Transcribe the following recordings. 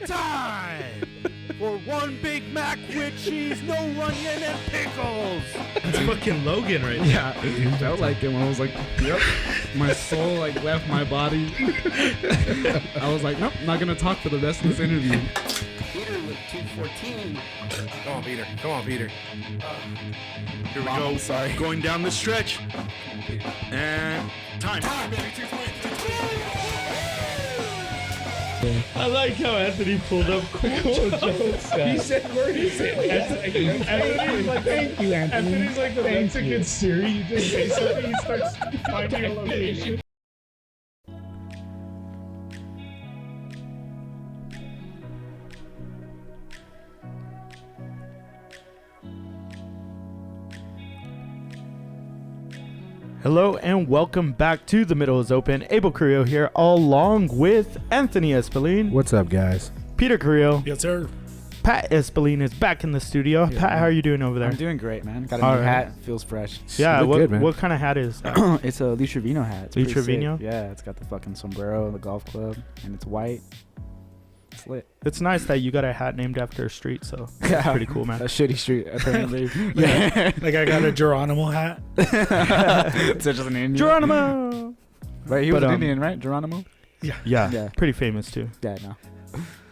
time for one Big Mac with cheese, no onion, and pickles. That's fucking Logan right now. Yeah, it felt like it when I was like, yep. My soul like left my body. I was like, nope, not gonna talk for the rest of this interview. Peter with 214. Come on, Peter. Come on, Peter. Here we go. Sorry. Going down the stretch. And time. Baby, 220. I like how Anthony pulled up cool jokes. He said, where is it? Anthony's like, thank you, Anthony. Anthony's like the Mexican Siri. You just say something, he starts finding a location. Hello and welcome back to The Middle is Open. Abel Carrillo here, along with Anthony Espeline, What's up, guys? Peter Carrillo, Yes, sir. Pat Espeline is back in the studio. Yeah, Pat, man. how are you doing over there? I'm doing great, man. Got a All new right. hat. Feels fresh. Yeah, Look what, good, man. what kind of hat is that? It's a Lee Trevino hat. It's Lee pretty sick. Trevino? Yeah, it's got the fucking sombrero and the golf club, and it's white. It's lit. It's nice that you got a hat named after a street, so that's pretty cool, man. A shitty street, apparently. Yeah. Like I got a Geronimo hat. Such as an Indian. Geronimo! Right, he was But, an Indian, right? Geronimo? Yeah, Yeah. pretty famous too. Yeah, no.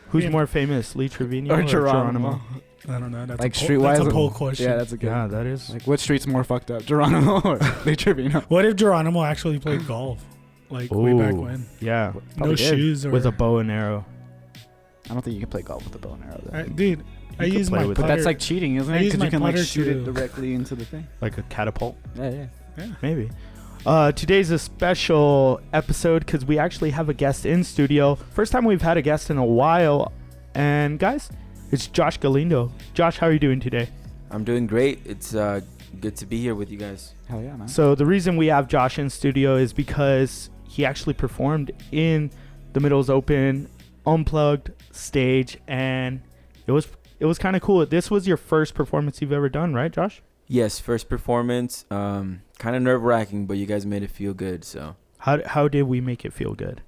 Who's Yeah. more famous, Lee Trevino Or or Geronimo. I don't know. That's Like a poll, that's streetwise. a poll question. Yeah, that's a good Yeah, one. that is. Like, what street's more fucked up, Geronimo or Lee Trevino? What if Geronimo actually played golf? Like way back Ooh, when. Yeah, No Probably did. shoes or with a bow and arrow. I don't think you can play golf with a bow and arrow, though. Dude, I could use play my with But putter. that's like cheating, isn't I it? use Because my you can like putter shoot it to- directly into the thing. Like a catapult. Yeah. Maybe. Today's a special episode because we actually have a guest in studio. First time we've had a guest in a while. And guys, it's Josh Galindo. Josh, how are you doing today? I'm doing great. It's good to be here with you guys. Hell yeah, man. So the reason we have Josh in studio is because he actually performed in the Middle's Open Unplugged stage, and it was kind of cool. This was your first performance you've ever done, right, Josh? Yes, first performance. Kind of nerve-wracking, but you guys made it feel good. So How did we make it feel good?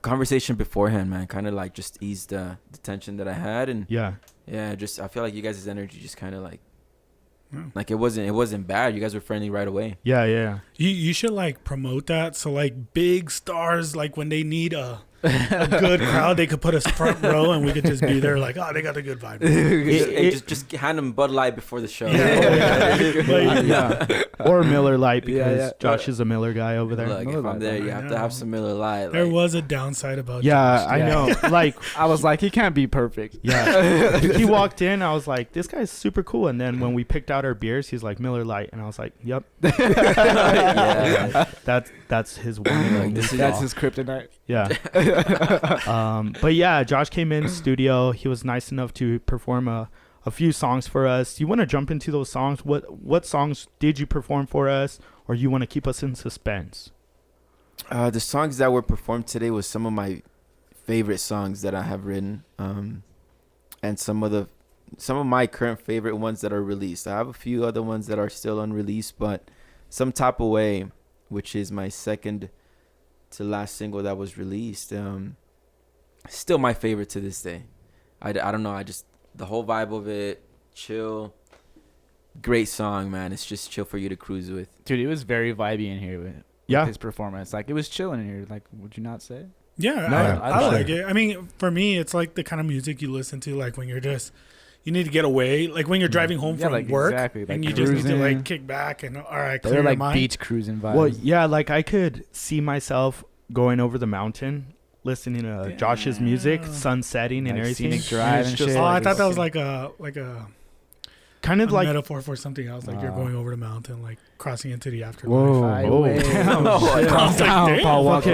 conversation beforehand, man, kind of like just eased the tension that I had, and Yeah. just I feel like you guys' energy just kind of like Yeah. like it wasn't bad. You guys were friendly right away. Yeah. You should like promote that. So like big stars, like when they need a good crowd, they could put us front row and we could just be there like, oh, they got the good vibe. Hey, just hand them Bud Light before the show. Yeah. Or Miller Lite because Yeah, yeah. Josh is a Miller guy over there. Look, Miller if I'm Lite, there, you I have to know. have some Miller Lite. There like- was a downside about Yeah, Josh. I Yeah. know. Like, I was like, he can't be perfect. yeah. He walked in, I was like, this guy's super cool. And then when we picked out our beers, he's like, Miller Lite. And I was like, yep. yeah. That's his one. Like, this is That's all. his kryptonite. Yeah. But yeah, Josh came in studio. He was nice enough to perform a few songs for us. Do you want to jump into those songs? What songs did you perform for us? Or you want to keep us in suspense? The songs that were performed today was some of my favorite songs that I have written, and some of my current favorite ones that are released. I have a few other ones that are still unreleased, but Some Type of Way, which is my second to last single that was released, still my favorite to this day. I don't know. The whole vibe of it, chill, great song, man. It's just chill for you to cruise with. Dude, it was very vibey in here with Yeah. his performance. Like, it was chilling in here. Like, would you not say? Yeah, No, I for like it. I mean, for me, it's like the kind of music you listen to, like when you're just, you need to get away, like when you're driving home Yeah, from like, work, exactly, like and you just need to cruising. like kick back and all right, clear They're your like mind. beach cruising vibes. Well, yeah, like I could see myself going over the mountain, listening to Josh's music, sun setting and Like everything. scenic drive it's and just shit. Oh, I like thought that it's- was like a kind of like metaphor for something else. Like you're Wow. going over the mountain, like crossing into the afterlife. Whoa. Highway. damn. Oh, Shit. calm I was like, down, damn. Paul Walker.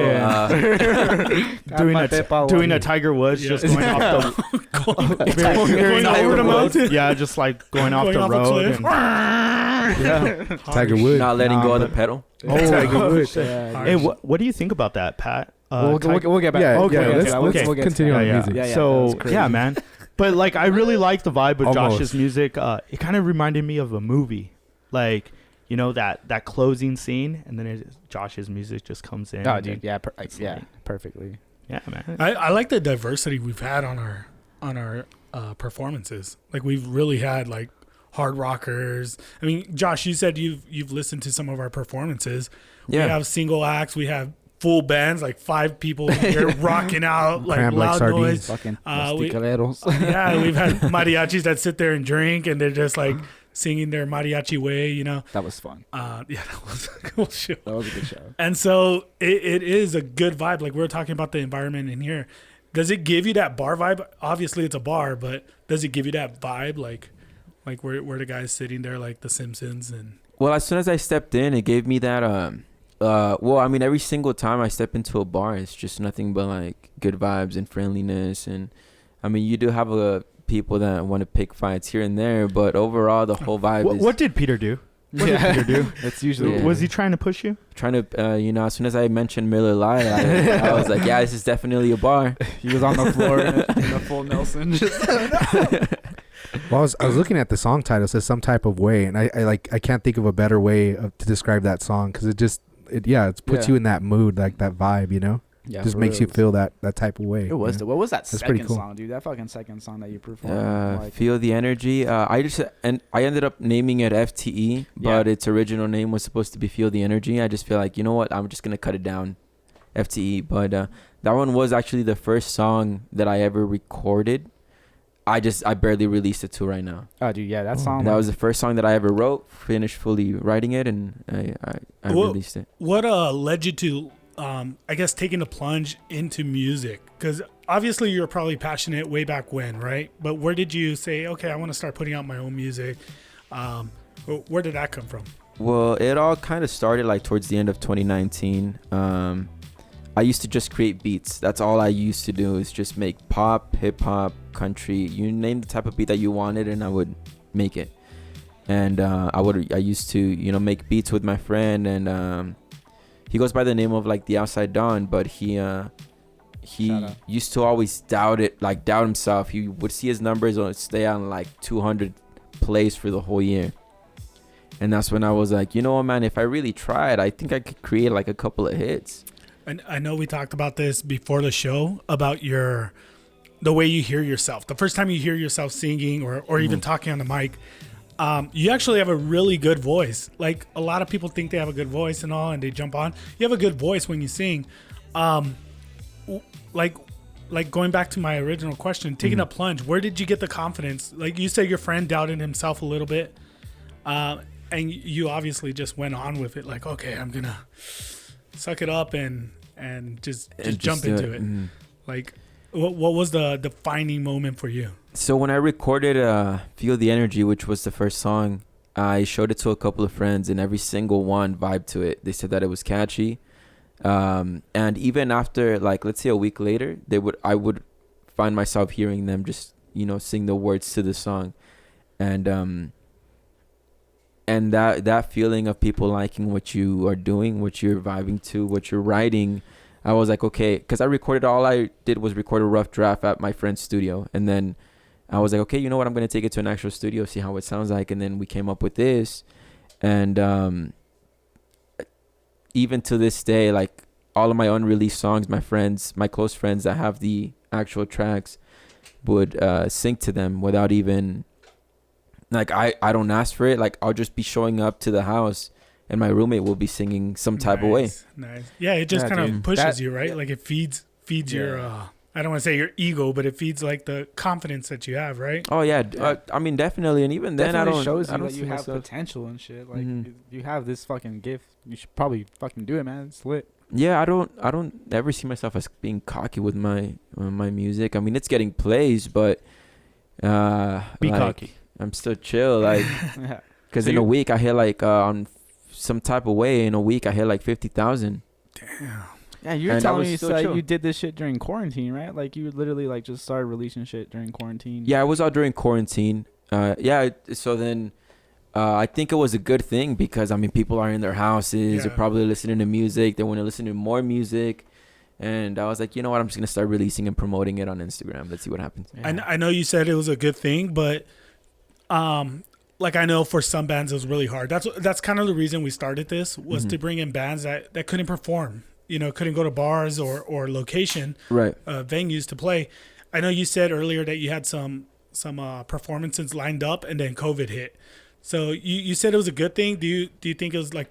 doing a Tiger Woods, Yeah. just going off the Going over the mountain. yeah, just like going off Going the off a road. cliff. And, yeah. Tiger Woods. Not letting Nah, go of the but- pedal. Oh, Tiger Woods. Yeah, Hey, what do you think about that, Pat? we'll get back. Yeah, Okay, yeah. we'll Let's, get to that. let's We'll get to continue that. on yeah. music. Yeah, that So was crazy. yeah, man. But like, I really like the vibe of Almost. Josh's music. It kind of reminded me of a movie, like that closing scene, and then Josh's music just comes in. Oh, and dude, then yeah, it's yeah, like- perfectly. Yeah, man. I like the diversity we've had on our performances. Like we've really had like hard rockers. I mean, Josh, you said you've listened to some of our performances. Yeah. We have single acts. We have full bands, like 5 people here rocking out, like Crammed like loud sardines. noise. Fucking we- pistoleros. Yeah, we've had mariachis that sit there and drink, and they're just like singing their mariachi way, you know. That was fun. Yeah, that was a cool show. That was a good show. And so it is a good vibe. Like we were talking about the environment in here. Does it give you that bar vibe? Obviously, it's a bar, but does it give you that vibe, like where the guys sitting there, like The Simpsons? And Well, as soon as I stepped in, it gave me that. Well, I mean, every single time I step into a bar, it's just nothing but like good vibes and friendliness. And I mean, you do have people that want to pick fights here and there, but overall, the whole vibe is What did Peter do? What did Peter do? That's usually Yeah. Was he trying to push you? trying to, as soon as I mentioned Miller Lite, I was like, yeah, this is definitely a bar. he was on the floor in a full Nelson. Just Well, I was looking at the song title. It says "Some Type of Way," and I can't think of a better way to describe that song because it puts you in that mood, like that vibe, you know. yeah, Just for makes real. you feel that type of way. It was. you know? What was that That's pretty second cool. song, dude? That fucking second song that you performed. Like, Feel the energy. I ended up naming it FTE, but its original name was supposed to be Feel the Energy. I just feel like, you know what, I'm just gonna cut it down, FTE. But that one was actually the first song that I ever recorded. I barely released it to right now. oh, dude, yeah, that song. That was the first song that I ever wrote, finished fully writing it, and I Well, released it. what led you to, I guess, taking the plunge into music? Because obviously you're probably passionate way back when, right? But where did you say, okay, I want to start putting out my own music? Where did that come from? Well, it all kind of started like towards the end of 2019. I used to just create beats. That's all I used to do, is just make pop, hip hop, country. You name the type of beat that you wanted, and I would make it. And I used to, make beats with my friend, and he goes by the name of like the Outside Dawn, but he used to always doubt himself. He would see his numbers stay on like 200 plays for the whole year. And that's when I was like, you know what, man, if I really tried, I think I could create like a couple of hits. And I know we talked about this before the show about the way you hear yourself. The first time you hear yourself singing or even talking on the mic, you actually have a really good voice. Like a lot of people think they have a good voice and all, and they jump on. You have a good voice when you sing. Like going back to my original question, taking a plunge, where did you get the confidence? Like you said, your friend doubted himself a little bit. And you obviously just went on with it. Like, okay, I'm going to suck it up and just jump into it. Mm-hmm. Like, what was the defining moment for you? So when I recorded Feel the Energy, which was the first song, I showed it to a couple of friends, and every single one vibed to it. They said that it was catchy. And even after, like, let's say a week later, I would find myself hearing them just, sing the words to the song. And that feeling of people liking what you are doing, what you're vibing to, what you're writing, I was like, okay, because all I did was record a rough draft at my friend's studio. And then I was like, okay, you know what? I'm going to take it to an actual studio, see how it sounds like. And then we came up with this. And even to this day, like all of my unreleased songs, my close friends that have the actual tracks would sing to them without even... Like, I don't ask for it. Like, I'll just be showing up to the house, and my roommate will be singing some type of way. Nice. Yeah, it just kind of pushes you, right? Like, it feeds your, I don't want to say your ego, but it feeds, like, the confidence that you have, right? Oh, yeah. I mean, definitely. And even then, definitely I don't... shows I you don't that see you have myself- potential and shit. Like, Mhm. you have this fucking gift. You should probably fucking do it, man. It's lit. Yeah, I don't ever see myself as being cocky with my music. I mean, it's getting plays, but... Be cocky. I'm still chill, like... Yeah. Because So in a week, I hit, like, on some type of way, in a week, I hit, like, 50,000. Damn. Yeah, you were And I telling was me still that chill. you did this shit during quarantine, right? Like, you literally, like, just started releasing shit during quarantine. Yeah, it was all during quarantine. So then I think it was a good thing because, I mean, people are in their houses. They're Yeah. probably listening to music. They want to listen to more music. And I was like, you know what? I'm just going to start releasing and promoting it on Instagram. Let's see what happens. Yeah. I know you said it was a good thing, but like I know for some bands it was really hard. That's kind of the reason we started this was to bring in bands that couldn't perform. couldn't go to bars or location Right. venues to play. I know you said earlier that you had some performances lined up and then COVID hit. So you said it was a good thing. Do you think it was like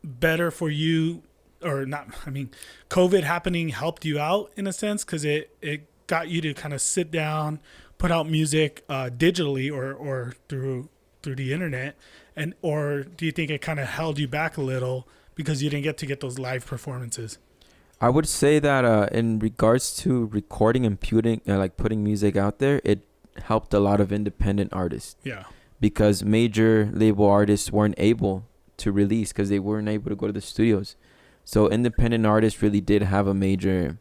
better for you or not? I mean, COVID happening helped you out in a sense because it got you to kind of sit down, put out music digitally or through the internet, or do you think it kind of held you back a little because you didn't get those live performances? I would say that in regards to recording and putting music out there, it helped a lot of independent artists. Yeah. Because major label artists weren't able to release because they weren't able to go to the studios. So independent artists really did have a major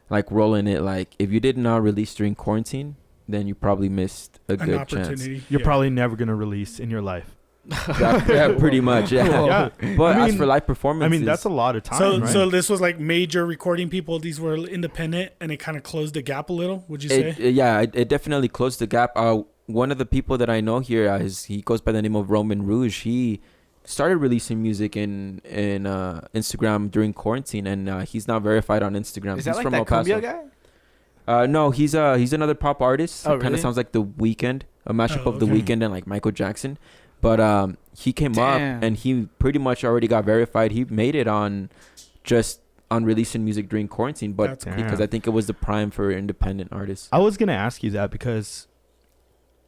role in it. Like if you did not release during quarantine, then you probably missed a good chance. You're probably never going to release in your life. Yeah, pretty much. Yeah. But as for live performances, I mean, that's a lot of time. So this was like major recording people. These were independent, and it kind of closed the gap a little. Would you say? It definitely closed the gap. One of the people that I know here he goes by the name of Roman Rouge. He started releasing music in Instagram during quarantine, and he's not verified on Instagram. Is that he's like from that El Paso. cumbia guy? No, he's another pop artist. Oh, Kind of really? sounds like The Weeknd, a mashup of The okay. Weeknd and like Michael Jackson. But he came up and he pretty much already got verified. He made it on releasing music during quarantine, but because I think it was the prime for independent artists. I was gonna ask you that because,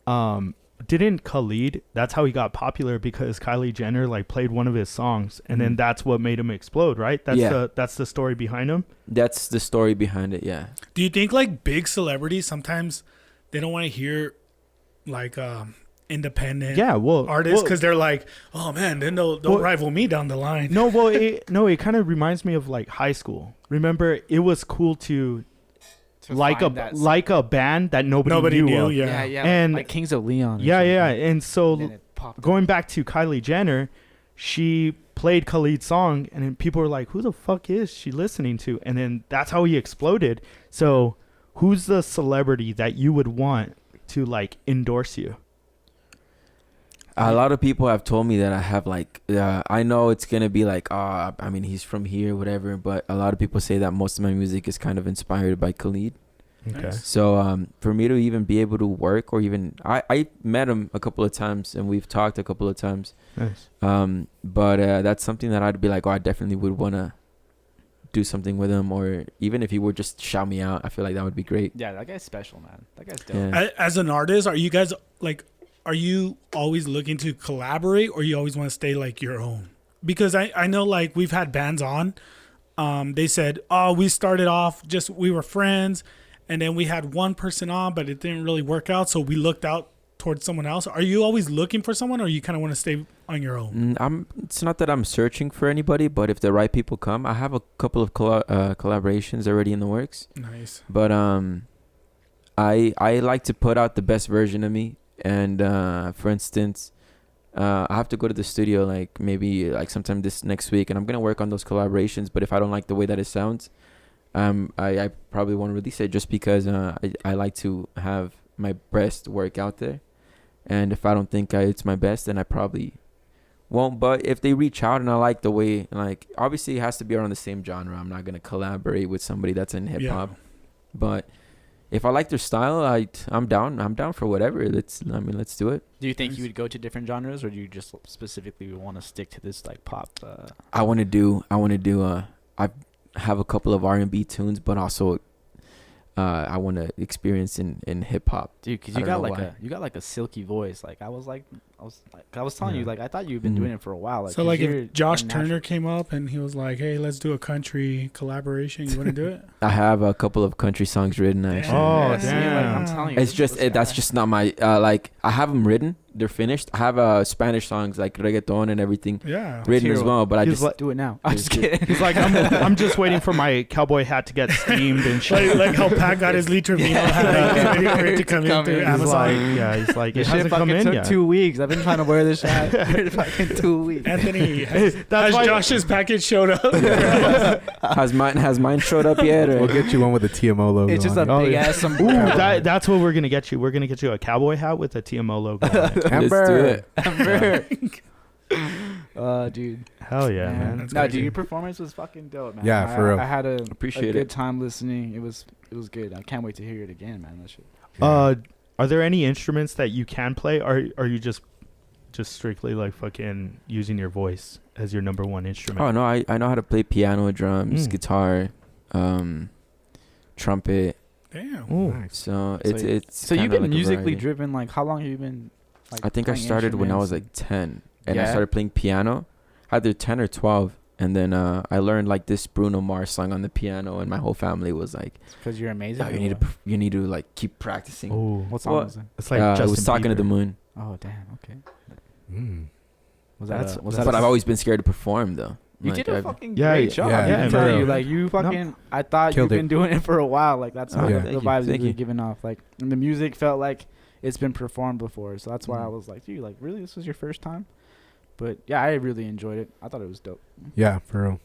didn't Khalid? That's how he got popular because Kylie Jenner played one of his songs, and then that's what made him explode, right? That's the story behind him. That's the story behind it. Yeah. Do you think big celebrities sometimes they don't want to hear independent artists because they're like, oh man, then they'll rival me down the line? No, it kind of reminds me of high school. Remember, it was cool to like a band that nobody knew of. Yeah. And like Kings of Leon. And so And then it popped up. going back to Kylie Jenner, she played Khalid's song, and then people were like, who the fuck is she listening to? And then that's how he exploded. So who's the celebrity that you would want to endorse you? A lot of people have told me that I have I know it's gonna be I mean he's from here, whatever, but a lot of people say that most of my music is kind of inspired by Khalid. Okay. So for me to even be able to work, or even I met him a couple of times and we've talked a couple of times. Nice. But that's something that I'd be like, I definitely would wanna do something with him, or even if he would just shout me out, I feel like that would be great. Yeah, that guy's special, man. That guy's dope. Yeah. As an artist, are you guys are you always looking to collaborate, or you always want to stay your own? Because I know we've had bands on, they said, we started off we were friends, and then we had one person on, but it didn't really work out, so we looked out towards someone else. Are you always looking for someone, or you kind of want to stay on your own? It's not that I'm searching for anybody, but if the right people come, I have a couple of collaborations already in the works. Nice. But I like to put out the best version of me. And for instance, I have to go to the studio maybe sometime this next week, and I'm gonna work on those collaborations. But if I don't like the way that it sounds, I probably won't release it, just because I like to have my best work out there. And if I don't think it's my best, then I probably won't. But if they reach out and I like the way, obviously it has to be around the same genre. I'm not gonna collaborate with somebody that's in hip hop, but if I like their style, I'm down. I'm down for whatever. Let's do it. Do you think you would go to different genres, or do you just specifically want to stick to this pop? I want to do. I have a couple of R&B tunes, but also I want to experience in hip hop. Dude, because you got a silky voice. I was telling you, I thought you've been doing it for a while. So if Josh Turner came up and he was like, hey, let's do a country collaboration, you want to do it? I have a couple of country songs written, actually. Oh, See, damn. I'm telling you, It's just that's just not my I have them written. They're finished. I have Spanish songs like reggaeton and everything Yeah. written as Hero. well, but I He's just do it now. I'm just kidding. He's like, I'm just waiting for my cowboy hat to get steamed and shit. like how Pat got his Lee Trevino hat, waiting for it to come in through He's Amazon. like, it This shit hasn't come fucking in took yet. 2 weeks. I've been trying to wear this hat for fucking 2 weeks. Anthony, has why- Josh's package showed up? has mine showed up yet? Or? We'll get you one with the TMO logo. It's just a on it. big yeah. ass sombrero. Ooh, that's what we're gonna get you. We're gonna get you a cowboy hat with a TMO logo on it. Let's do it. Dude. Hell yeah, man. That's No, crazy. dude, your performance was fucking dope, man. Yeah, for real. I had a Appreciate good it. time listening. It was good. I can't wait to hear it again, man. That shit. Are there any instruments that you can play, or are you just strictly like fucking using your voice as your number one instrument? Oh no, I know how to play piano, drums, Mm. guitar, trumpet. Damn. Ooh. Nice. So So it's So you've kinda been like a musically variety. driven. Like, how long have you been? Like, I think I playing started when I was instruments? like 10, and I Yeah? started playing piano, either 10 or 12, and then I learned like this Bruno Mars song on the piano, and my whole family was like, because you're amazing. "Oh, or you need what? to you need to like keep practicing." Oh, What song What? was it? it's like I Justin was talking to the Bieber. moon, Oh damn. Okay. Mm. Was That's- that? Was that's- that? but I've always been scared to perform though. You Like, did a I've- fucking Yeah, great job. yeah, I yeah, can tell bro. you, like you fucking. I thought Killed you've it. been doing it for a while. Like that's Oh, the thank you, vibes thank you were you. giving off. Like, and the music felt like it's been performed before. So that's why I Mm. was like, dude, like really, this was your first time? But yeah, I really enjoyed it. I thought it was dope. Yeah, for real.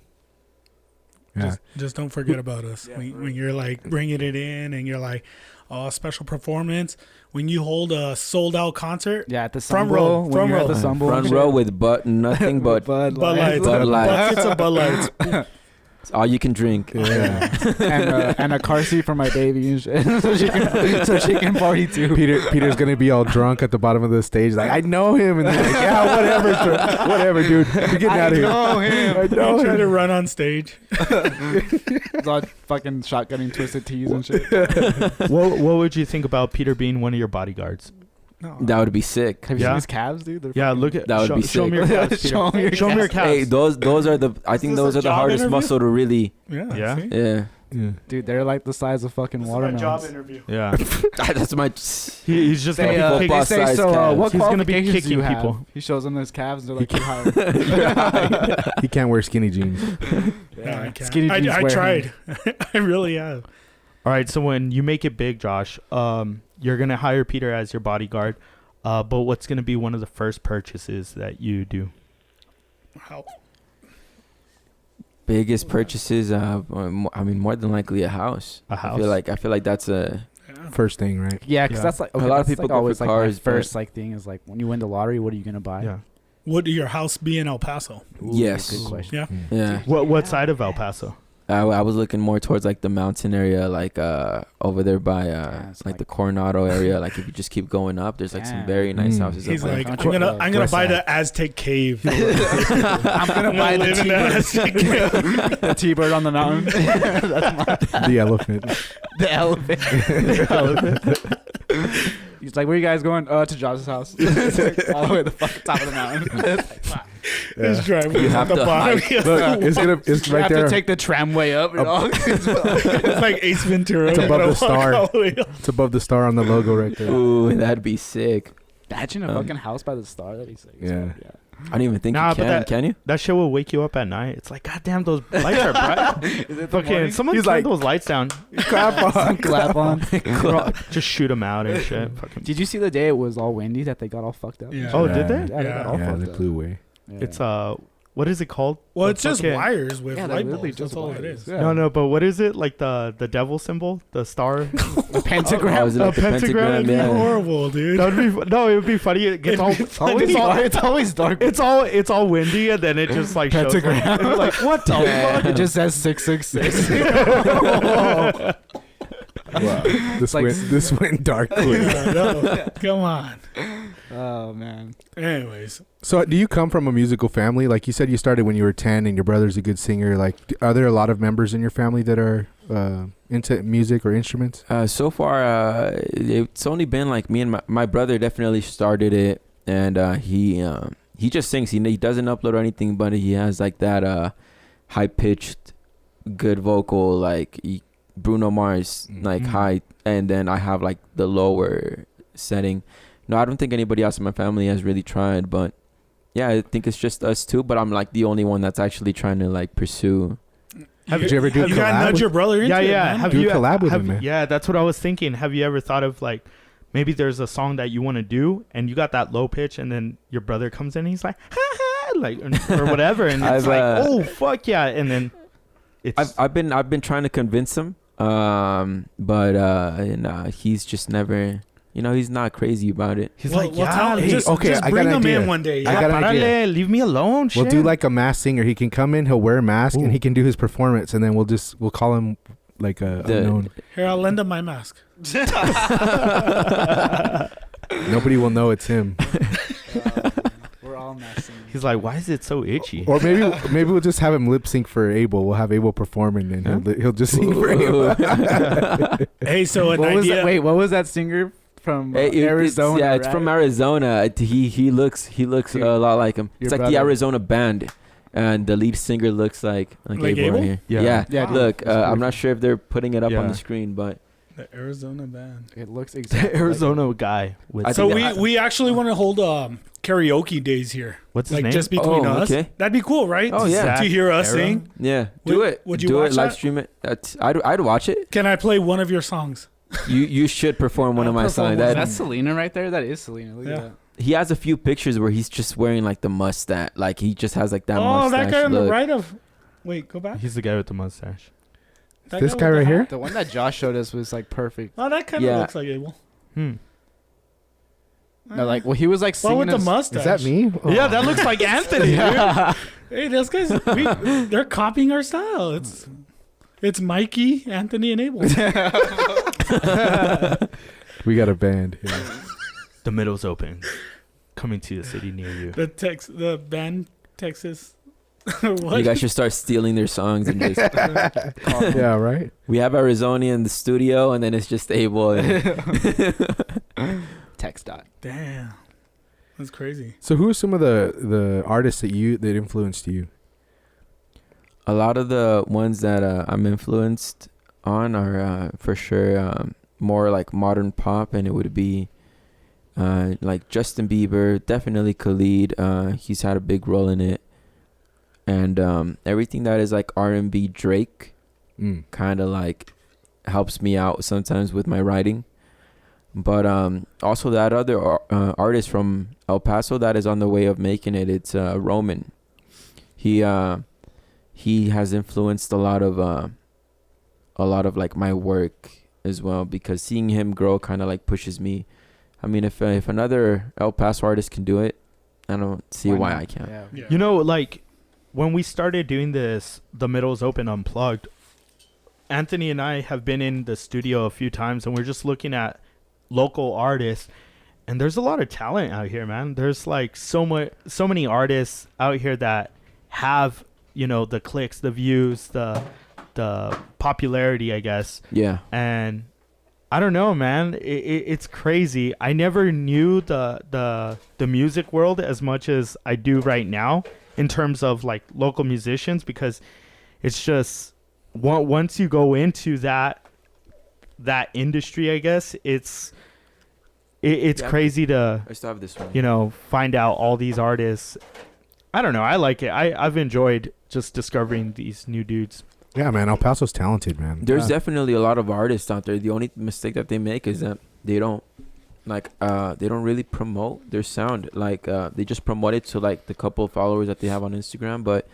Yeah. Just don't forget about us Yeah, when you're like bringing it in and you're like, oh, special performance. When you hold a sold out concert, Yeah, at the Front Sun row, Bowl, when front you're at row. the Sun Bowl, front and row shit. with nothing but Bud Bud Lights, Bud Lights. buckets of Bud Lights. all you can drink. Yeah. and a car seat for my baby and shit, so she can party too. Peter's gonna be all drunk at the bottom of the stage, like, I know him, and they're like, yeah, whatever, whatever, dude. You're getting out of here. I know You try him. to run on stage. It's all fucking shotgunning twisted teas and shit. what would you think about Peter being one of your bodyguards? No. That would be sick. Have you Yeah. seen his calves, dude? They're Yeah, fucking- look at That would show, be show me your sick. calves. Peter. Show me your Show me your calves. Hey, those are the. I think this those a are the job hardest interview? muscle to really. Yeah. Yeah. see? Yeah, Yeah. Dude, they're like the size of fucking watermelons. interview. Yeah, that's my. he's just They, gonna be Football kicking. size so, calves. what He's gonna be qualifications do you kicking have? people. He shows them his calves, and they're like, "You're hired." He can't wear skinny jeans. No, I can't. Skinny jeans I wear tried. I really have. All right, so when you make it big, Josh, you're gonna hire Peter as your bodyguard. But what's gonna be one of the first purchases that you do? Wow. Biggest purchases. I mean, more than likely a house. A house. I feel like that's a. Yeah. First thing, right? Yeah, because Yeah. that's like A lot of that's people like go for always like cars, my but- first like thing is like when you win the lottery, what are you gonna buy? Yeah. Would your house be in El Paso? Ooh, Yes. good question. Yeah. Mm. Yeah. What side of El Paso? I was looking more towards like the mountain area, like over there by it's like like- the Coronado area. Like if you just keep going up, there's like some Damn. very nice Mm. houses He's up like, there. I'm gonna West buy side. the Aztec cave. I'm gonna buy the live in the Aztec cave. T-bird, the T-bird on the mountain. The elephant. The elephant. He's like, where you guys going? To Josh's house. It's like all the way to the fucking top of the mountain. It's like, fuck. His driveway You is have at the to bottom. hike. Look, it's You right have there. to take the tramway up and all. It's like Ace Ventura. It's You above gotta the walk star. all the way up. It's above the star on the logo right there. Ooh, that'd be sick. Imagine a fucking house by the star. That'd be sick. Yeah. I don't even think Nah, you but can. that- Can you? That shit will wake you up at night. It's like, goddamn, those lights are bright. Fucking, someone He's turn like- those lights down. Clap on. Clap on. Just shoot them out and shit. Fucking. Did you see the day it was all windy that they got all fucked up? Yeah. Oh, Yeah. did they? Yeah, they Yeah. got all Yeah, fucked they up. flew away. Yeah. It's what is it called? Well, The it's just fucking- wires with Yeah, they're light literally bulbs. That's all it is. Yeah. No, but what is it? Like the devil symbol, the star. The pentagram. Oh, is it like A a pentagram? pentagram? Yeah. Horrible, dude. That would be no. It would be funny. It gets all. It's always dark. It's always dark. It's all windy, and then it just like shows up. Pentagram. It's like what the fuck? It just says 666. Wow. This like- went dark quick. Yeah, no, come on. Oh man. Anyways, So, do you come from a musical family? Like you said, you started when you were 10, and your brother's a good singer. Like, are there a lot of members in your family that are into music or instruments? So far, it's only been like me and my brother definitely started it, and he just sings. He doesn't upload or anything, but he has like that high pitched, good vocal, like Bruno Mars, like Mhm. high, and then I have like the lower setting. No, I don't think anybody else in my family has really tried, but yeah, I think it's just us two. But I'm like the only one that's actually trying to like pursue. Did you ever do you gotta collab nudge with- your brother into Yeah, it, yeah. man. Have Do you collab with have- him, man. Yeah, that's what I was thinking. Have you ever thought of like maybe there's a song that you want to do and you got that low pitch, and then your brother comes in and he's like, ha, ha, like or whatever, and it's I've, like, oh fuck yeah, and then it's I've been trying to convince him, but he's just never. you know, he's not crazy about it. He's Well, like, well, yeah, tell him, hey, just, okay, just I got bring an him idea. in one day. I Yeah. got an idea. párale, leave me alone. We'll shit. do like a mass singer. He can come in, he'll wear a mask, Ooh. and he can do his performance, and then we'll call him like a The- unknown. Here, I'll lend him my mask. Nobody will know it's him. We're all messing. He's like, why is it so itchy? Or maybe we'll just have him lip sync for Abel. We'll have Abel perform, and then he'll just sing for Abel. Hey, so an What was idea. that? Wait, what was that singer from Arizona? It's from right? Arizona. He looks a lot like him. Your It's like the brother. Arizona band, and the lead singer looks like Like Abel Abel? right here. Yeah. Yeah, dude. Look, It's I'm perfect. not sure if they're putting it up on Yeah. the screen, but The Arizona band. It looks exactly The Arizona guy. With I So think we actually want to hold karaoke days here, what's his like name? just between Oh, us. okay. That'd be cool, right? Oh, yeah. To hear us Era? sing. yeah, do Would- it. would you do watch it? Live that? stream it. I'd watch it. Can I play one of your songs? You should perform one of my Perform songs. one. That That's Selena right there. That is Selena. Look Yeah. at that. he has a few pictures where he's just wearing like the mustache, like he just has like that Oh, mustache that guy on the look. right of. Wait, go back. He's the guy with the mustache. That This with guy the right hat? here? The one that Josh showed us was like perfect. Oh, that kind of Yeah. looks like Abel. No, like well, he was like Well, singing. with the his- mustache. Is that me? Oh. Yeah, that looks like Anthony. dude. Hey, those guys, they're copying our style. It's Mikey, Anthony, and Abel. We got a band here. The middle's open. Coming to a city near you. The band Texas. What? You guys should start stealing their songs and just. Yeah, right. We have Arizona in the studio, and then it's just Abel. And text dot. Damn, that's crazy. So who are some of the artists that influenced you? a lot of the ones that I'm influenced on are for sure more like modern pop, and it would be like Justin Bieber, definitely Khalid. He's had a big role in it, and everything that is like R&B, Drake, kind of like helps me out sometimes with my writing. But also that other artist from El Paso that is on the way of making it. It's Roman. He has influenced a lot of like my work as well, because seeing him grow kind of like pushes me. I mean, if another El Paso artist can do it, I don't see why I can't. Yeah. You know, like when we started doing this, The Middle's Open Unplugged, Anthony and I have been in the studio a few times, and we're just looking at local artists, and there's a lot of talent out here, man. There's like so many artists out here that have, you know, the clicks, the views, the popularity, I guess. Yeah. And I don't know, man. It's crazy. I never knew the music world as much as I do right now in terms of like local musicians, because it's just once you go into that industry, I guess it's Yeah. crazy to, I still have this one. you know, find out all these artists. I don't know. I like it. I've enjoyed just discovering these new dudes. Yeah, man. El Paso's talented, man. There's Yeah. definitely a lot of artists out there. The only mistake that they make is that they don't really promote their sound. Like they just promote it to like the couple of followers that they have on Instagram. But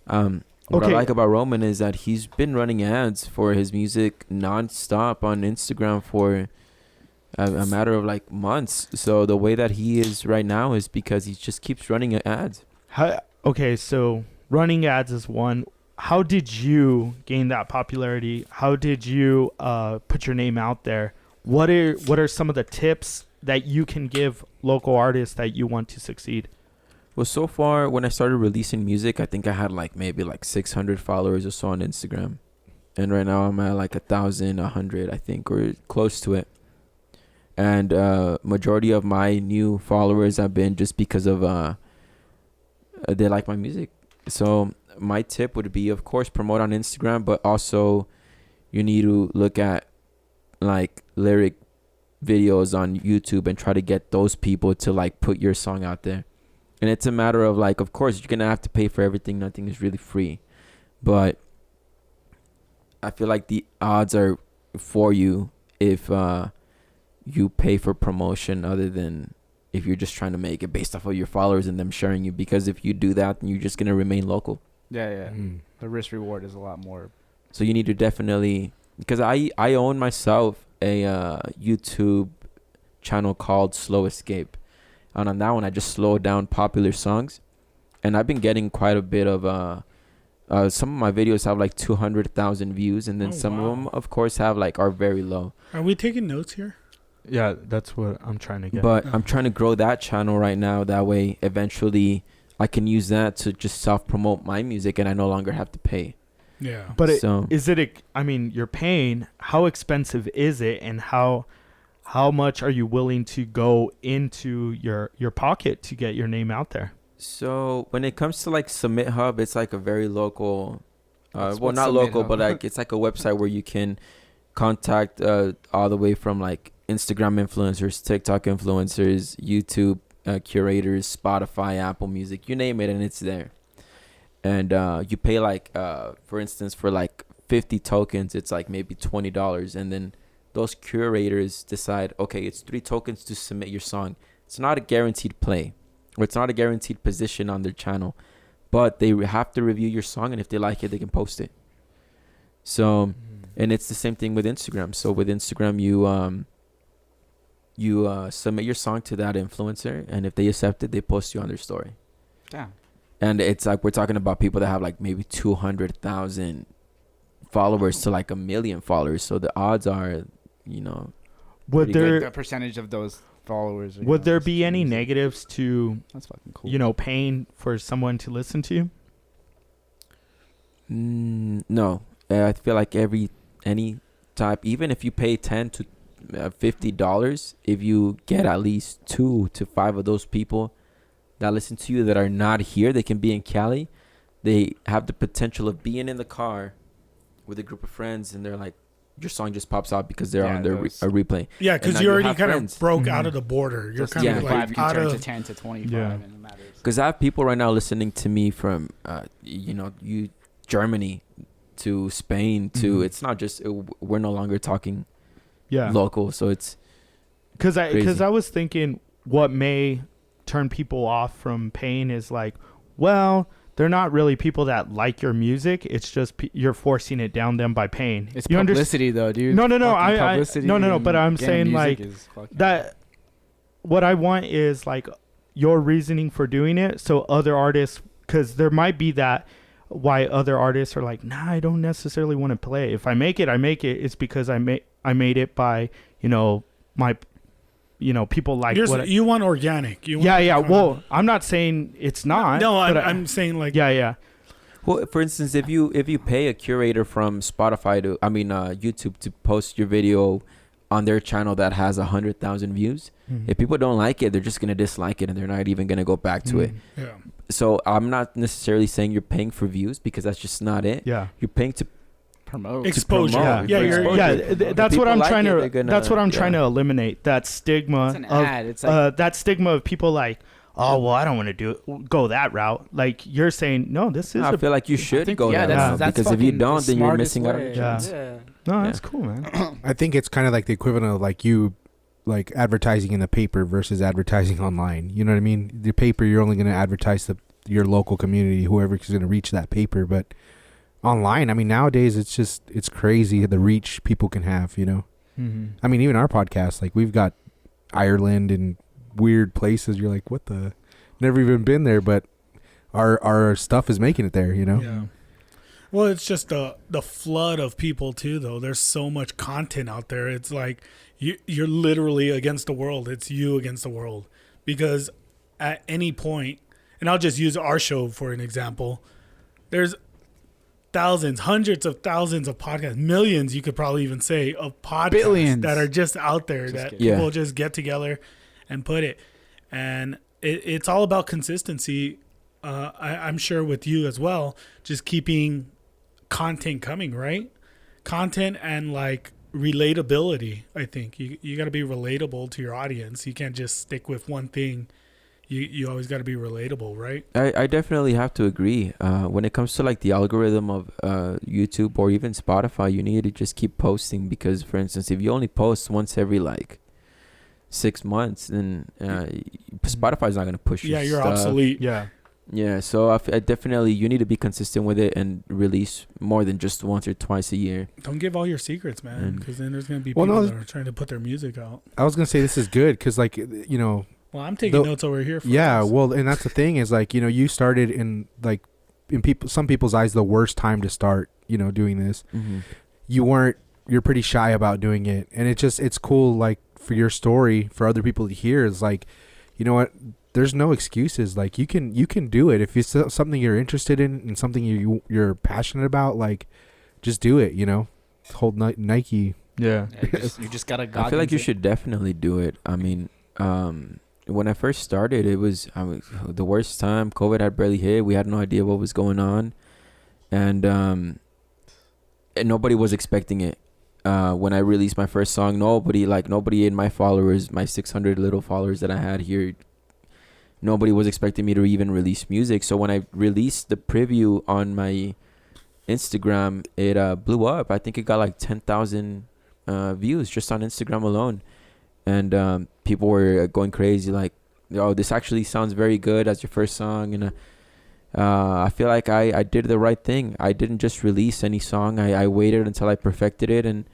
what I Okay. like about Roman is that he's been running ads for his music nonstop on Instagram for a matter of like months. So the way that he is right now is because he just keeps running ads. Okay, so running ads is one. How did you gain that popularity? How did you put your name out there? What are some of the tips that you can give local artists that you want to succeed? Well, so far when I started releasing music, I think I had like maybe like 600 followers or so on Instagram, and right now I'm at like 1,100, I think, or close to it. And majority of my new followers have been just because of they like my music. So my tip would be, of course, promote on Instagram, but also you need to look at like lyric videos on YouTube and try to get those people to like put your song out there. And it's a matter of like, of course, you're going to have to pay for everything. Nothing is really free. But I feel like the odds are for you if you pay for promotion, other than if you're just trying to make it based off of your followers and them sharing you. Because if you do that, then you're just going to remain local. Yeah. The risk reward is a lot more. So you need to definitely, because I own myself a YouTube channel called Slow Escape, and on that one I just slowed down popular songs, and I've been getting quite a bit of some of my videos have like 200,000 views, and then some of them of course have like are very low. Are we taking notes here? Yeah, that's what I'm trying to get. But I'm trying to grow that channel right now. That way, eventually, I can use that to just self-promote my music, and I no longer have to pay. Yeah. But So- I mean, you're paying. How expensive is it, and how much are you willing to go into your pocket to get your name out there? So when it comes to like Submit Hub, it's like a very local, What's well, not Submit local, Hub? but like it's like a website where you can contact all the way from like Instagram influencers, TikTok influencers, YouTube curators, Spotify, Apple Music, you name it, and it's there. And you pay like, for instance, for like 50 tokens, it's like maybe $20, and then those curators decide, okay, it's 3 tokens to submit your song. It's not a guaranteed play, or it's not a guaranteed position on their channel, but they have to review your song, and if they like it, they can post it. So, and it's the same thing with Instagram. So with Instagram, you submit your song to that influencer, and if they accept it, they post you on their story. Damn. And it's like we're talking about people that have like maybe 200,000 followers to like 1 million followers. So the odds are, you know, Would pretty good. The percentage of those followers. are, would there just be any crazy. negatives to That's fucking cool. paying for someone to listen to you? No. I feel like any type, even if you pay $10 to $50, if you get at least 2 to 5 of those people that listen to you that are not here, they can be in Cali. They have the potential of being in the car with a group of friends, and they're like, your song just pops out because they're Yeah, on their those- a replay. Yeah, And because now you you already have kind friends. of broke Mhm. out of the border. You're Just kind yeah. of 5 like can out turn of to 10 to 25 Yeah. and it matters. Because I have people right now listening to me from, Germany to Spain to, Mhm. it's not just, we're no longer talking Yeah. local. So it's, Because Crazy. I was thinking what may turn people off from paying is like, well, they're not really people that like your music. It's just you're forcing it down them by paying. It's you understand? publicity though, dude. No, Fucking no, publicity no, but and I'm getting saying, music like, is fucking- That what I want is like your reasoning for doing it, so other artists, because there might be that why other artists are like, nah, I don't necessarily want to play. If I make it, it's because I made it by my people like what. you want organic. You want Yeah. Well, I'm not saying it's not. No, but I'm saying like yeah. well, for instance, if you pay a curator from Spotify YouTube to post your video on their channel that has 100,000 views, Mhm. if people don't like it, they're just gonna dislike it, and they're not even gonna go back to it. Mhm. yeah. So I'm not necessarily saying you're paying for views, because that's just not it. Yeah. You're paying to promote. Exposure. promote, Yeah, for you're, exposure. Yeah, that's what people I'm like trying it, to. they're gonna- That's what I'm yeah. trying to eliminate. That stigma It's an of ad. It's like that stigma of people like, oh well, I don't want to go that route. Like you're saying, no, this is I feel like you should go that route, that's because if you fucking the don't, then you're smartest missing out on way. the chance. Yeah. Yeah. no, Yeah. that's cool, man. I think it's kind of like the equivalent of like you like advertising in the paper versus advertising online. You know what I mean? The paper, you're only going to advertise your local community, whoever's going to reach that paper. But online, I mean, nowadays it's crazy the reach people can have, Mm-hmm. I mean, even our podcast, like we've got Ireland and weird places. You're like, what the? Never even been there, but our stuff is making it there, Yeah. Well, it's just the flood of people too, though. There's so much content out there. It's like you're literally against the world. It's you against the world, because at any point, and I'll just use our show for an example. There's thousands, hundreds of thousands of podcasts, millions, you could probably even say, of podcasts Billions. that are just out there Just that kidding. Yeah. people just get together and put it. And it's all about consistency. I'm sure with you as well, just keeping content coming, right? Content and like relatability. I think you got to be relatable to your audience. You can't just stick with one thing. You always got to be relatable, right? I definitely have to agree. When it comes to like the algorithm of YouTube or even Spotify, you need to just keep posting, because, for instance, if you only post once every like 6 months, then Spotify's not gonna push your Yeah, you're stuff. obsolete. Yeah. Yeah, so I definitely you need to be consistent with it and release more than just once or twice a year. Don't give all your secrets, man, And- because then there's gonna be Well, people no, that are trying to put their music out. I was gonna say this is good because, like, Well, I'm taking The- notes over here. For yeah. us. Well, and that's the thing is, like, you started in, like, in some people's eyes, the worst time to start, doing this. Mm-hmm. You're pretty shy about doing it, and it's cool, like, for your story for other people to hear is like, you know what, there's no excuses. Like, you can do it if it's something you're interested in and something you're passionate about. Like, just do it. Hold Nike. Yeah. You just gotta. I feel like you should definitely do it. I mean, when I first started, it was the worst time. COVID had barely hit. We had no idea what was going on, and nobody was expecting it. When I released my first song, nobody in my followers, my 600 little followers that I had here, nobody was expecting me to even release music. So when I released the preview on my Instagram, it blew up. I think it got like 10,000 views just on Instagram alone. And people were going crazy, like, oh, this actually sounds very good as your first song. And I feel like I did the right thing. I didn't just release any song. I waited until I perfected it. And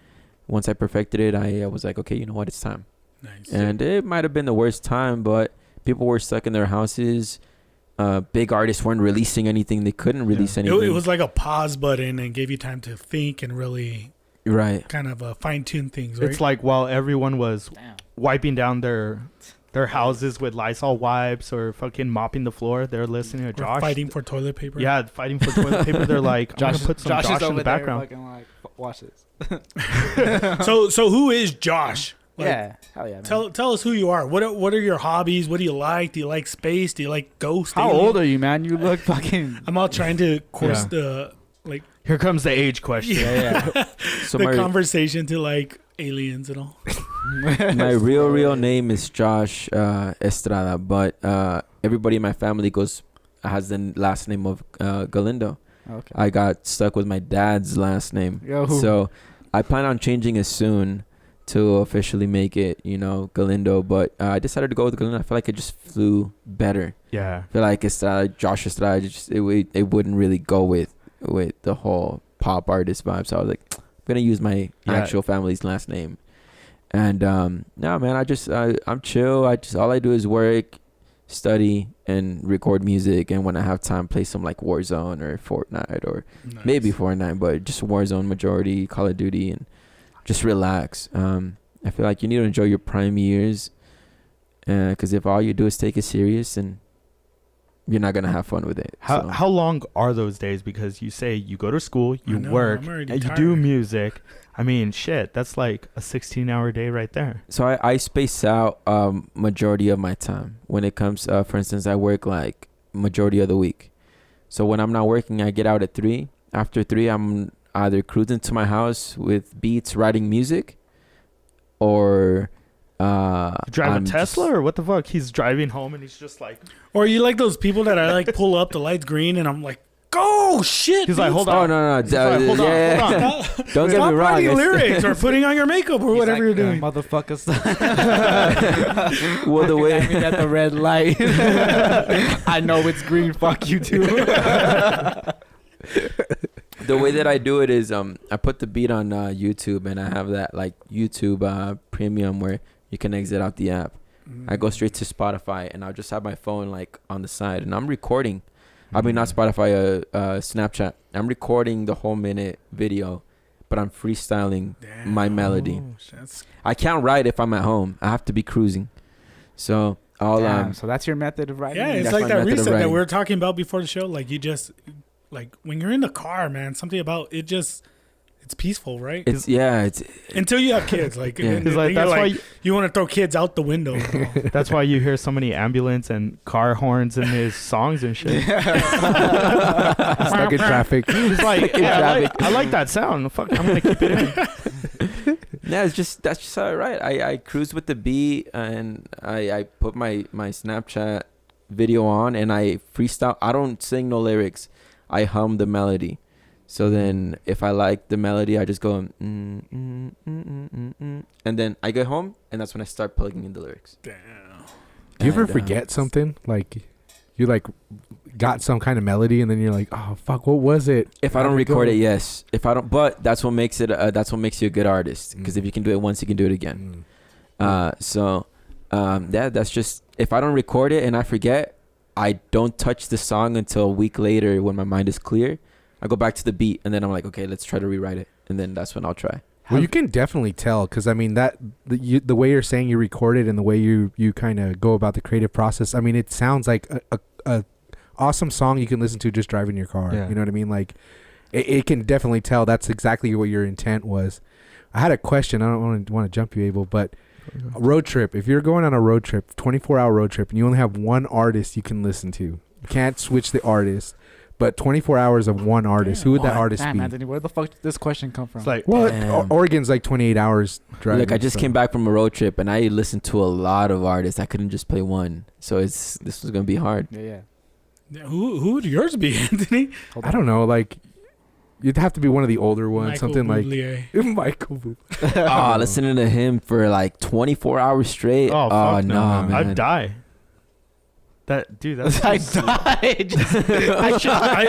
once I perfected it, I was like, okay, you know what? It's time. Nice. And it might have been the worst time, but people were stuck in their houses. Big artists weren't releasing anything. They couldn't release anything. It was like a pause button and gave you time to think and really right. kind of fine tune things. Right? It's like while everyone was Damn. wiping down their houses with Lysol wipes or fucking mopping the floor, they're listening to We're Josh. fighting for toilet paper. Yeah, fighting for toilet paper. They're like, I'm gonna put some Josh, is in over the there background. fucking like, watch this. So who is Josh? Like, Yeah, hell yeah, man. Tell us who you are. What are your hobbies? What do you like? Do you like space? Do you like ghosts? How old are you, man? You look fucking. I'm all trying to course Yeah. the Here comes the age question. Yeah. So the my conversation to like aliens and all. my real name is Josh Estrada, but everybody in my family has the last name of Galindo. Okay. I got stuck with my dad's last name, Yo. so I plan on changing it soon to officially make it, Galindo. But I decided to go with Galindo. I feel like it just flew better. Yeah. I feel like Estrada, Josh Estrada, it wouldn't really go with the whole pop artist vibe. So I was like, I'm gonna use my actual family's last name. And no, man, I'm chill. All I do is work, study, and record music. And when I have time, play some like Warzone or Fortnite or Nice. maybe Fortnite, but just Warzone majority, Call of Duty, and just relax. I feel like you need to enjoy your prime years, because if all you do is take it serious, and you're not gonna have fun with it. So. How long are those days? Because you say you go to school, you know, work, I'm already and you do tired. music. I mean, shit, that's like a 16-hour day right there. So I space out majority of my time. When it comes, for instance, I work like majority of the week. So when I'm not working, I get out at 3. After 3, I'm either cruising to my house with beats, writing music, or You drive I'm a Tesla or what the fuck? He's driving home and he's just like, Or you like those people that I like pull up, the light's green, and I'm like, go shit. he's like, hold Oh on. no! He's like, hold on, yeah. hold on. Don't get Stop me wrong. writing it's- lyrics or putting on your makeup or whatever you're doing. Motherfucker. Well, the way at the red light. I know it's green. Fuck you too. the way that I do it is I put the beat on YouTube, and I have that like YouTube Premium where you can exit out the app. I go straight to Spotify, and I'll just have my phone like on the side, and I'm recording. I mean, not Spotify, Snapchat. I'm recording the whole minute video, but I'm freestyling my melody. Oh, that's- I can't write if I'm at home. I have to be cruising. So I'll Damn, so that's your method of writing. yeah, it's That's like my that method of reset that writing. we were talking about before the show. Like you just, like when you're in the car, man, something about it just, it's peaceful, right? it's Until you have kids, like, Yeah. and He's like, then that's you're why like, you want to throw kids out the window. that's why you hear so many ambulance and car horns in his songs and shit. Stuck in traffic. He's like, yeah, I like that sound. Fuck, I'm gonna keep it in. Yeah, that's just all right. I cruise with the beat, and I put my Snapchat video on, and I freestyle. I don't sing no lyrics. I hum the melody. So then if I like the melody, I just go and then I get home, and that's when I start plugging in the lyrics. Damn. Do you ever And, forget something? Like, You like got some kind of melody, and then you're like, oh fuck, what was it? If I don't record it, yes. If I don't, but that's what makes it. That's what makes you a good artist. Because if you can do it once, you can do it again. That's just, if I don't record it and I forget, I don't touch the song until a week later when my mind is clear. I go back to the beat, and then I'm like, okay, let's try to rewrite it, and then that's when I'll try. Well, you can definitely tell, because I mean the way you're saying you record it and the way you kind of go about the creative process. I mean, it sounds like a awesome song you can listen to just driving your car. Yeah. You know what I mean? Like, it can definitely tell that's exactly what your intent was. I had a question. I don't want to jump you, Abel, but a road trip. If you're going on a road trip, 24-hour road trip, and you only have one artist you can listen to, you can't switch the artist. But 24 hours of one artist. Who would that artist Damn, be? Anthony, where the fuck did this question come from? It's like, Well, Oregon's like 28 hours driving. Look, I just came back from a road trip, and I listened to a lot of artists. I couldn't just play one, so this was gonna be hard. Yeah. Who would yours be, Anthony? I don't know. Like, you'd have to be one of the older ones. Michael Something Bublé. like Michael Bublé. Listening to him for like 24 hours straight. oh fuck no, no, man. I'd die. That's I died.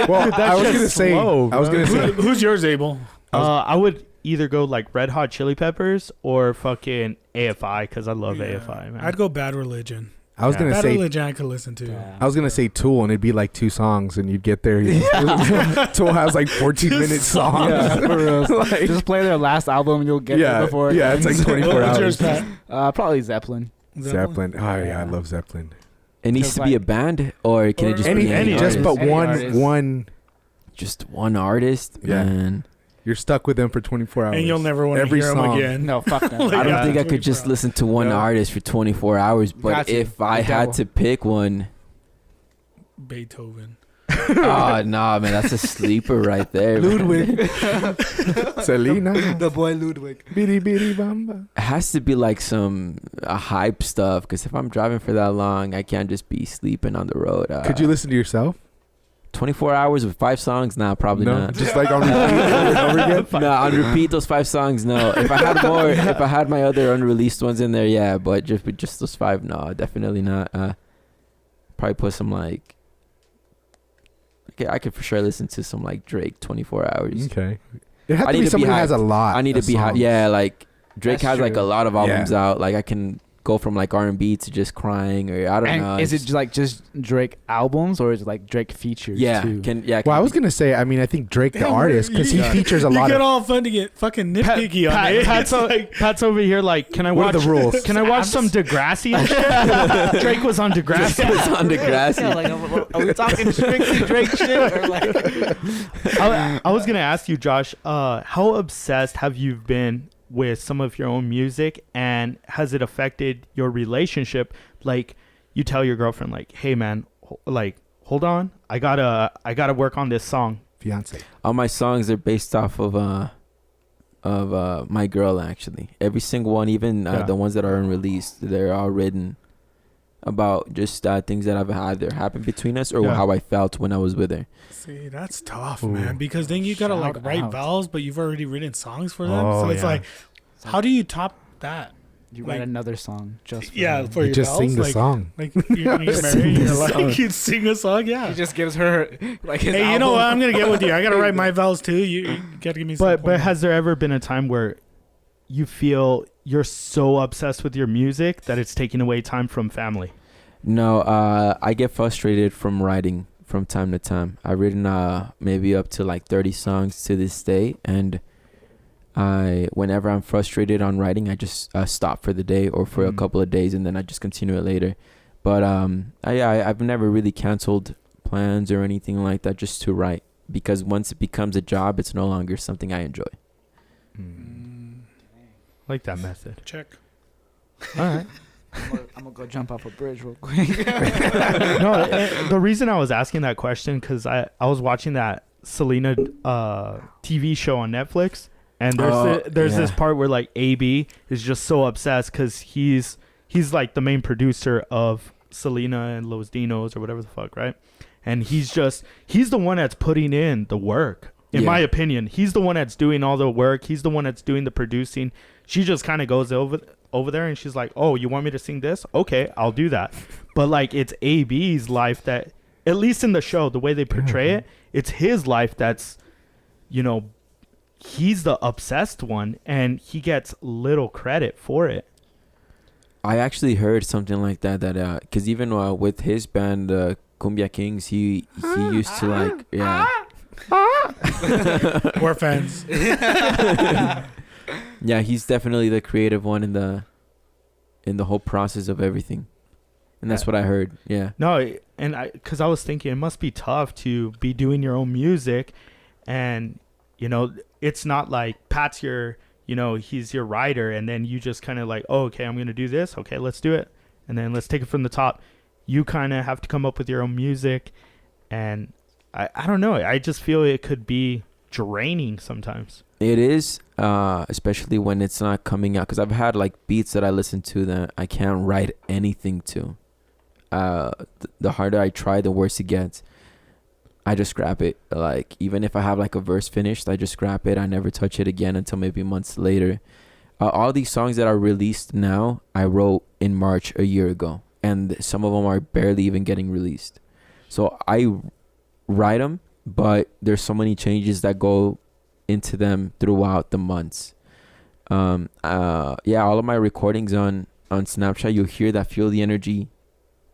Well, I was gonna say. I was gonna say. Who's yours, Abel? I would either go like Red Hot Chili Peppers or fucking AFI, because I love AFI, man. I'd go Bad Religion. I was gonna Bad say. Religion I could listen to. I was gonna say Tool, and it'd be like 2 songs, and you'd get there. Tool has like 14-minute songs. Yeah, for real. Like, Just play their last album and you'll get there before. yeah, it's like 24 What's yours, hours. Pat? Probably Zeppelin. Zeppelin. Oh yeah, I love Zeppelin. It needs to be a band, or can it just Any, be any just artist? but Any one artist. one. Just one artist, Yeah. man. You're stuck with them for 24 hours. And you'll never want to Every hear them song. again. No, fuck that. Like, I don't yeah, think I could 24 just hours. listen to one No. artist for 24 hours. But Got you. if I The had devil. to pick one, Beethoven. oh nah, man, that's a sleeper right there. man. Ludwig. Selena. The boy Ludwig. Bidi bidi bamba. It has to be like some hype stuff, because if I'm driving for that long, I can't just be sleeping on the road. Could you listen to yourself? 24 hours with 5 songs? Nah, probably No, not. just like on repeat over and over again. No, on repeat those 5 songs. No, if I had more, if I had my other unreleased ones in there, yeah. But just those 5, no, definitely not. Probably put some like. Okay, I could for sure listen to some like Drake 24 hours. Okay. It has I to need be to be somebody who has a hyped. lot. I need to of be songs. yeah, like Drake That's has like a true. lot of albums Yeah. out. Like I can go from like R&B to just crying, or I don't And know. is it it's- just Drake albums or is it like Drake features yeah, too? Well, I was gonna say. I mean, I think Drake, the Damn, artist, because he you- features a You lot get of. all fun to get fucking nitpicky on it. Pat's over here like, can I What watch are the rules? Can I watch some Degrassi and shit? Drake was on Degrassi. it's on Degrassi. Yeah, like, are we talking strictly Drake shit or like? I was gonna ask you, Josh, how obsessed have you been with some of your own music, and has it affected your relationship? Like, you tell your girlfriend, like, "Hey, man, like, hold on, I gotta work on this song." Fiance. All my songs are based off of my girl, actually. Every single one, even the ones that are unreleased, they're all written about just things that have either happened between us or Yeah. how I felt when I was with her. See, that's tough, Ooh. man. Because then you gotta like Shout write out. vowels, but you've already written songs for them. Oh, So it's yeah. like, how do you top that? You write Like- another song just for Yeah, him. for You your just vowels, sing the like, song. Like you're gonna get Sing married, the you're song. like, you sing a song, yeah. He just gives her like his Hey, you know album. what? I'm gonna get with you. I gotta write my vowels too. You gotta give me some. But has there ever been a time where you feel you're so obsessed with your music that it's taking away time from family? No, I get frustrated from writing from time to time. I've written maybe up to like 30 songs to this day, and whenever I'm frustrated on writing, I just stop for the day or for a couple of days, and then I just continue it later. But I've never really canceled plans or anything like that just to write, because once it becomes a job, it's no longer something I enjoy. Like that method. check. All right. I'm gonna go jump off a bridge real quick. No, the reason I was asking that question, because I was watching that Selena TV show on Netflix, and there's this part where like AB is just so obsessed because he's like the main producer of Selena and Los Dinos or whatever the fuck, right? And he's the one that's putting in the work. In my opinion, he's the one that's doing all the work. He's the one that's doing the producing. She just kind of goes over there and she's like, "Oh, you want me to sing this? Okay, I'll do that." But like, it's AB's life that at least in the show, the way they portray it, it's his life that's, you know, he's the obsessed one, and he gets little credit for it. I actually heard something like that. Because even with his band, Cumbia Kings, he used to like We're fans. Yeah, he's definitely the creative one in the whole process of everything, and that's what I heard. Yeah. No, because I was thinking it must be tough to be doing your own music, and you know, it's not like Pat's your, you know, he's your writer, and then you just kind of like, oh, okay, I'm gonna do this. Okay, let's do it, and then let's take it from the top. You kind of have to come up with your own music, and I don't know. I just feel it could be draining sometimes. It is, especially when it's not coming out. Because I've had like beats that I listen to that I can't write anything to. The harder I try, the worse it gets. I just scrap it. Like, even if I have like a verse finished, I just scrap it. I never touch it again until maybe months later. All these songs that are released now, I wrote in March a year ago. And some of them are barely even getting released. So I write them, but there's so many changes that go into them throughout the months. All of my recordings on Snapchat, you'll hear that Feel the Energy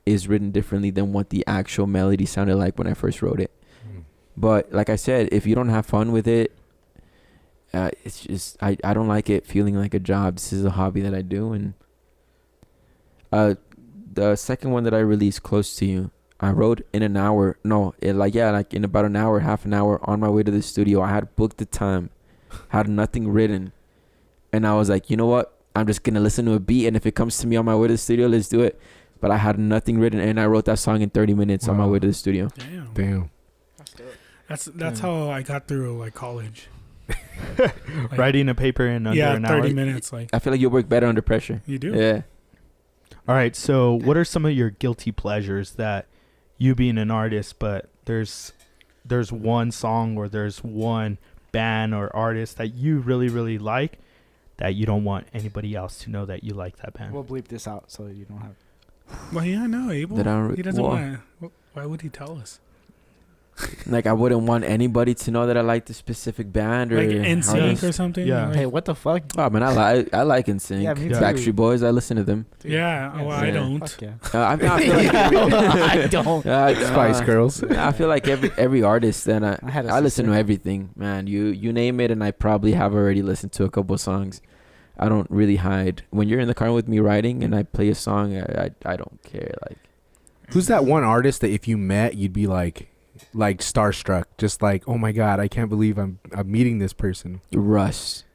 is written differently than what the actual melody sounded like when I first wrote it. But like I said, if you don't have fun with it, it's just I don't like it feeling like a job. This is a hobby that I do. And the second one that I released, Close to You, I wrote in an hour. Like in about an hour, half an hour on my way to the studio. I had booked the time, had nothing written. And I was like, you know what? I'm just going to listen to a beat. And if it comes to me on my way to the studio, let's do it. But I had nothing written. And I wrote that song in 30 minutes on my way to the studio. Damn. That's how I got through like college. Like, writing a paper in under an hour. 30 minutes. Like, I feel like you work better under pressure. You do. Yeah. All right. So what are some of your guilty pleasures that you being an artist, but there's one song or there's one band or artist that you really, really like that you don't want anybody else to know that you like that band? We'll bleep this out so you don't have. Well, yeah, no, Abel. He doesn't want to. Why would he tell us? Like, I wouldn't want anybody to know that I like the specific band or like NSYNC or something. Yeah. Like, Hey, what the fuck? Oh man, I like NSYNC. Yeah, me too. Backstreet Boys, I listen to them. yeah. Well, I Yeah. don't. Fuck yeah. I feel like I don't. Spice Girls. I feel like every artist that I listen to sister. everything, man. You name it, and I probably have already listened to a couple of songs. I don't really hide. When you're in the car with me writing and I play a song, I don't care. Like, Who's that one artist that if you met, you'd be like starstruck, just like, oh my god, I can't believe I'm meeting this person. Russ.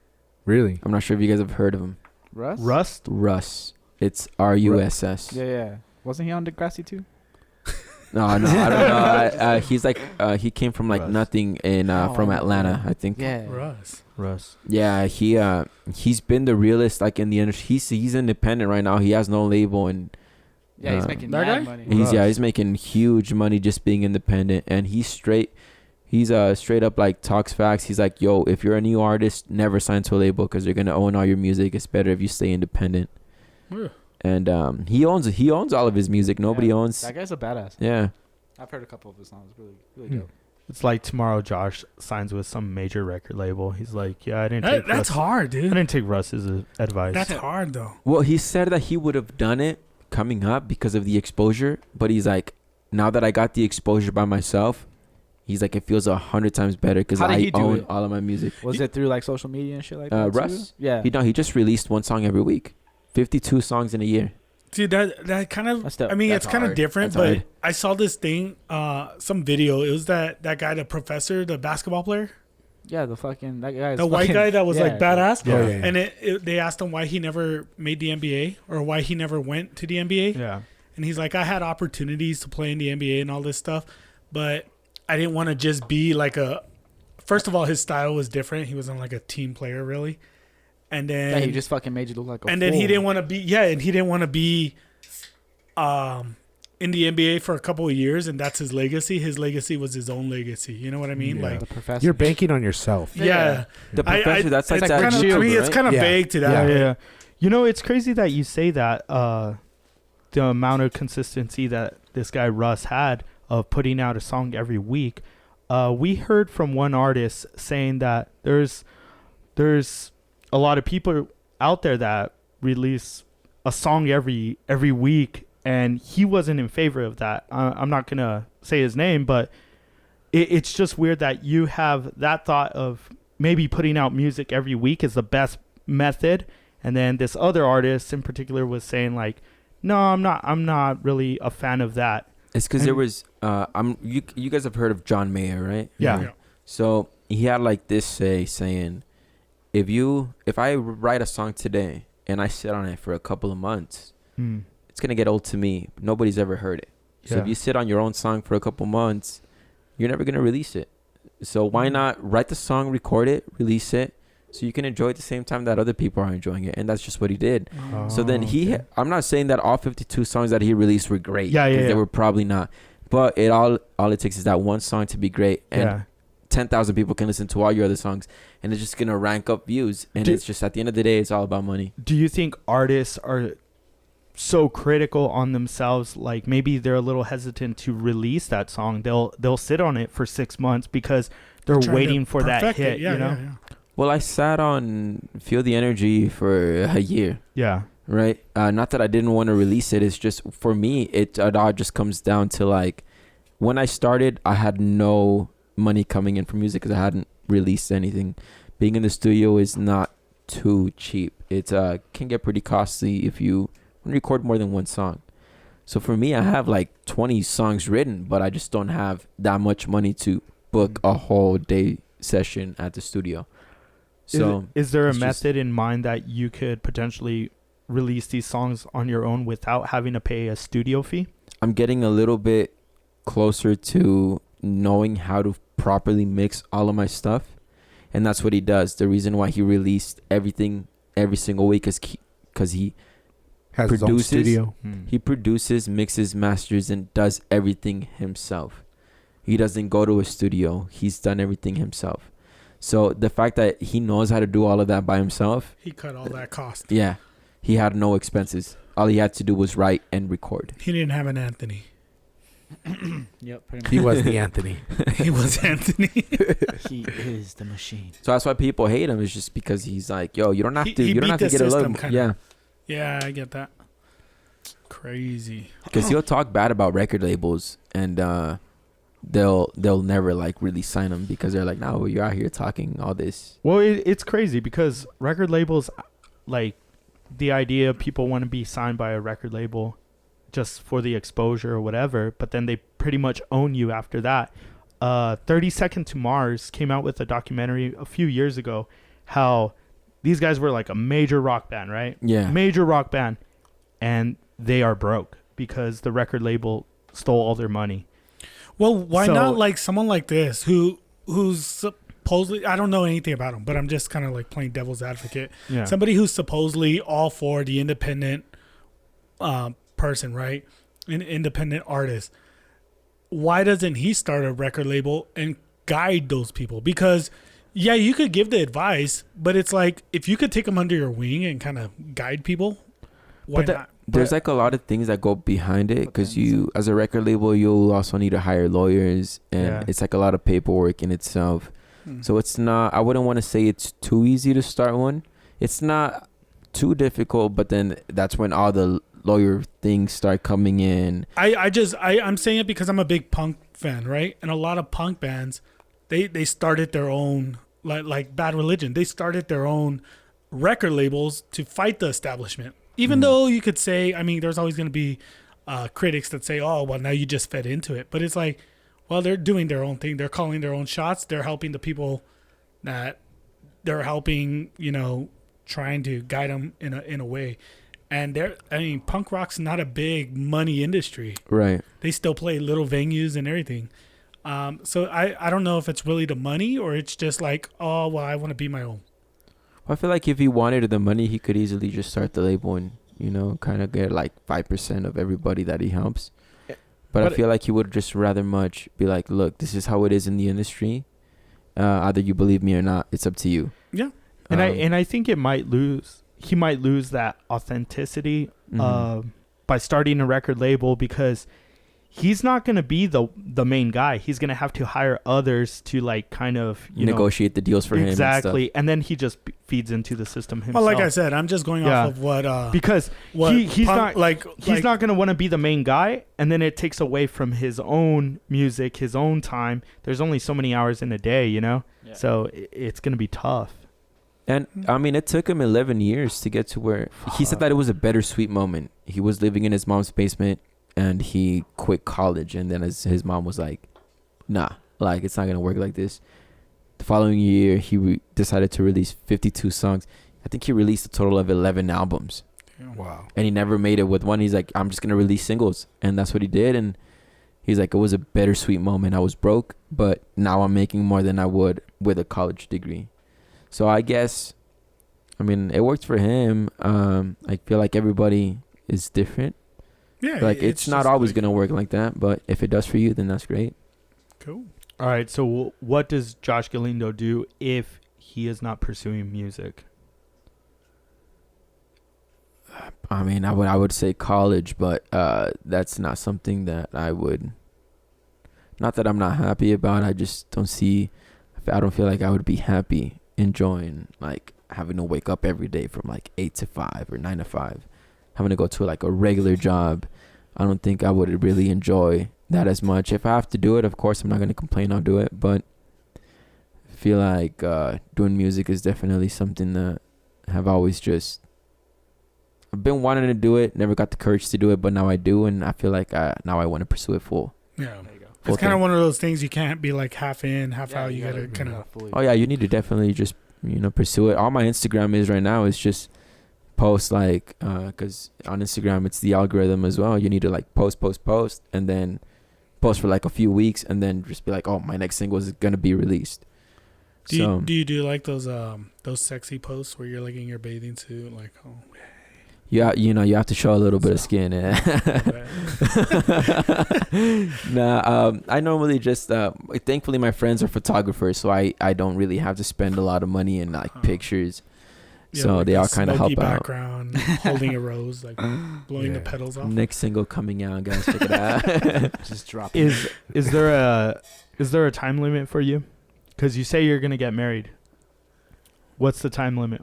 Really? I'm not sure if you guys have heard of him. Russ? Russ. It's RUSS. Yeah. Wasn't he on Degrassi too? No, I don't know. He's like, he came from like Russ. nothing from Atlanta, I think. Yeah. Russ. Yeah, he's been the realest like in the industry. He's independent right now. He has no label, and Yeah, he's making that mad guy? money. he's making huge money just being independent. And he's straight up like talks facts. He's like, yo, if you're a new artist, never sign to a label because they're gonna own all your music. It's better if you stay independent. Yeah. And he owns all of his music. Nobody owns. That guy's a badass. Yeah. I've heard a couple of his songs. Really dope. It's like tomorrow Josh signs with some major record label. He's like, yeah, I didn't take That's hard, I dude. didn't take Russ's advice. That's hard though. Well, he said that he would have done it coming up because of the exposure, but he's like, now that I got the exposure by myself, he's like, it feels 100 times better because How did I he do own it? all of my music. Was it through like social media and shit like that? Russ? Too? Yeah. He just released one song every week, 52 songs in a year. Dude, that kind of. That's dope. I mean, That's it's kind of hard. different, That's but hard. I saw this thing, some video. It was that guy, the professor, the basketball player, Yeah, the fucking that guy. the white guy that was like badass. Oh, yeah. And they asked him why he never made the NBA or why he never went to the NBA. Yeah. And he's like, I had opportunities to play in the NBA and all this stuff, but I didn't want to just be like a. First of all, his style was different. He wasn't like a team player really, and then Yeah, he just fucking made you look like a. and then he fool. didn't want to be and he didn't want to be, in the NBA for a couple of years, and that's his legacy. His legacy was his own legacy. You know what I mean? Yeah. Like, the professor. You're banking on yourself. yeah. The professor, that's like it's that. kinda, shield, to me, it's right? kind of Yeah. vague to Yeah, that. yeah. You know, it's crazy that you say that. The amount of consistency that this guy Russ had of putting out a song every week. We heard from one artist saying that there's a lot of people out there that release a song every week, and he wasn't in favor of that. I'm not gonna say his name, but it's just weird that you have that thought of maybe putting out music every week is the best method, and then this other artist in particular was saying like, no, I'm not really a fan of that. It's because there was you guys have heard of John Mayer, right? Yeah. So he had like this saying, if I write a song today and I sit on it for a couple of months, it's gonna get old to me. Nobody's ever heard it. So if you sit on your own song for a couple months, you're never gonna release it. So why not write the song, record it, release it, so you can enjoy it at the same time that other people are enjoying it. And that's just what he did. So then I'm not saying that all 52 songs that he released were great. Yeah. They were probably not. But all it takes is that one song to be great, and 10,000 people can listen to all your other songs, and it's just gonna rank up views. And it's just, at the end of the day, it's all about money. Do you think artists are so critical on themselves, like maybe they're a little hesitant to release that song? They'll sit on it for 6 months because they're waiting for that hit, you know? Well, I sat on Feel the Energy for a year. Yeah. Right? Not that I didn't want to release it. It's just, for me, it all just comes down to, like, when I started, I had no money coming in from music because I hadn't released anything. Being in the studio is not too cheap. It can get pretty costly if you record more than one song. So for me, I have like 20 songs written, but I just don't have that much money to book a whole day session at the studio. So is there a method in mind that you could potentially release these songs on your own without having to pay a studio fee? I'm getting a little bit closer to knowing how to properly mix all of my stuff, and that's what he does. The reason why he released everything every single week is because he has his own studio. He produces, mixes, masters, and does everything himself. He doesn't go to a studio. He's done everything himself. So the fact that he knows how to do all of that by himself, he cut all that cost. Yeah, he had no expenses. All he had to do was write and record. He didn't have an Anthony. Yep, pretty much. He was the Anthony. He was Anthony. He is the machine. So that's why people hate him. Is just because he's like, yo, you don't have to. He You don't beat have to the get a system, look. kinda. Yeah, Yeah, I get that. Crazy. because he'll talk bad about record labels, and they'll never like really sign him because they're like, no, you're out here talking all this. Well, it's crazy because record labels, like, the idea people want to be signed by a record label just for the exposure or whatever, but then they pretty much own you after that. 30 Second to Mars came out with a documentary a few years ago how these guys were like a major rock band, right? Yeah. Major rock band, and they are broke because the record label stole all their money. Well, why not like someone like this who's supposedly, I don't know anything about him, but I'm just kind of like playing devil's advocate. Yeah. Somebody who's supposedly all for the independent person, right? An independent artist. Why doesn't he start a record label and guide those people? Because yeah, you could give the advice, but it's like if you could take them under your wing and kind of guide people, why not? There's like a lot of things that go behind it because you, as a record label, you'll also need to hire lawyers, and it's like a lot of paperwork in itself. So it's not, I wouldn't want to say it's too easy to start one. It's not too difficult, but then that's when all the lawyer things start coming in. I'm saying it because I'm a big punk fan, right? And a lot of punk bands, they started their own, like Bad Religion. They started their own record labels to fight the establishment. Even though you could say, I mean, there's always going to be critics that say, oh, well, now you just fed into it. But it's like, well, they're doing their own thing. They're calling their own shots. They're helping the people that they're helping, trying to guide them in a way. And punk rock's not a big money industry. Right. They still play little venues and everything. So I don't know if it's really the money or it's just like, oh, well, I want to be my own. I feel like if he wanted the money, he could easily just start the label and, kind of get like 5% of everybody that he helps. But I feel like he would just rather much be like, look, this is how it is in the industry. Either you believe me or not, it's up to you. Yeah. And I think he might lose that authenticity by starting a record label because he's not going to be the main guy. He's going to have to hire others to like kind of negotiate the deals for him. Exactly. And then he just feeds into the system himself. Well, like I said, I'm just going off of what because what he's punk, not he's not going to want to be the main guy, and then it takes away from his own music, his own time. There's only so many hours in a day, Yeah. So it's going to be tough. And I mean, it took him 11 years to get to where he said that it was a bittersweet moment. He was living in his mom's basement and he quit college. And then his mom was like, nah, like it's not going to work like this. The following year, he decided to release 52 songs. I think he released a total of 11 albums. Wow. And he never made it with one. He's like, I'm just going to release singles. And that's what he did. And he's like, it was a bittersweet moment. I was broke, but now I'm making more than I would with a college degree. So I guess, I mean, it worked for him. I feel like everybody is different. Yeah. Like it's not always going to work like that. But if it does for you, then that's great. Cool. All right. So what does Josh Galindo do if he is not pursuing music? I mean, I would say college, but that's not something that I would. Not that I'm not happy about. I just don't see. I don't feel like I would be happy enjoying like having to wake up every day from like 8 to 5 or 9 to 5, having to go to like a regular job. I don't think I would really enjoy that as much. If I have to do it, of course, I'm not going to complain. I'll do it. But I feel like doing music is definitely something that I've always just. I've been wanting to do it, never got the courage to do it, but now I do, and I feel like now I want to pursue it full. Yeah. It's kind of one of those things you can't be like half in, half out. You gotta kind of. Oh yeah, you need to definitely just pursue it. All my Instagram is right now is just post like because on Instagram it's the algorithm as well. You need to like post, and then post for like a few weeks, and then just be like, oh, my next single is gonna be released. Do you do like those sexy posts where you're like in your bathing suit, like oh. Yeah, you have to show a little bit of skin. I normally just thankfully my friends are photographers, so I don't really have to spend a lot of money in like pictures. Yeah, so like they all kind of help background, holding a rose, like blowing the petals off. Next single coming out, guys, check it out. Just drop it. Is there a time limit for you? Because you say you're gonna get married. What's the time limit?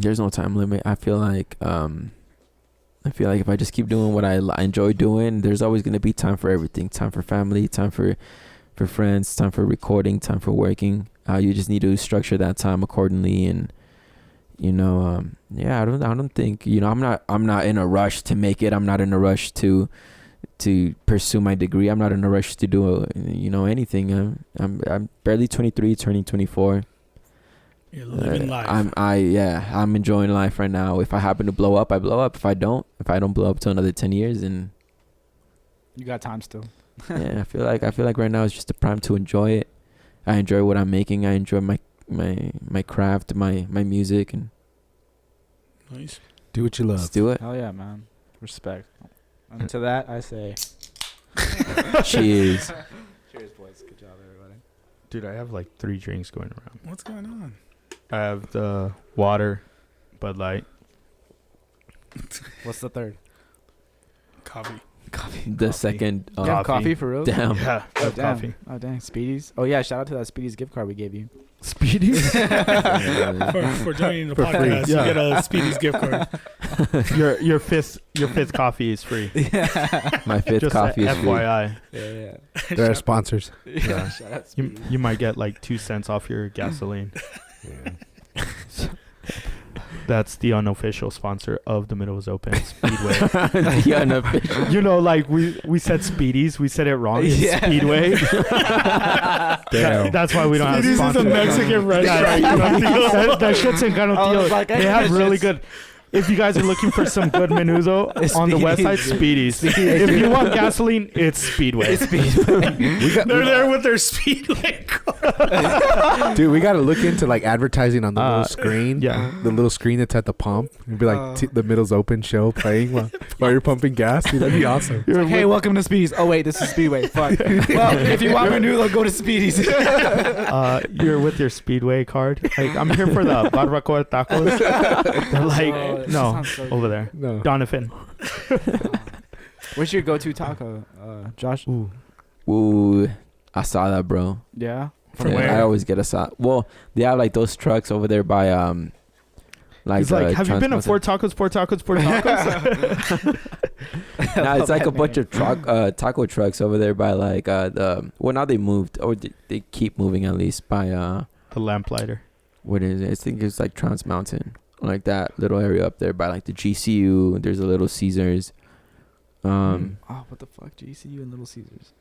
There's no time limit. I feel like if I just keep doing what I enjoy doing, there's always going to be time for everything. Time for family, time for friends, time for recording, time for working. You just need to structure that time accordingly. And I don't think I'm not in a rush to make it. I'm not in a rush to pursue my degree. I'm not in a rush to do anything. I'm barely 23, turning 24. You're living life. I'm enjoying life right now. If I happen to blow up, I blow up. If I don't blow up till another 10 years, then you got time still. Yeah, I feel like right now is just the prime to enjoy it. I enjoy what I'm making. I enjoy my craft, my music, and nice. Do what you love. Let's do it. Hell yeah, man. Respect. And to that, I say, cheers. Cheers, boys. Good job, everybody. Dude, I have like 3 drinks going around. What's going on? I have the water, Bud Light. What's the third? Coffee. The second. You have coffee for real? Damn. Yeah, I have Damn. coffee. Oh, dang. Speedies. Oh, yeah. Shout out to that Speedies gift card we gave you. Speedies? for joining the For free, podcast, yeah. you get a Speedies gift card. your fifth coffee is free. My fifth Just coffee is free. FYI. Yeah. They're our sponsors. Yeah. Shout out You might get like 2 cents off your gasoline. Yeah. That's the unofficial sponsor of the Middle is Open Speedway. The unofficial. Like we said Speedies, we said it wrong. It's Speedway. That's why we don't have Speedies sponsors. is a Mexican restaurant. that shit's in Galindo. Like, they have really good. If you guys are looking for some good menudo on the west side, Speedies. If you want gasoline, it's Speedway. They're there with their Speedway card. Dude, we got to look into like advertising on the little screen. Yeah. The little screen that's at the pump. It'd be like the Middle's Open show playing while you're pumping gas. Dude, that'd be awesome. Like, hey, welcome to Speedies. Oh, wait, this is Speedway. Fuck. Well, if you want menudo, go to Speedies. You're with your Speedway card. Like, I'm here for the barbacoa tacos. They're like, no, so over there. No. Donovan. What's your go-to taco, Josh? Ooh, I saw that, bro. Yeah. From Yeah, where? I always get a saw. Well, they have like those trucks over there by like. He's like, have you been to Trans Four Tacos? Four Tacos? Four Tacos? Nah, it's like a bunch of taco trucks over there by like the. Well, now they moved, or they keep moving at least by The lamplighter. what is it? I think it's like Trans Mountain, like that little area up there by like the GCU. There's a Little Caesars. Oh, what the fuck? GCU and Little Caesars.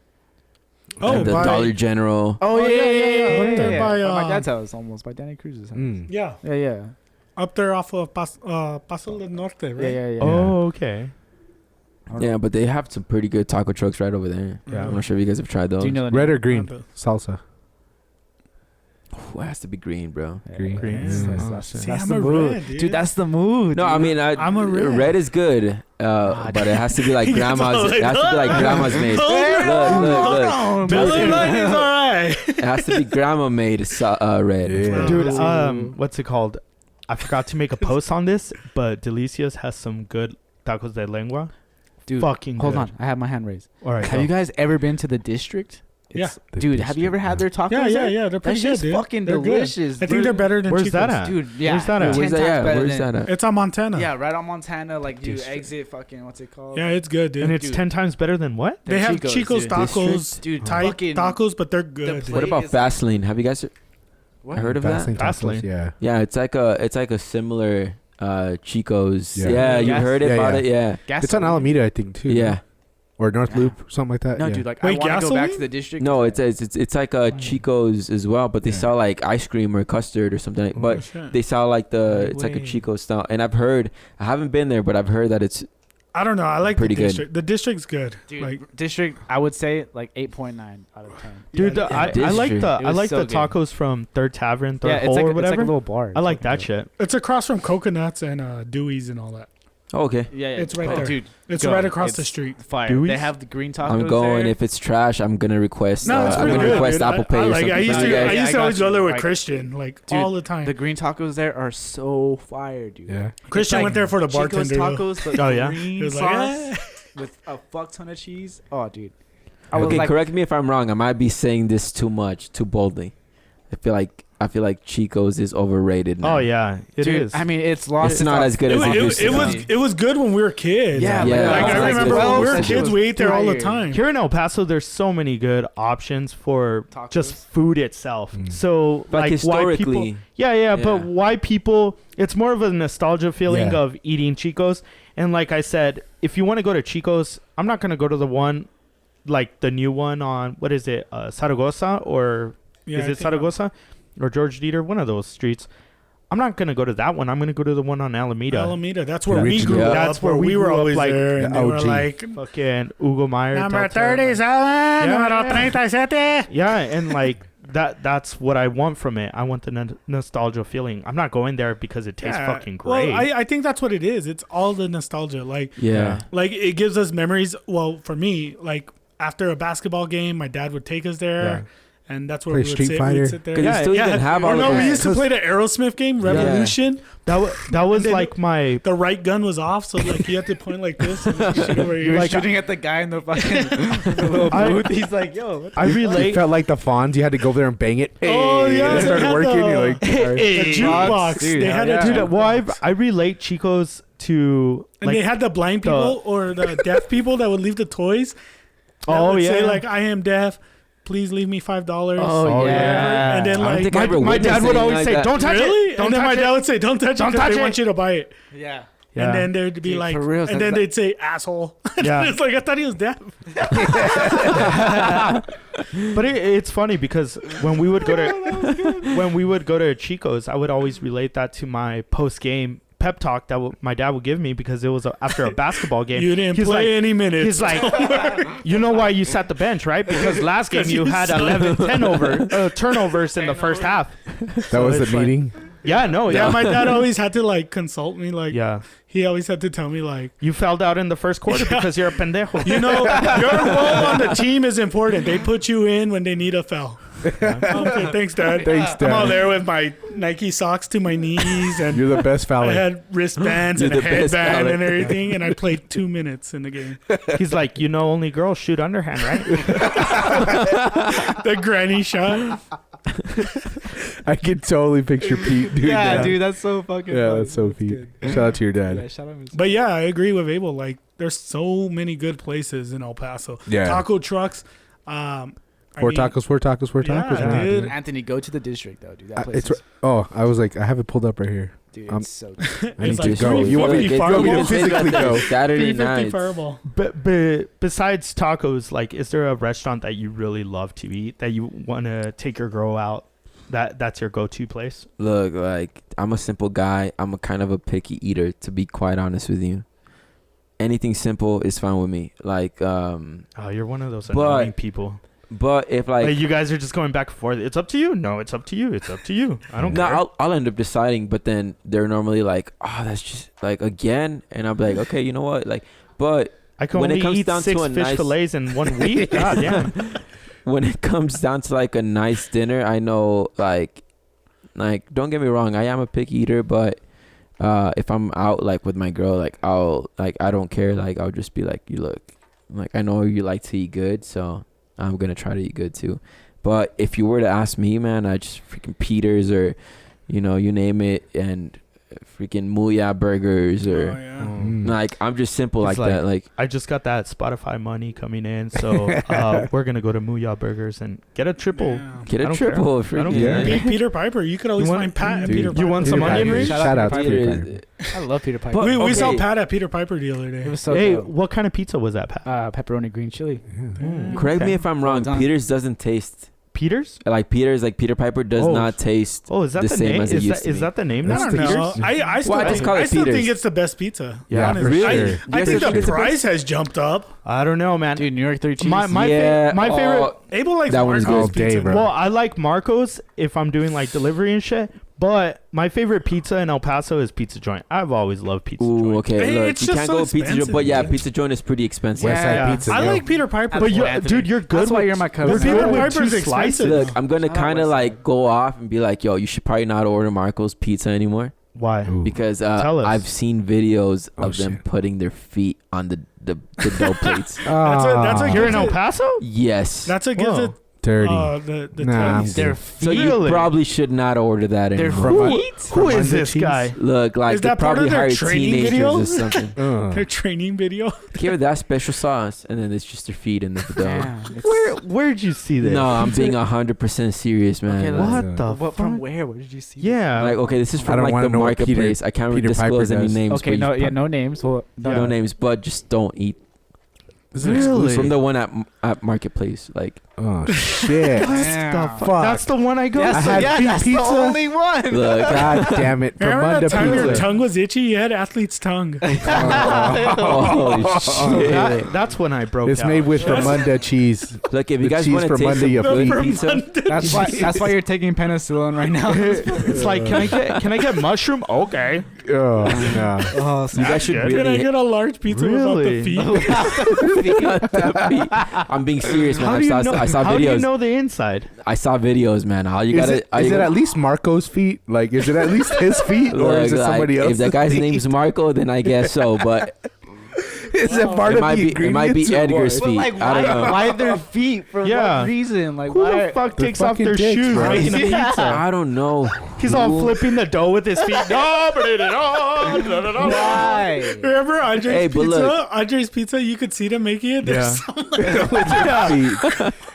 Oh, and the by- Dollar General. Oh, yeah. Up there by, my dad's house, almost by Danny Cruz's house. Yeah, Yeah. up there off of Paso del Norte, right? Yeah. Oh, okay. Yeah, but they have some pretty good taco trucks right over there. Yeah. I'm not sure if you guys have tried those. Do you know the Red name? or green? Not Salsa. Ooh, it has to be green, bro. Green. Green. Yeah. Oh, shit. See, That's I'm the a mood. red, Dude, that's the mood. No, I mean, I'm a red. red is good, but it has to be like He gets all grandma's. like, It has to be like grandma's made. Hold Look. Billy Mike is all right. It has to be grandma made red. Yeah. Dude, what's it called? I forgot to make a post on this, but Delicias has some good tacos de lengua. Dude, Fucking hold good. on. I have my hand raised. All right. Have you guys ever been to the district? Yeah. Dude, have you ever had their tacos? there? They're That pretty shit's good, dude. fucking They're good. delicious. I think they're better than Where's Chico's. that at? Dude, yeah. Where's that at? 10 Where's that? times Yeah, better where's than- that at? It's on Montana. Yeah, right on Montana. Like, you District. exit fucking, what's it called? Yeah, it's good, dude. And it's Dude. 10 times better than what? They have Chico's, Chico's dude. tacos, Dude, tight fucking- tacos, but they're good. The What dude. about is- Fastlane? Have you guys heard of that? Fastlane Fastlane. tacos, yeah. Yeah, it's like a similar Chico's. Yeah. Yeah, you Yes. heard Yeah, about yeah. it? Yeah. It's on Alameda, I think, too. Yeah. Or North Yeah. Loop, something like that. No, yeah. dude, like, Wait, I want to go back gasoline? to the district. No, it's like a Chico's as well, but they Yeah. sell like ice cream or custard or something. Like, Oh, but Shit. they sell like it's like a way. Chico style. And I haven't been there, but I've heard that it's I don't know. I like the Pretty good. district. The district's good. Dude, Like, district, I would say like 8.9 out of 10. Dude, yeah, I like District. the It was so good. tacos from Third Tavern, Third Yeah, Hole it's like, or it's like whatever. a little bar. I like It's that fucking shit. it's across from Coconuts and Dewey's and all that. oh, okay. good. Yeah, It's right there. Dude, It's go. right across the It's street. fire. Dewey's? They have the green tacos. I'm going. there. If it's trash, I'm gonna request. No, it's I'm pretty gonna good. request Dude. Apple Pay or like, something. I used from to, you I guys. used to got always you. go there with Like, Christian, like dude, all the time. The green tacos there are so fire, dude. Yeah. Christian It's went there for the Chico's bartender. though. tacos, but Oh, yeah? He green was sauce like, with a fuck ton of cheese. Oh, dude. I was Okay, like, correct me if I'm wrong. I might be saying this too boldly. I feel like Chico's is overrated now. Oh yeah, it is. dude, I mean, it's lost. It's not as good as it used to be. It was good when we were kids. Yeah, Yeah. Like, I I was remember like, when we were that shit kids, was we ate there all the fire. time. Here in El Paso, there's so many good options for Tacos. just food itself. Mm. So But like why people? historically, Yeah, but Yeah. why people? It's more of a nostalgia feeling Yeah. of eating Chico's. And like I said, if you want to go to Chico's, I'm not gonna go to the one, like the new one on what is it, Zaragoza or Yeah, is I it think- Zaragoza or George Dieter? One of those streets. I'm not gonna go to that one. I'm gonna go to the one on Alameda. Alameda. That's where Yeah. we grew Yeah. up. That's where we were grew up, always like, there. And they were OG. like, Fucking Hugo Meyer. number Delta, 37, numero Yeah. 37. Yeah, and like that's what I want from it. I want the nostalgia feeling. I'm not going there because it tastes fucking great. Well, I think that's what it is. It's all the nostalgia. yeah. Like it gives us memories. Well, for me, like after a basketball game, my dad would take us there. Yeah. And that's where Play we would Street sit. Fighter. We'd sit there. Because you still even have Or all no, of we that. used to play the Aerosmith game, Revolution. that was then- like my The right gun was off, so like you had to point like this. And shoot over you here. were like- shooting at the guy in the fucking the little I- booth. He's like, yo. What the I It relate. felt like the Fonz. You had to go there and bang it. Oh, Hey, yeah, and it they started had working. the- You're like, all right. the jukebox. Dude, They had yeah. a Dude, jukebox. well, I relate Chico's to And like they had the blind people or the deaf people that would leave the toys. That oh would yeah, say like, I am deaf. Please leave me $5. Oh, yeah. And then I don't like think I ever my dad witnessed would anything always like say, that. "Don't touch really? it, don't And then touch my it." dad would say, "Don't touch Don't it," because touch they it. want you to buy it. Yeah. Yeah. And then there'd be Dude, like, for real, and then that's they'd say asshole. Yeah. It's like I thought he was deaf. But it's funny because when we would go to Chico's, I would always relate that to my post game pep talk that my dad would give me because it was after a basketball game. You didn't He's play like- any minutes. He's like, you know why you sat the bench, right? Because last game 'Cause you you had suck. 11 turnovers in the first half. That was the it's like- meeting. Yeah, no, yeah, yeah. my dad always had to like consult me. Like Yeah. he always had to tell me like, You fouled out in the first quarter because you're a pendejo. you know, your role on the team is important. They put you in when they need a foul. Okay, thanks, Dad. Thanks, I'm all Dad. there with my Nike socks to my knees, and You're the best I fella. had wristbands You're and a the best headband fella. and everything, and I played 2 minutes in the game. He's like, only girls shoot underhand, right? The granny shot. I can totally picture Pete doing Yeah, that. dude, that's so fucking. Yeah, funny. that's so Pete. good. Shout out to your dad. Yeah, shout out to But yeah, I agree with Abel. Like, there's so many good places in El Paso. Yeah. Taco trucks. Four tacos, four Yeah, man. dude. Anthony, go to the district though, dude. That place It's is, I was like, I have it pulled up right here. dude, I'm- it's so good. I need It's to like go. You want me, 350 you want me to fireballs. physically go? Saturday 350 night. fireball. But besides tacos, like, is there a restaurant that you really love to eat that you want to take your girl out? That's your go-to place. Look, like, I'm a simple guy. I'm a kind of a picky eater, to be quite honest with you. Anything simple is fine with me. Like, Oh, you're one of those But- annoying people. but if Like, like, you guys are just going back and forth. It's up to you. No, it's up to you. It's up to you. I don't no, care. I'll end up deciding. But then they're normally like, oh, that's just like again, and I'll be like, okay, you know what, like, but I can when it only comes eat down to 6 a fish nice- fillets in 1 week. God damn. when it comes down to like a nice dinner, I know like don't get me wrong, I am a picky eater, but if I'm out like with my girl, like I don't care, like I'll just be like, you look, like I know you like to eat good, so I'm gonna try to eat good too. But if you were to ask me, man, I just freaking Peter's or you name it, and freaking Muya burgers or Oh, yeah. like I'm just simple He's like that, like I just got that Spotify money coming in, so we're gonna go to Muya Burgers and get a triple. Yeah. get I a don't care. triple. I don't freaking- care. Beat Peter Piper. You could always You want- find Pat at Dude, Peter you Piper. want some Peter onion Piper. rings? Shout out to Peter Peter is- Piper. I love Peter Piper. But- We saw okay. Pat at Peter Piper the other day. It was so Hey, good. what kind of pizza was that, Pat? Pepperoni green chili. Correct me Okay. if I'm wrong. done. Peter's doesn't taste Peter's? like Peter Piper does Oh, not taste. Oh, is that The the, same name? as it Is used that to is be. that the name? I That's don't the know. Peter's. I still, Well, I just call it I still Peter's. think it's the best pizza. Yeah, for honestly. sure. I You think guys the think it's the price has jumped up. I don't know, man. Dude, New York 3 cheese. My Yeah, my favorite. oh, Abel likes That one is Marco's all day, pizza. bro. Well, I like Marco's if I'm doing like delivery and shit. But my favorite pizza in El Paso is Pizza Joint. I've always loved Pizza Ooh, Joint. okay. Hey, Look, it's you just can't so go with Pizza Joint, expensive, but yeah, dude. Pizza Joint is pretty expensive. West Side Yeah. Pizza. I yo. like Peter Piper. But Anthony. dude, you're good. That's why with- you're my you're cousin. good Peter with Piper's two expensive. slices. Look, I'm gonna Shout out kind of West like Side. go off and be like, yo, you should probably not order Marco's Pizza anymore Why? Ooh. because Tell us. I've seen videos Oh, of them shit. putting their feet on the dough plates. That's a You're in gives El it- Paso? Yes. That's what gives Whoa. it dirty. the Nah, taste. Their So feet. you Really? probably should not order that They're anymore. Who is Armando this cheese? guy? Look, like Is they that part probably of their hired training teenagers video? or something. Their training video. Give it that special sauce, and then it's just their feet in the dough. Damn, it's- Where'd you see this? No, I'm being 100% serious, man. Okay, Like- What the What, from fuck? where? Where did you see? Yeah. Like, okay, this is I from don't like wanna the know what Peter- marketplace. I can't Peter Piper disclose any does. names. Okay, but no, you yeah, no names. Well, no names, but just don't eat. This is Really? exclusive. From the one at marketplace, like Oh shit! What Damn. the fuck? Fuck. That's the one I go. I to. had feet that's pizza. the only one. look, God damn it! Remember Vermunda that time your pizza. tongue was itchy? You had athlete's tongue. oh shit! That's when I broke It's out. made with Vermunda cheese. Look, if you the guys cheese want to for taste Monday, some you good feed. pizza, That's why you're taking penicillin right now. It's like, can I get mushroom? Okay. Oh no! Oh, you guys should good. Can I really. get a large pizza without Really? the feet? I'm being serious, man. How I do you saw, know? I saw How do you videos. know the inside? I saw videos, man. All you Is gotta. it at least Marco's feet? Like, is it at least his feet, or is it Look, somebody like, else's? If that guy's feet? name's Marco, then I guess so. But Is it part it of might the be. It might be ingredients or what? Edgar's feet. like, I don't know. why their feet? For Yeah. what reason? Like, Who why? the fuck They're takes off fucking their dicks, shoes bro. making a Yeah. pizza? I don't know. He's all Who- flipping the dough with his feet. Why? Remember Andre's Hey, but pizza? look. Andre's pizza. You could see them making it. There's Yeah. Feet.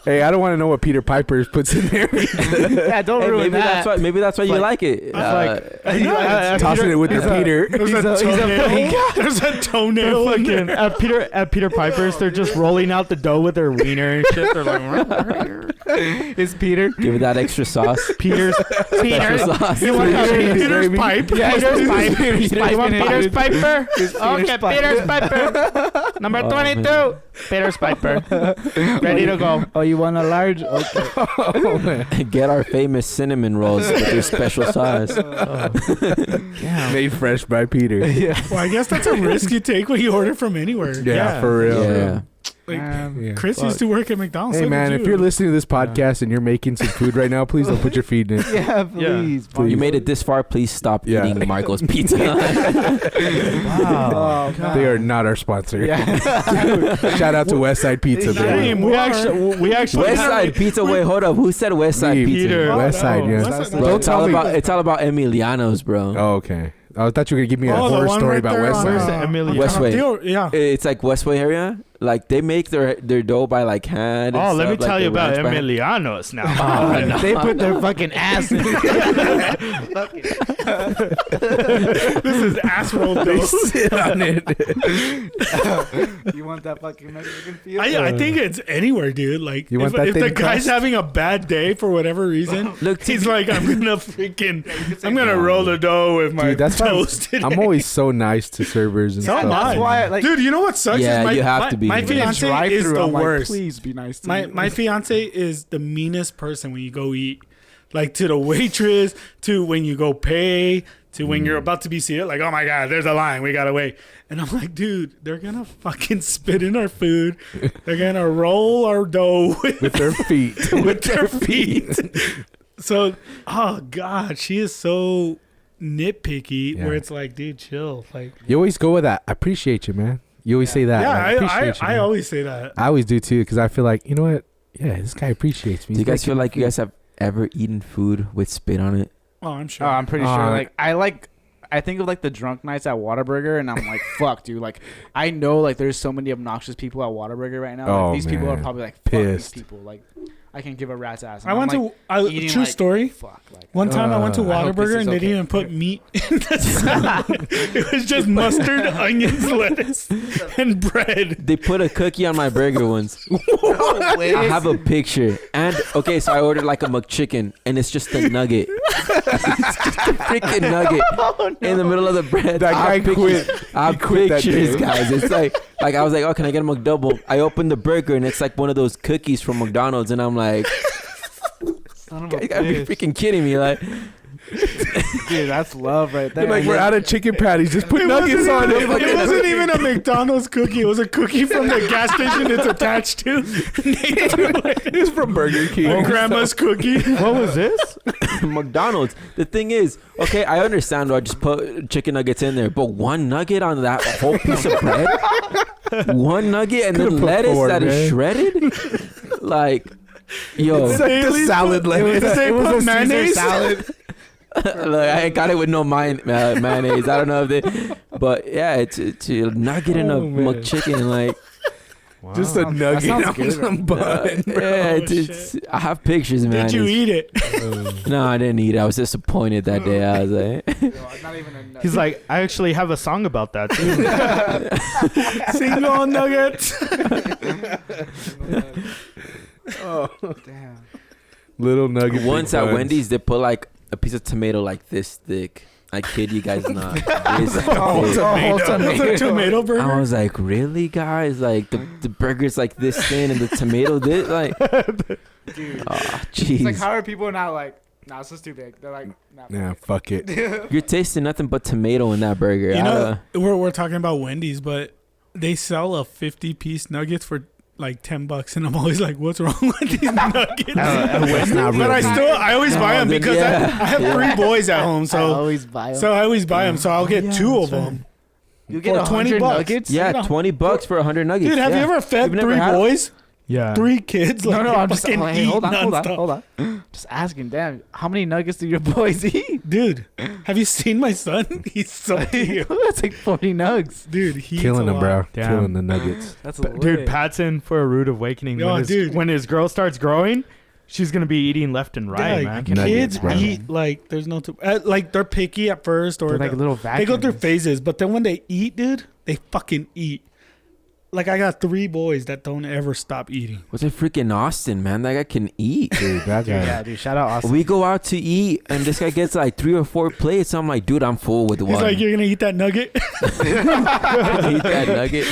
Hey, I don't want to know what Peter Piper puts in there. Yeah, don't Hey, ruin maybe that. that's why you like it. Tossing it with the Peter. There's a toenail. There's a toenail. in there. Fucking at Peter Piper's, they're just rolling out the dough with their wiener and shit. They're like, It's Peter. Give it that extra sauce. Peter's sauce. You want Peter's pipe. Peter's pipe. Peter's You want pipe. Peter's Piper? Okay, Piper. Peter's Piper. Number Oh, 22. Peter's Piper. Ready to go. Oh, you want a large? Okay. Get our famous cinnamon rolls with their special sauce. Made fresh by Peter. Well, I guess that's a risk you take when you order from anywhere. Yeah, for real. Yeah. Like, Yeah. Chris used to work at McDonald's. Hey so man, did if you. you're listening to this podcast and you're making some food right now, please don't put your feet in it. Yeah, please. Please. You made it this far. Please stop Yeah. eating Marco's Pizza. Wow. They are not our sponsor. Yeah. Shout out to Westside Pizza. Damn, Bro. we actually West Side Pizza. Wait, hold up. Who said West Side Me, Pizza? Peter. Westside, yeah. Westside- Bro, Don't it's tell all me. about Emiliano's, bro. Oh, okay. I thought you were gonna give me a Oh, the horror one story right about there on, Westside. Where's the Emily- Westway. Yeah. It's like Westway area. Like they make their dough by like hand. and Oh, let me stuff, tell like you the about ranch by hand. Emiliano's now. They put their fucking ass in This is ass roll They dough. sit on it. You want that fucking Mexican feel? I think it's anywhere, dude. Like, You want if, that if the thin guy's crust? having a bad day for whatever reason, Look, he's like, I'm gonna freaking, I'm gonna roll the dough with my Dude, that's why toast today. I'm always so nice to servers and So stuff. am I. That's why, like, Dude, you know what sucks? Yeah, is my, you have my, to be. My When fiance is the worst. Please be nice to My me. my fiance is the meanest person when you go eat, like to the waitress, to when you go pay, to when you're about to be seated. Like, oh my god, there's a line, we gotta wait. And I'm like, dude, they're gonna fucking spit in our food. They're gonna roll our dough with their feet. with their feet. So, oh god, she is so nitpicky. Yeah. Where it's like, dude, chill. Like, You always go with that. I appreciate you, man. You always say that. yeah, like, appreciate you, I man. always say that. I always do too, because I feel like, you know what? Yeah, this guy appreciates me. Do you He's guys feel making like you guys have ever eaten food with spit on it? Oh, I'm sure. Oh, I'm pretty sure. Uh, I think of like the drunk nights at Whataburger, and I'm like, fuck, dude. Like, I know like there's so many obnoxious people at Whataburger right now. Oh, Like, these people are man. probably like, fuck these Pissed. people. Like, I can give a rat's ass. And I I'm, went like, to eating, true like, story. Fuck. Like, One time I went to I hope this Whataburger is and they okay. didn't even put meat in the salad. It was just mustard, onions, lettuce, and bread. They put a cookie on my burger once. I have a picture. And okay, so I ordered like a McChicken, and it's just a nugget. It's just a freaking nugget in the middle of the bread. That I have guy quit. pictures. I have He quit that pictures, day. guys. It's like I was like, oh, can I get a McDouble? I opened the burger, and it's like one of those cookies from McDonald's, and I'm like, Son of you a gotta be bitch. freaking kidding me, like. Dude, that's love right there. They're like, we're out of chicken patties. Just put nuggets on it. It wasn't even a McDonald's cookie. It was a cookie from the gas station it's attached to. It's from Burger King. Oh, grandma's cookie. What was this? McDonald's. The thing is, okay, I understand why I just put chicken nuggets in there, but one nugget on that whole piece of bread, one nugget, and Could've then put lettuce four, that is man. shredded, like, yo, It's like the salad lettuce. They put mayonnaise. look, I got it with no mayonnaise. I don't know if they, but yeah, it's a nugget in a Oh, man. McChicken, like. Just a That nugget sounds on good. some bun. Yeah, it's I have pictures, man. Did you It's- eat it? No, I didn't eat it. I was disappointed that day. I was like, Not even a He's like, I actually have a song about that too. Single nuggets. damn. Little nugget. once big at buns. Wendy's, they put like a piece of tomato like this thick. I kid you guys not. This thick. It's a tomato I burger. was like, really, guys? Like the burger's like this thin and the tomato this like. Dude. Oh, It's like, jeez. how are people not like, nah, this is too big? They're like, nah. Nah, fuck it. You're tasting nothing but tomato in that burger. You I know, don't- we're talking about Wendy's, but they sell a 50-piece nuggets for like $10, and I'm always like, what's wrong with these nuggets? That's not But real. I always buy them then because yeah. I have 3 boys at home, I so always buy them. I always buy them. So I'll get 2 of them. You get for 20 $20 bucks. nuggets? yeah, you know. $20 for 100 nuggets. Dude, have yeah. you ever fed You've never 3 had 'em? boys, Yeah. 3 kids? Like, No, I'm just fucking hey, eat hold on. nonstop. Just asking, damn, how many nuggets do your boys eat? Dude, have you seen my son? He's so cute. That's like 40 nugs. Dude, he's Killing them, bro. Damn. Killing the nuggets. That's Dude, Pat's in for a rude awakening. Oh, when, his, dude. when his girl starts growing, she's gonna be eating left and right, man. Nuggets, Kids bro. eat like there's no like they're picky at first, or They're like the- little they vacuums. go through phases, but then when they eat, dude, they fucking eat. Like I got 3 boys that don't ever stop eating. What's it freaking Austin, man? That guy can eat. Dude, that guy. Yeah, dude, shout out Austin. We go out to eat, and this guy gets like 3 or 4 plates. I'm like, dude, I'm full with He's one. like, you're gonna eat that nugget? Eat that nugget.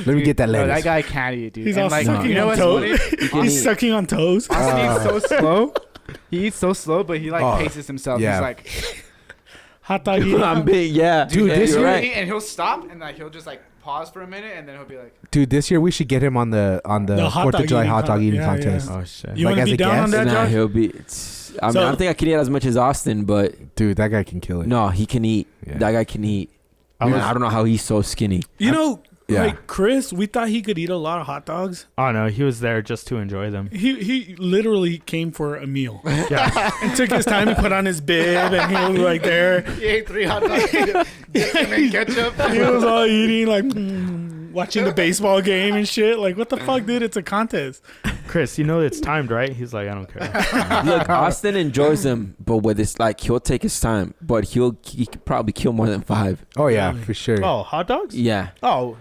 Let me get that No, lettuce. that guy can't eat, dude. He's And, all like, sucking you know on what's toes. funny? can He's eat. sucking on toes. Austin eats so slow. He eats so slow, but he like Oh, paces himself. yeah. He's like, Hot dog eating. I'm big, yeah. Dude, yeah, this you're year- right. and he'll stop and like he'll just like pause for a minute, and then he'll be like, Dude, this year we should get him on the The hot 4th dog of July eating hot dog eating yeah, contest. yeah. Oh shit. You Like, want to as be a down on guest? that, Nah, Josh? he'll be. I mean, So- I don't think I can eat as much as Austin, but Dude, that guy can kill it. no, he can eat. Yeah. That guy can eat. I was- I don't know how he's so skinny. You know, Yeah. like Chris, we thought he could eat a lot of hot dogs. Oh no, he was there just to enjoy them. He literally came for a meal Yeah. and took his time to put on his bib, and he was like there. he ate 3 hot dogs, and then ketchup. He was all eating, like watching the baseball game and shit. Like, what the fuck, dude? It's a contest. Chris, you know it's timed, right? He's like, I don't care. Look, Austin enjoys them, but with this, like, he'll take his time, but he could probably kill more than 5. Oh yeah, Really? for sure. Oh, hot dogs? Yeah, Oh,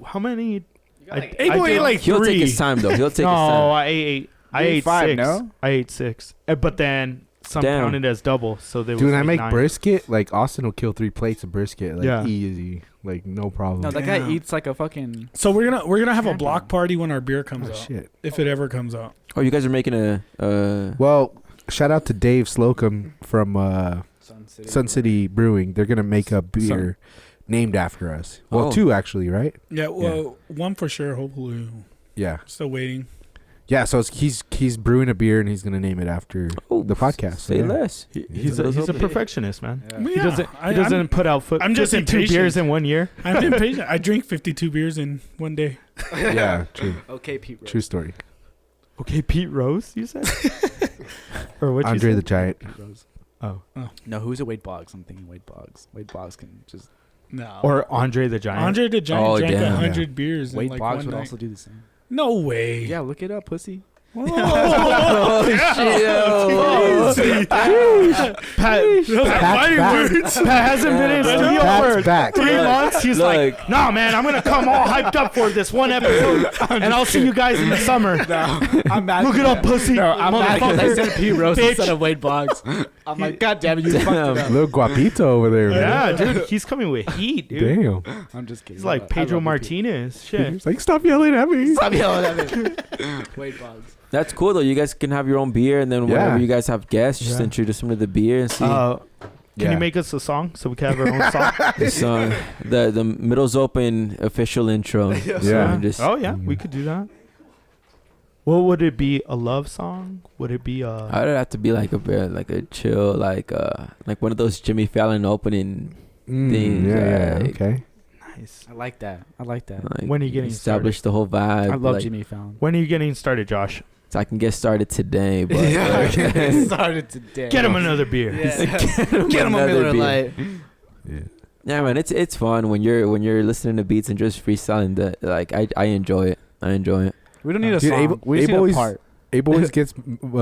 how many? Abel ate did- like he'll 3. take his time though. He'll take his No, time. I ate. I You ate ate 5, 6. no? I ate 6, but then some Damn. counted as double. So they Dude, when I like make 9. brisket, like Austin will kill 3 plates of brisket, like Yeah. easy, like no problem. No, that guy Damn. eats like a fucking. So we're gonna have a Champion. block party when our beer comes Oh, out, shit. if it ever comes out. Oh, you guys are making a. Well, shout out to Dave Slocum from Sun City Brewing. They're gonna make a beer named after us. Well, Oh. 2 actually, right? Yeah, well, one for sure. Hopefully, Yeah, still waiting. yeah. So he's brewing a beer and he's gonna name it after the podcast. Say yeah. less. He's a perfectionist, man. I mean, He yeah, doesn't. I- He doesn't put out I'm just 52 impatient. beers in 1 year. I'm impatient. I drink 52 beers in one day. Yeah, true, Okay, Pete. true story. Okay, Pete Rose, you said? Or what? Andre you the said? Giant. Oh, No, who's a Wade Boggs? I'm thinking Wade Boggs. Wade Boggs can just. No. or Andre the Giant. Andre the Giant Oh, drank damn. 100 beers in Wade like Boggs one would night. also do the same. No way. Yeah, look it up, pussy. Oh, shit. Pat, Those are Pat's fighting back. words. Pat hasn't been in studio Pat's for back. 3 months. He's Look. like, nah, man, I'm gonna come all hyped up for this one episode, and I'll see you guys in the summer. I'm mad. Look it up, pussy. No, I'm mad because I motherfucker. said Pete Rose Bitch. instead of Wade Boggs. I'm like, God damn it, you fucked it up. Little guapito over there, man. Yeah, dude, he's coming with heat, dude. Damn. I'm just kidding. He's like Pedro Martinez. Shit. He's like, stop yelling at me. Stop yelling at me. Wade Boggs. That's cool though. You guys can have your own beer, and then Yeah. whenever you guys have guests, just Yeah. introduce them to the beer and see. Can Yeah. you make us a song so we can have our own song? the song, the middle's open official intro. Yeah. Just, Oh yeah, we could do that. What would it be? A love song? Would it be a? I'd have to be like a chill, like one of those Jimmy Fallon opening things. Yeah, like, okay. Nice. I like that. I like that. like, When are you getting establish the whole vibe? I love like, Jimmy Fallon. When are you getting started, Josh? So I can get started today, but Started today. Get him another beer. Get him a another Miller beer. Lite. Yeah. Yeah, man, it's fun when you're listening to beats and just freestyling. That like I enjoy it. I enjoy it. We don't need a Dude, song. Abel- we just Abel need a is- part. Abe always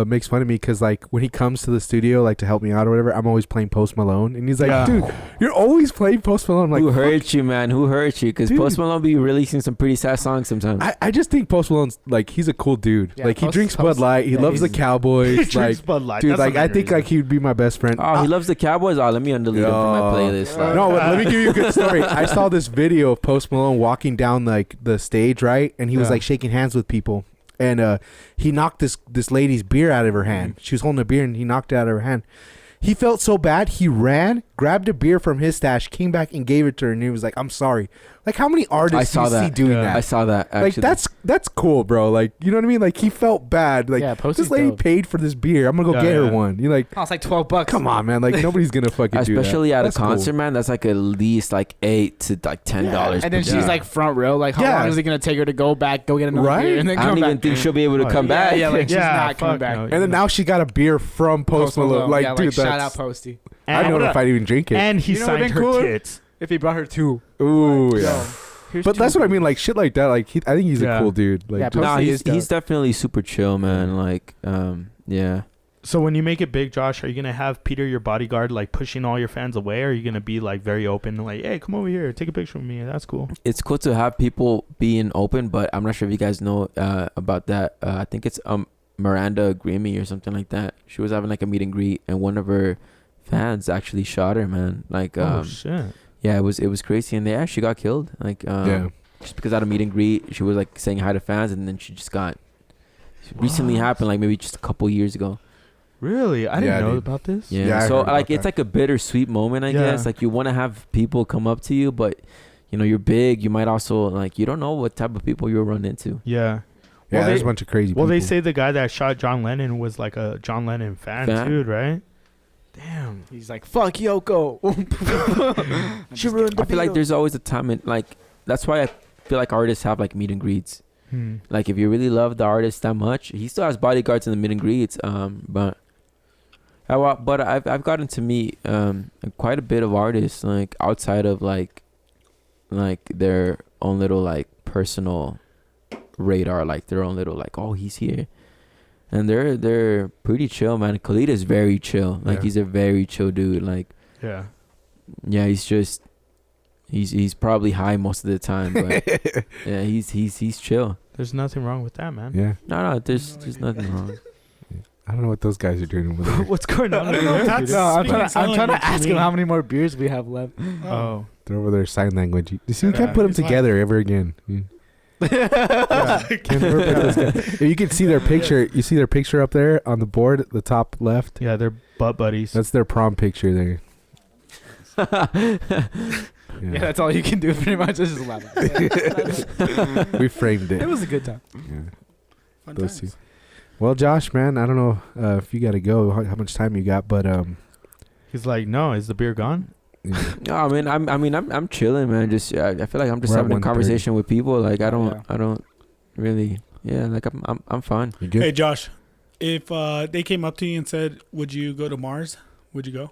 makes fun of me because like when he comes to the studio like to help me out or whatever, I'm always playing Post Malone, and he's like, Yeah. "Dude, you're always playing Post Malone." I'm like, Who "Fuck." hurt you, man? Who hurt you? Because Dude. Post Malone be releasing some pretty sad songs sometimes. I just think Post Malone's like he's a cool dude. Yeah, like he Post- drinks Post- Bud Light. He yeah, loves the he's- Cowboys. Drinks like, Bud Light. dude, That's like the I main think like reason. he'd be my best friend. Oh, he loves the Cowboys. Oh, let me undelete him from my playlist. Like, No, let me give you a good story. I saw this video of Post Malone walking down like the stage, right? And he was Yeah. like shaking hands with people. And he knocked this lady's beer out of her hand. She was holding a beer and he knocked it out of her hand. He felt so bad. He ran, grabbed a beer from his stash, came back and gave it to her. And he was like, "I'm sorry." Like how many artists I saw do you see that. doing Yeah. that? I saw that. Actually. Like that's cool, bro. Like you know what I mean? Like he felt bad. Like Yeah, Posty's this lady dope. paid for this beer. I'm gonna go Yeah, get her yeah. one. You're like, Oh, it's like $12. come on, man. Like nobody's gonna fucking do that. especially at That's a cool. concert, man. That's like at least like $8 to like $10. And then per she's ticket. like front row. Like, how Yeah. long is it gonna take her to go back, go get another Right? beer, and then I come don't back? even think she'll be able to Oh, come yeah. back. Yeah, like she's Yeah, not coming fuck back. no. And then now she got a beer from Post Malone. Like, yeah, dude, shout out that's. Posty. I don't know if I'd even drink it. And he You know what'd signed been her cooler? tits. If he brought her 2. Ooh, Yo, yeah. here's But 2 that's what I mean. Like shit like that. Like I think he's Yeah. a cool dude. Like Yeah, just- Nah, Posty he's is dope. he's definitely super chill, man. Like, yeah. So when you make it big, Josh, are you gonna have Peter, your bodyguard, like pushing all your fans away, or are you gonna be like very open, like, "Hey, come over here, take a picture with me"? That's cool. It's cool to have people being open, but I'm not sure if you guys know about that. I think it's Miranda Grammy or something like that. She was having like a meet and greet, and one of her fans actually shot her, man. Like, Oh shit! yeah, it was crazy, and she got killed. Like, yeah. just because at a meet and greet, she was like saying hi to fans, and then she just got. Recently What? happened, like maybe just a couple years ago. Really? I didn't Yeah, know dude. about this. Yeah. Yeah, I so heard about like it's that. like a bittersweet moment, I Yeah. guess. Like you want to have people come up to you, but you know, you're big. You might also like, you don't know what type of people you'll run into. Yeah. Yeah, Well, there's they- a bunch of crazy Well, people. they say the guy that shot John Lennon was like a John Lennon fan? Too, right? Damn. He's like, fuck Yoko. She ruined I feel like there's always a time and like that's why I feel like artists have like meet and greets. Like if you really love the artist that much, he still has bodyguards in the meet and greets. But I've gotten to meet quite a bit of artists like outside of like their own little like personal radar, like their own little like, oh, he's here. And they're pretty chill, man. Khalid is very chill. Like he's a very chill dude. Like Yeah. he's just he's probably high most of the time, but yeah, he's chill. There's nothing wrong with that, man. Yeah. No, there's nothing wrong. I don't know what those guys are doing over there. What's going on? I don't know if that's No, I'm speaking trying sign to language ask me. him how many more beers we have left. Oh. They're over there sign language. You see, you can't Yeah, put them it's like- together ever again. Can't ever put those guys- If you can see their picture. You see their picture up there on the board at the top left. Yeah, they're butt buddies. That's their prom picture there. Yeah, that's all you can do pretty much. This is loud. We framed it. It was a good time. Yeah. Fun Those times. two. Well, Josh, man, I don't know if you got to go, how much time you got, but He's like, no, is the beer gone? yeah. No, I'm chilling, man. Just I feel like I'm just We're at having a 1:30. conversation with people. Like I Yeah. don't really. Yeah, like I'm fine. You good? Hey, Josh, if they came up to you and said, "Would you go to Mars?" Would you go?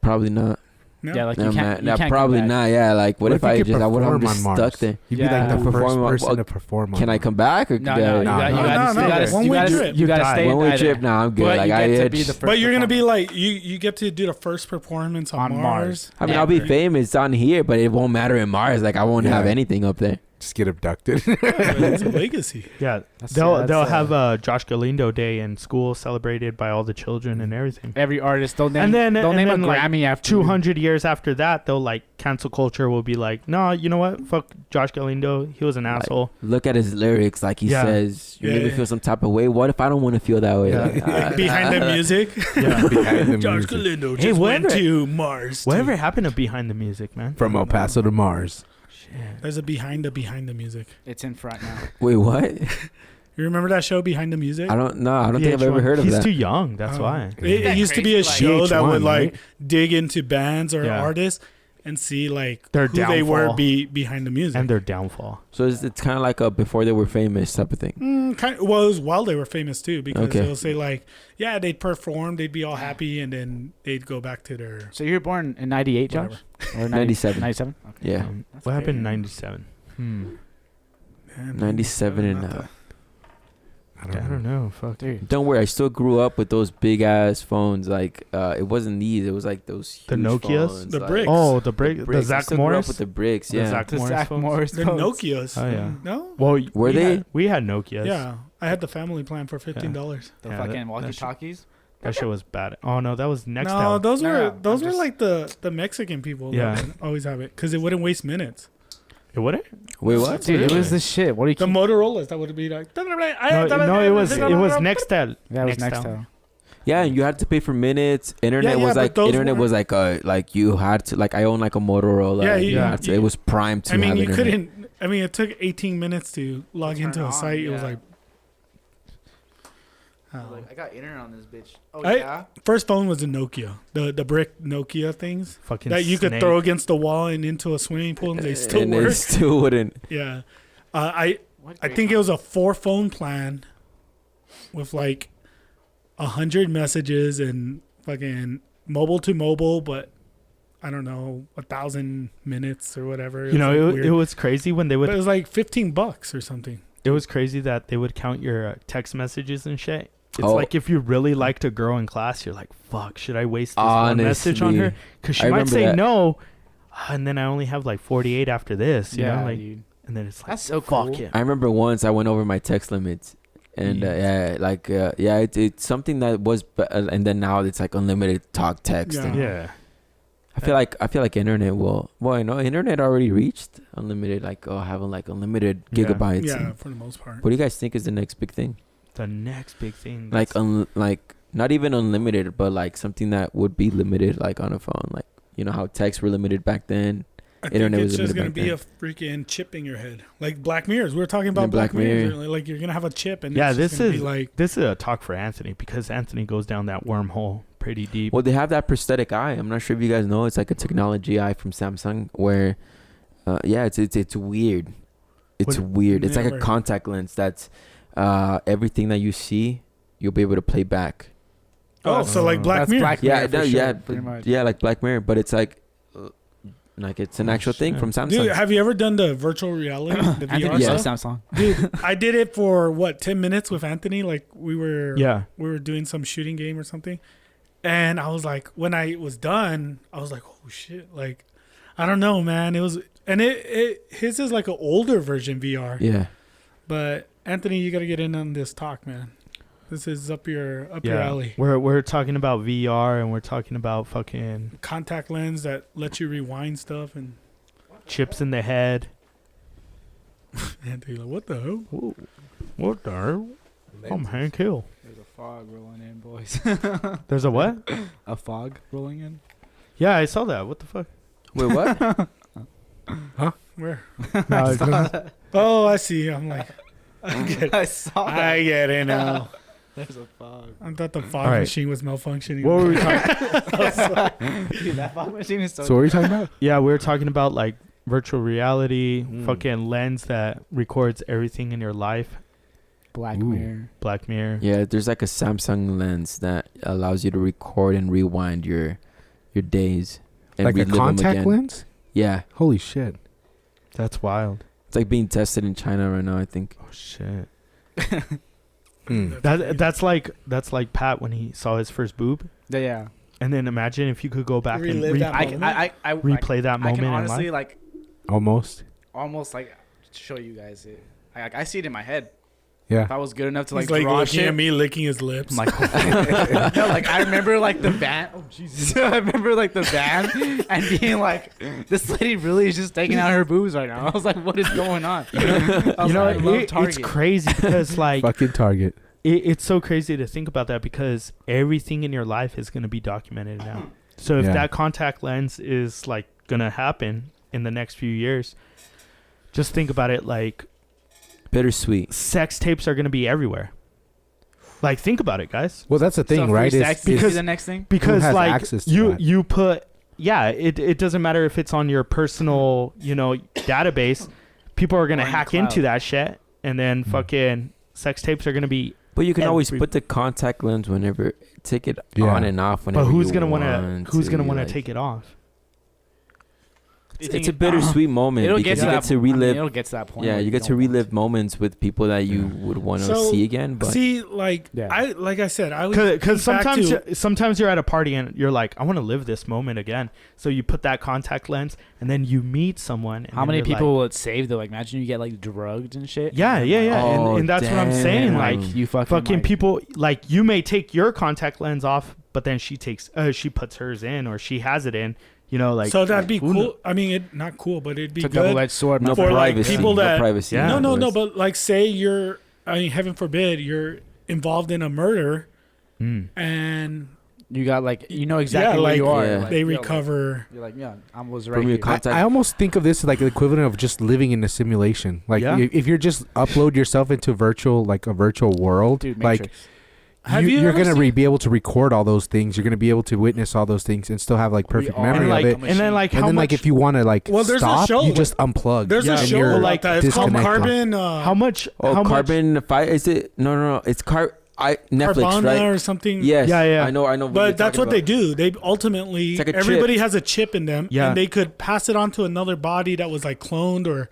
Probably not. No. Yeah, like No, you can't. man, You can't probably come back. not. Yeah, like what if you I could just I would have perform just on Mars? stuck there? You'd Yeah. be like the first Perform on- person to perform on Can I Mars. come back? Or No, could I- no, you got no, to one way trip. You got to Die. stay. One way either. trip. Nah, I'm good. But Like you I get to did. be the first But you're gonna be performer. like you get to do the first performance on, On Mars. Mars. I mean, I'll be Yeah. famous on here, but it won't matter in Mars. Like I won't have Yeah. anything up there. Just get abducted. It's a legacy. Yeah. That's- They'll that's, have Josh Galindo Day in school celebrated by all the children and everything. every artist. They'll name, And then- they'll and name then, a like, Grammy after you. 200 years after that, they'll like cancel culture will be like, no, you know what? Fuck Josh Galindo. He was an Like, asshole. Look at his lyrics. Like he Yeah. says, you Yeah, made me yeah. feel some type of way. What if I don't want to feel that way? Yeah. Like, Behind the music, Yeah. Behind the Josh music. Galindo Hey, just went whatever- to Mars. Whatever happened to behind the music, man? From El Paso to Mars. There's a behind the music. It's in front now. Wait, what? You remember that show Behind the Music? I don't know. I don't think I've ever VH1. heard of He's that. too young. That's Oh. why. It used to be a show that VH1, would like right? dig into bands or Yeah. artists and see like Their who they were downfall. behind the music. And their downfall. So it's kind of like a before they were famous type of thing. Well, it was while they were famous too, because Okay. they'll say like, yeah, they'd perform, they'd be all happy, and then they'd go back to their. So you were born in '98, Josh? Whatever. Or 97. 97. Okay. Yeah, What happened in crazy. '97? Man, 97 and not that- I I don't know. Fuck. Dude. don't worry. I still grew up with those big ass phones. Like it wasn't these. It was like those The huge Nokias? phones, The like, bricks. Oh, the break. The bricks. I Zach still grew up Morris. with the bricks. The Yeah. Zach The Morris Zach phones? Morris. The phones. Nokias. Oh yeah. No. Well, Were they? We had Nokias. Yeah, I had the family plan for $15. The Yeah, fucking that shit- walkie-talkies. That shit was bad. Oh no, that was Nextel. No, those No, were no, those I'm were just- like the Mexican people. Yeah. That would always have it because it wouldn't waste minutes. It wouldn't? Wait, what? Dude, it Really? was the shit. What do you The keep? Motorola's that would be like. No, it was Nextel. That was Nextel. next time. Yeah, and you had to pay for minutes. Internet Yeah, was but like those internet weren't- was like you had to like I own like a Motorola. Yeah, you yeah. had to, it was prime to I mean, have you internet. couldn't. I mean, it took 18 minutes to log Turn into a on, site. It was yeah. like. I got internet on this bitch. Oh I- First phone was a Nokia, the brick Nokia things Fucking that you could snake. throw against the wall and into a swimming pool, and they still and work. it still wouldn't. Yeah, I think it was a 4 phone plan with like 100 messages and fucking mobile to mobile, but I don't know 1,000 minutes or whatever. You know, was, like, it weird. was crazy when they But it would. was like $15 or something. It was crazy that they would count your text messages and shit. It's Oh. like if you really liked a girl in class, you're like, "Fuck, should I waste this one message on her?" Honestly, Because I she might remember say that. no, and then I only have like 48 after this. You know, like, dude. and then it's like, That's so "Fuck cool. yeah." I remember once I went over my text limits, and it's something that was, and then now it's like unlimited talk text. Yeah. And Yeah. I feel like internet will. Well, internet already reached unlimited, like having like unlimited Yeah. gigabytes. Yeah, and- for the most part. what do you guys think is the next big thing? The next big thing. Like that's- like not even unlimited, but like something that would be limited, like on a phone. Like how texts were limited back then. I internet think it's was just limited gonna back be then. a freaking chip in your head, like Black Mirrors. We were talking about Yeah, Black Black Mirrors. Mirror. Like you're gonna have a chip, and Yeah, it's just this gonna is be like this is a talk for Anthony because Anthony goes down that wormhole pretty deep. Well, they have that prosthetic eye. I'm not sure if you guys know. It's like a technology eye from Samsung where, it's weird. It's What- weird. It's like a Never. contact lens that's everything that you see, you'll be able to play back. so like Black That's Mirror. Black Yeah, Mirror it for does, sure, yeah, pretty much. Yeah, like Black Mirror, but it's like it's an actual thing shit. from Samsung. Dude, have you ever done the virtual reality, the Anthony VR Yeah. stuff? Samsung. Dude, I did it for 10 minutes with Anthony. Like we were doing some shooting game or something, and I was like, when I was done, I was like, oh shit, like I don't know, man. It was, and his is like an older version VR. Yeah. But Anthony, you gotta get in on this talk, man. This is up your alley. We're talking about VR and we're talking about fucking Contact lens that lets you rewind stuff, and chips in the head. Anthony, like, what the hell? What the hell? I'm Hank Hill. There's a fog rolling in, boys. There's a what? A fog rolling in. Yeah, I saw that. What the fuck? Wait, what? Where? No, it's- Oh, I see. I'm like, I get, I saw that. I get it now. There's a fog. I thought the fog All right. machine was malfunctioning. what were we talking? Dude, that fog machine is so. So what are you talking about? Yeah, we were talking about like virtual reality, Mm. fucking lens that records everything in your life. Black Ooh. Mirror. Black Mirror. Yeah, there's like a Samsung lens that allows you to record and rewind your days and Like a relive them contact again. lens? Yeah, Holy shit. That's wild. it's like being tested in China right now, I think. Oh shit. Hmm. That's like Pat when he saw his first boob. Yeah. And then imagine if you could go back Relive and that moment. I replay that I moment can in honestly life. like Almost. almost like show you guys it. I see it in my head. Yeah. If I was good enough to He's like like draw looking shit. at me, licking his lips. I'm like, No, like I remember like the van. Oh Jesus! I remember like the van and being like, "This lady really is just taking out her boobs right now." I was like, "What is going on?" I was you know, like, I love it's Target. crazy because like Fucking Target. it's so crazy to think about that because everything in your life is going to be documented now. So if Yeah. that contact lens is like going to happen in the next few years, just think about it. Like Bittersweet. sex tapes are going to be everywhere. Like think about it, guys. Well, that's the thing, So right? free Is sex is because- the next thing. Because has like access to you that? you put it doesn't matter if it's on your personal database. People are going to Or in the hack into cloud. that shit, and then fucking sex tapes are going to be. But you can always Every- put the contact lens whenever, take it Yeah. on and off whenever But who's you gonna want wanna who's gonna want to like- take it off? It's a bittersweet moment It'll because get you to get that to relive. it'll get to that point. Yeah, where you get to don't want relive moments with people that you would want to So, see again. But See, like Yeah. I said, I was Because think back sometimes to- sometimes you're at a party and you're like, I want to live this moment again. So you put that contact lens, and then you meet someone. And How then many you're people like- will it save though? Like, imagine you get like drugged and shit. Yeah, and yeah, then, yeah. like, Oh, And that's what I'm saying. damn. Like you fucking fucking like, people, like you may take your contact lens off, but then she puts hers in, or she has it in. Like so that'd be who cool. kno- I mean, not cool, but it'd be It's a good. double-edged sword. no my for, friend. like, privacy. people that- no privacy. Yeah. No, but like, say you're, I mean, heaven forbid, you're involved in a murder, Mm. and You got like exactly Yeah, where you like, are. yeah. Like, they yo, like, recover. You're like, yeah, I was right From your here. contact- I almost think of this as like the equivalent of just living in a simulation. Like Yeah. if you're just upload yourself into a virtual world, Dude, like Matrix. Have you you're ever gonna seen- be able to record all those things. You're gonna be able to witness all those things and still have like perfect are memory and like, of it. and then like And how then much like if you want to like Well, there's a stop, show you with- just unplug. There's a Yeah, and show you're like that. It's called disconnected. Carbon. how much Oh, how much Carbon Fire. Is it? No. It's Netflix, Carvana right? or something. Yes. Yeah, yeah. I know. what you're But that's talking what they about. do. They ultimately, It's like a everybody chip. has a chip in them, Yeah. and they could pass it on to another body that was like cloned or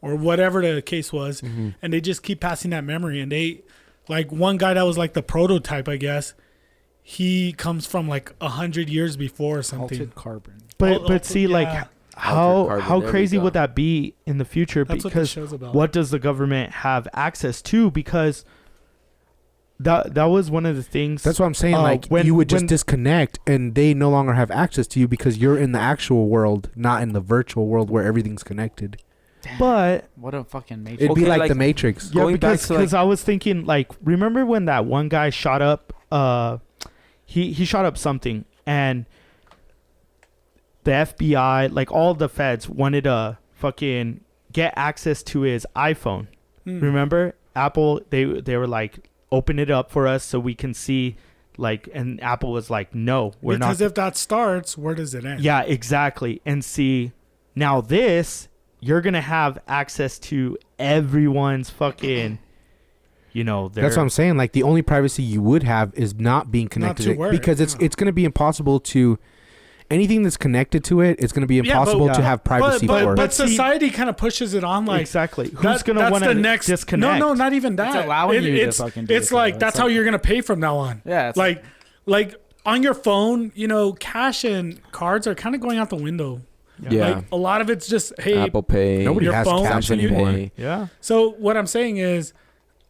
whatever the case was, Mhm. and they just keep passing that memory. And they, like one guy that was like the prototype, I guess, he comes from like 100 years before or something. Altered carbon. but see like yeah. how carbon, how there we crazy go. would that be in the future? That's what the Because show's about. what does the government have access to? Because that was one of the things. That's what I'm saying. Like when- you would just when- disconnect, and they no longer have access to you because you're in the actual world, not in the virtual world where everything's connected. But What a fucking Matrix. It'd be Okay, like like- the Matrix. yeah, Going back because to, like- I was thinking like, remember when that one guy shot up? He shot up something, and the FBI, like all the feds wanted to fucking get access to his iPhone. Remember? Apple, they were like, open it up for us so we can see, like, and Apple was like, no, we're not. Because if that starts, where does it end? Yeah, exactly. And see, now this, you're going to have access to everyone's fucking, you know, That's what I'm saying. Like, the only privacy you would have is not being connected to to it, where? because it's going to be impossible to anything that's connected to it. It's going to be impossible to have privacy for. But society kind of pushes it on, like, exactly. Who's going to want to disconnect? No, not even that. It's allowing you to fucking do it's it, like though. that's It's how like- you're gonna pay from now on. Yeah, it's like on your phone, you know, cash and cards are kind of going out the window. Yeah. Like a lot of it's just, hey, Apple Pay. Nobody your has phone, cash Samsung anymore. Pay. Yeah. So what I'm saying is,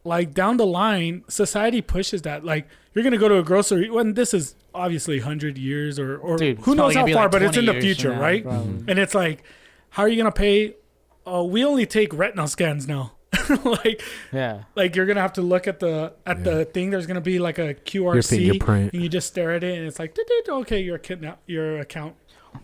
like, down the line, society pushes that. Like, you're gonna go to a grocery when this is obviously 100 years or Dude, it's who knows probably gonna how be far, like but it's in 20 the years future, from now, right? probably. And it's like, how are you gonna pay? We only take retinal scans now. Yeah. Like you're gonna have to look at the thing. There's gonna be like a Your QRC, fingerprint. and you just stare at it, and it's like, okay, your account.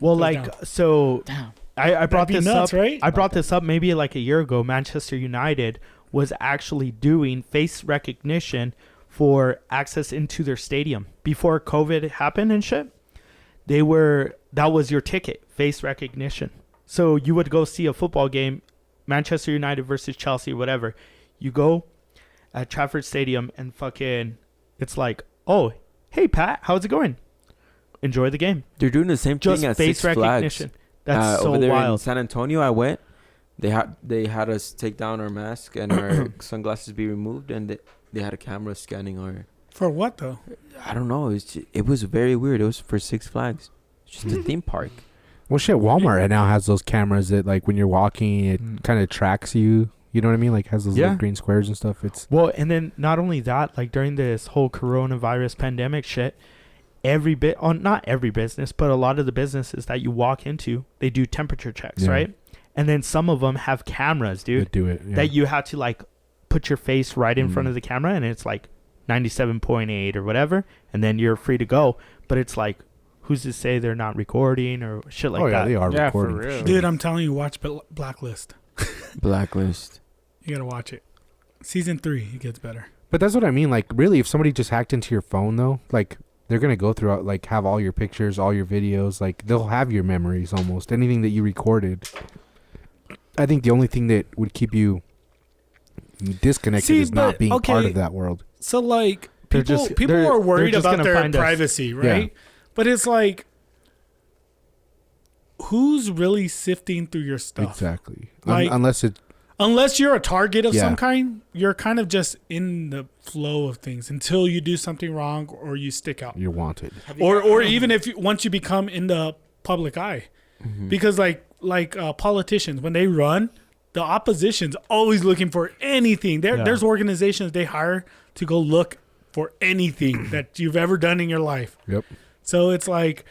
Well, goes like, down. so Damn. I brought be this nuts, up. right? I brought this up maybe like a year ago. Manchester United was actually doing face recognition for access into their stadium before COVID happened and shit. That was your ticket, face recognition. So you would go see a football game, Manchester United versus Chelsea, whatever. You go at Trafford Stadium and fucking, it's like, oh, hey Pat, how's it going? Enjoy the game. They're doing the same Just thing at face Six Flags. recognition. That's so over there in wild. San Antonio, I went. They had us take down our mask and our sunglasses be removed, and they had a camera scanning our. For what though? I don't know. It was very weird. It was for Six Flags. It's just a theme park. Well, shit, Walmart right now has those cameras that, like, when you're walking, it kind of tracks you. You know what I mean? Like, has those little green squares and stuff. It's Well, and then not only that, like during this whole coronavirus pandemic shit, not every business, but a lot of the businesses that you walk into, they do temperature checks, right? And then some of them have cameras, dude, that do it. Yeah. that you have to like put your face right in front of the camera, and it's like 97.8 or whatever, and then you're free to go. But it's like, who's to say they're not recording or shit like that? they are Yeah, for recording. real. Dude, I'm telling you, watch Blacklist. Blacklist. You gotta watch it. Season 3, it gets better. But that's what I mean. Like, really, if somebody just hacked into your phone, though, like, they're gonna go through, like, have all your pictures, all your videos. Like, they'll have your memories almost. Anything that you recorded. I think the only thing that would keep you disconnected is not but, being okay, part of that world. So like They're people are worried just about gonna their find us. privacy, right? But it's like, who's really sifting through your stuff? Exactly. Like- Unless it. Unless you're a target of Yeah. some kind, you're kind of just in the flow of things until you do something wrong or you stick out. You're wanted. Or even if once you become in the public eye, because like politicians, when they run, the opposition's always looking for anything. There's organizations they hire to go look for anything that you've ever done in your life. Yep. So it's like,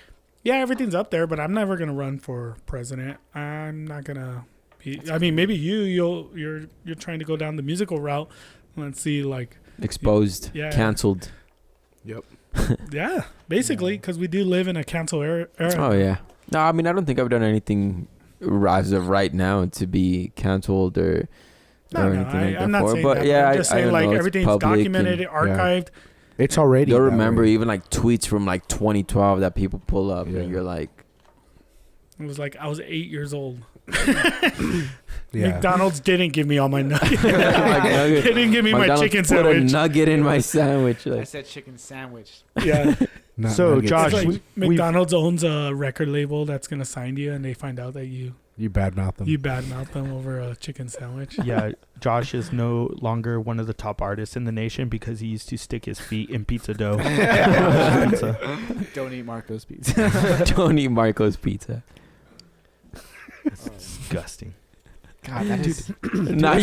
yeah, everything's up there, but I'm never gonna run for president. I'm not gonna. I mean, maybe you're trying to go down the musical route. Let's see, like Exposed. Yeah. Canceled. yeah, basically, because we do live in a cancel era. Oh yeah. No, I mean I don't think I've done anything as of right now to be canceled or anything like that. I'm not for. saying But that. yeah, I'm just I saying don't like know, it's everything's public documented, and archived. It's already. You'll that remember way. even like tweets from like 2012 that people pull up, Yeah. and you're like, It was like I was 8 years old. Yeah. McDonald's didn't give me all my nuggets. Like, They didn't give me my McDonald's chicken put sandwich. a nugget in my sandwich. I Like, said chicken sandwich. Yeah. Not So, nuggets. Josh, It's like we've- McDonald's owns a record label that's gonna sign you, and they find out that you you badmouth them. badmouth them over a chicken sandwich. Yeah, Josh is no longer one of the top artists in the nation because he used to stick his feet in pizza dough. Pizza. Don't eat Marco's pizza. don't eat Marco's Pizza. Disgusting. God, that is. Now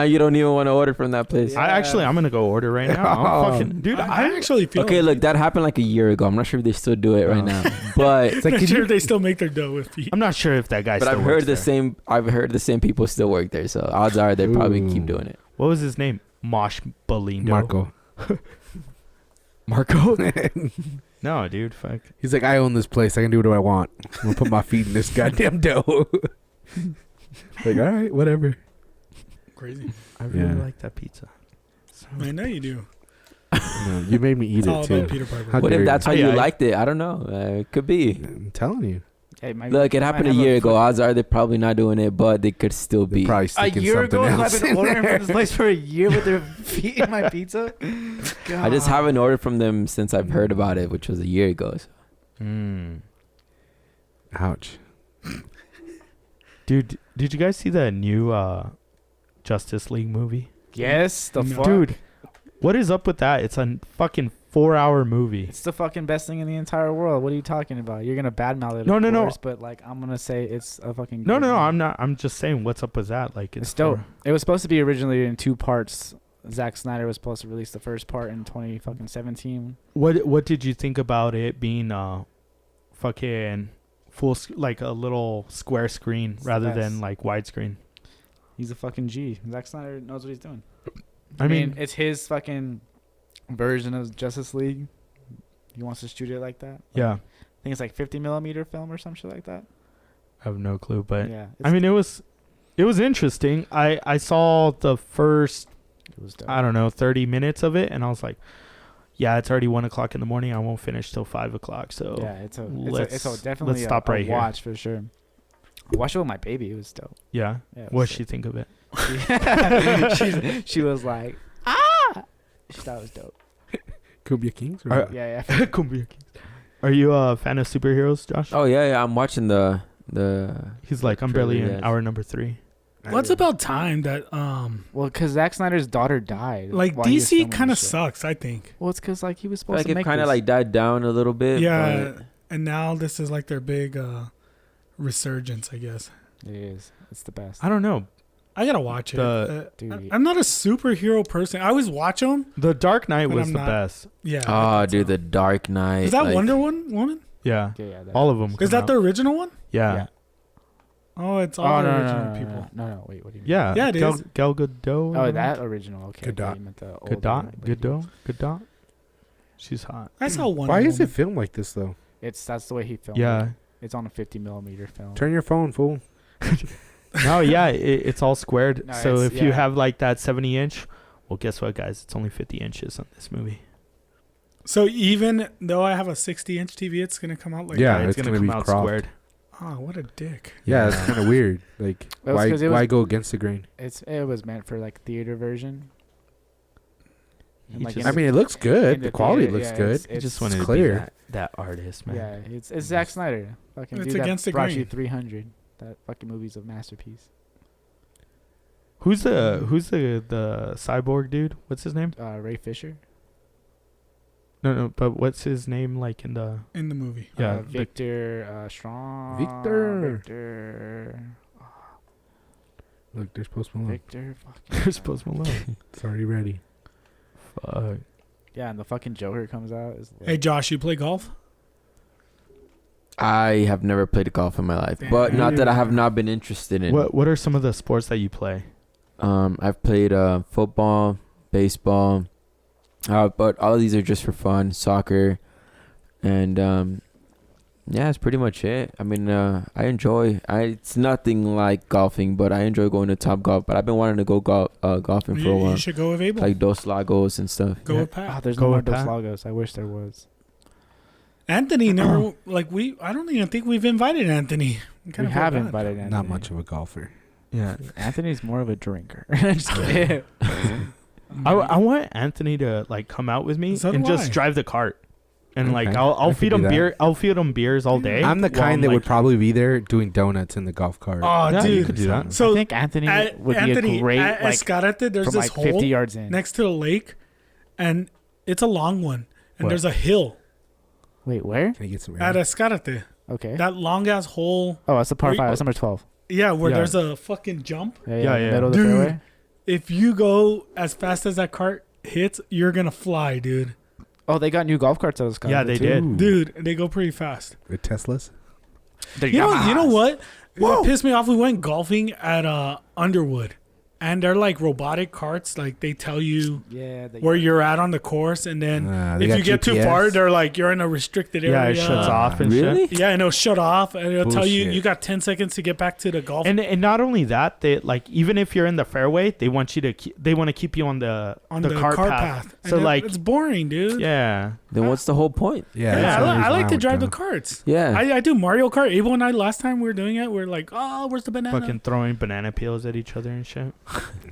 you don't even want to order from that place. I'm gonna go order right now. I'm fucking dude. I actually feel Okay, look, that happened like a year ago. I'm not sure if they still do it right now, but I'm not sure if they still make their dough with feet. I'm not sure if that guy. but still I've heard works the there. same. I've heard the same people still work there, so odds are they probably keep Ooh. doing it. What was his name? Mosh Balindo. Marco. Marco? No, dude. Fuck. He's like, I own this place. I can do what I want. I'm gonna put my feet in this goddamn dough. Like, all right, whatever. Crazy. I really Yeah. like that pizza. So, I know you do. No, you made me eat It's all it too. about Peter Piper. How What dare if that's you. how you Yeah, liked it? I don't know. It could be. I'm telling you. Hey, my, Look, it happened a year ago. Odds are they're probably not doing it, but they could still They're be. probably A sticking year something ago, else I've been in ordering there. from this place for a year with their feet in my pizza. I just haven't ordered from them since I've heard about it, which was a year ago. So. Ouch. dude, did you guys see the new Justice League movie? Yes, the No. fuck. Dude, what is up with that? It's a fucking 4-hour movie. It's the fucking best thing in the entire world. What are you talking about? You're gonna badmouth it, No, of no, no. course, but like I'm gonna say it's a fucking. No, good no, movie. I'm not. I'm just saying, what's up with that? Like, It's dope. It was supposed to be originally in 2 parts. Zack Snyder was supposed to release the first part in 2017. What did you think about it being fucking like a little square screen It's the rather best. than like widescreen? He's a fucking G. Zack Snyder knows what he's doing. I mean, it's his fucking version of Justice League. He wants to shoot it like that. yeah, I think it's like 50mm film or some shit like that. I have no clue, but Yeah. I mean, it was interesting. I saw the first, it was dope. I don't know, 30 minutes of it, and I was like, yeah, it's already 1:00 in the morning. I won't finish till 5:00. So Yeah, it's let's definitely stop right a here. watch for sure. I watched it with my baby. It was dope. yeah. Yeah, it What was she think of it? she was like, ah! She thought it was dope. Cumbia Kings? Or Are- what? Yeah, yeah. Cumbia Kings. Are you a fan of superheroes, Josh? Oh yeah. I'm watching the. He's like, I'm barely in Yes. hour number 3. Well, it's about time that Well, because Zack Snyder's daughter died. like while he was DC filming kind of this shit. sucks, I think. Well, it's because like he was supposed Like to it make kind of this. like died down a little bit. Yeah, but and now this is like their big resurgence, I guess. It is. It's the best. I don't know. I gotta watch it. Dude. I'm not a superhero person. I always watch them. The Dark Knight But was I'm the not- best. Yeah. Oh, dude, the Dark Knight. Is that like, Wonder Woman? Yeah. Yeah, that All of them. Is that the original one? Yeah. Yeah. Oh, it's all Oh, the no, original no, no, people. no, wait, what do you mean? Yeah. Yeah, it is. Gal Gadot. Oh, that original. Okay. I Gadot. thought you meant the older Gadot. lady. Gadot. She's hot. I saw one. Why is it filmed like this, though? That's the way he filmed Yeah. it. It's on a 50mm film. Turn your phone, fool. No, yeah, it's all squared. No, So it's- if you yeah. have like that 70-inch, well, guess what, guys? It's only 50 inches on this movie. So even though I have a 60-inch TV, it's gonna come out like Yeah, that? it's it's gonna gonna come be out cropped. squared. Oh, what a dick. Yeah, it's kind of weird. Like, Well, it's why 'cause it was- why go against the grain? It was meant for like theater version. He And, like, just, I mean, it looks good. in The quality theater, looks yeah, good. he just it's wanted to clear. be that artist, man. Yeah, it's Zack Snyder. Fucking It's dude that against the brought grain. you 300. That fucking movie's a masterpiece. Who's the cyborg dude? What's his name? Ray Fisher. No, but what's his name like in the? In the movie. Yeah, Victor Strong. Victor. Victor. Look, they're Post Malone. Victor. Fucking. They're supposed to Malone. It's already ready. Fuck. Yeah, and the fucking Joker comes out. Hey, Josh, you play golf? I have never played golf in my life, but not that I have not been interested in. What are some of the sports that you play? I've played football, baseball, but all of these are just for fun. Soccer, and yeah, that's pretty much it. I mean, I enjoy. It's nothing like golfing, but I enjoy going to Top Golf. But I've been wanting to go golfing for a You while, should go with Abel. like Dos Lagos and stuff. Go Yeah. with Pat. there's Go no more with Dos Pat. Lagos. I wish there was. Anthony never I don't even think we've invited Anthony. We Kind of have feel bad. invited Anthony. Not much of a golfer. Yeah, Anthony's more of a drinker. Just kidding. I want Anthony to like come out with me So and do just I. drive the cart, and like Okay. I'll I feed could him do that. beer. I'll feed him beers all day. I'm the while kind that like, would probably be there doing donuts in the golf cart. Oh, Yeah, dude. you could do that. So I think Anthony would be Anthony, a great at like Escarate, there's from this like hole 50 yards in. next to the lake, and it's a long one, and What? there's a hill Wait, where? Can I get some at air? Escarate. Okay. That long ass hole. Oh, that's the par Where you- 5. That's number 12. Yeah, where Yeah. there's a fucking jump. Yeah, in the yeah. middle of the Dude. fairway. If you go as fast as that cart hits, you're gonna fly, dude. Oh, they got new golf carts at Escalante. Yeah, they too. did. Ooh. Dude, they go pretty fast. The Teslas? They're You know what? Yamahas. What pissed me off? We went golfing at Underwood. and they're like robotic carts. Like they tell you Yeah. where you're at on the course, and then They if got you get too GPS. far, they're like you're in a restricted Yeah, area. it shuts off and Really? shit. Yeah, and it'll shut off, and it'll tell you Bullshit. you got 10 seconds to get back to the golf And not only that, they like even if you're in the fairway, they want you to they want to keep you on the cart path. And So like it's boring, dude. yeah, Then what's the whole point? Yeah, Yeah, that's the I reason like why to would drive go. the carts. Yeah. I do Mario Kart. Abel and I, last time we were doing it, we are like, oh, where's the banana? fucking throwing banana peels at each other and shit.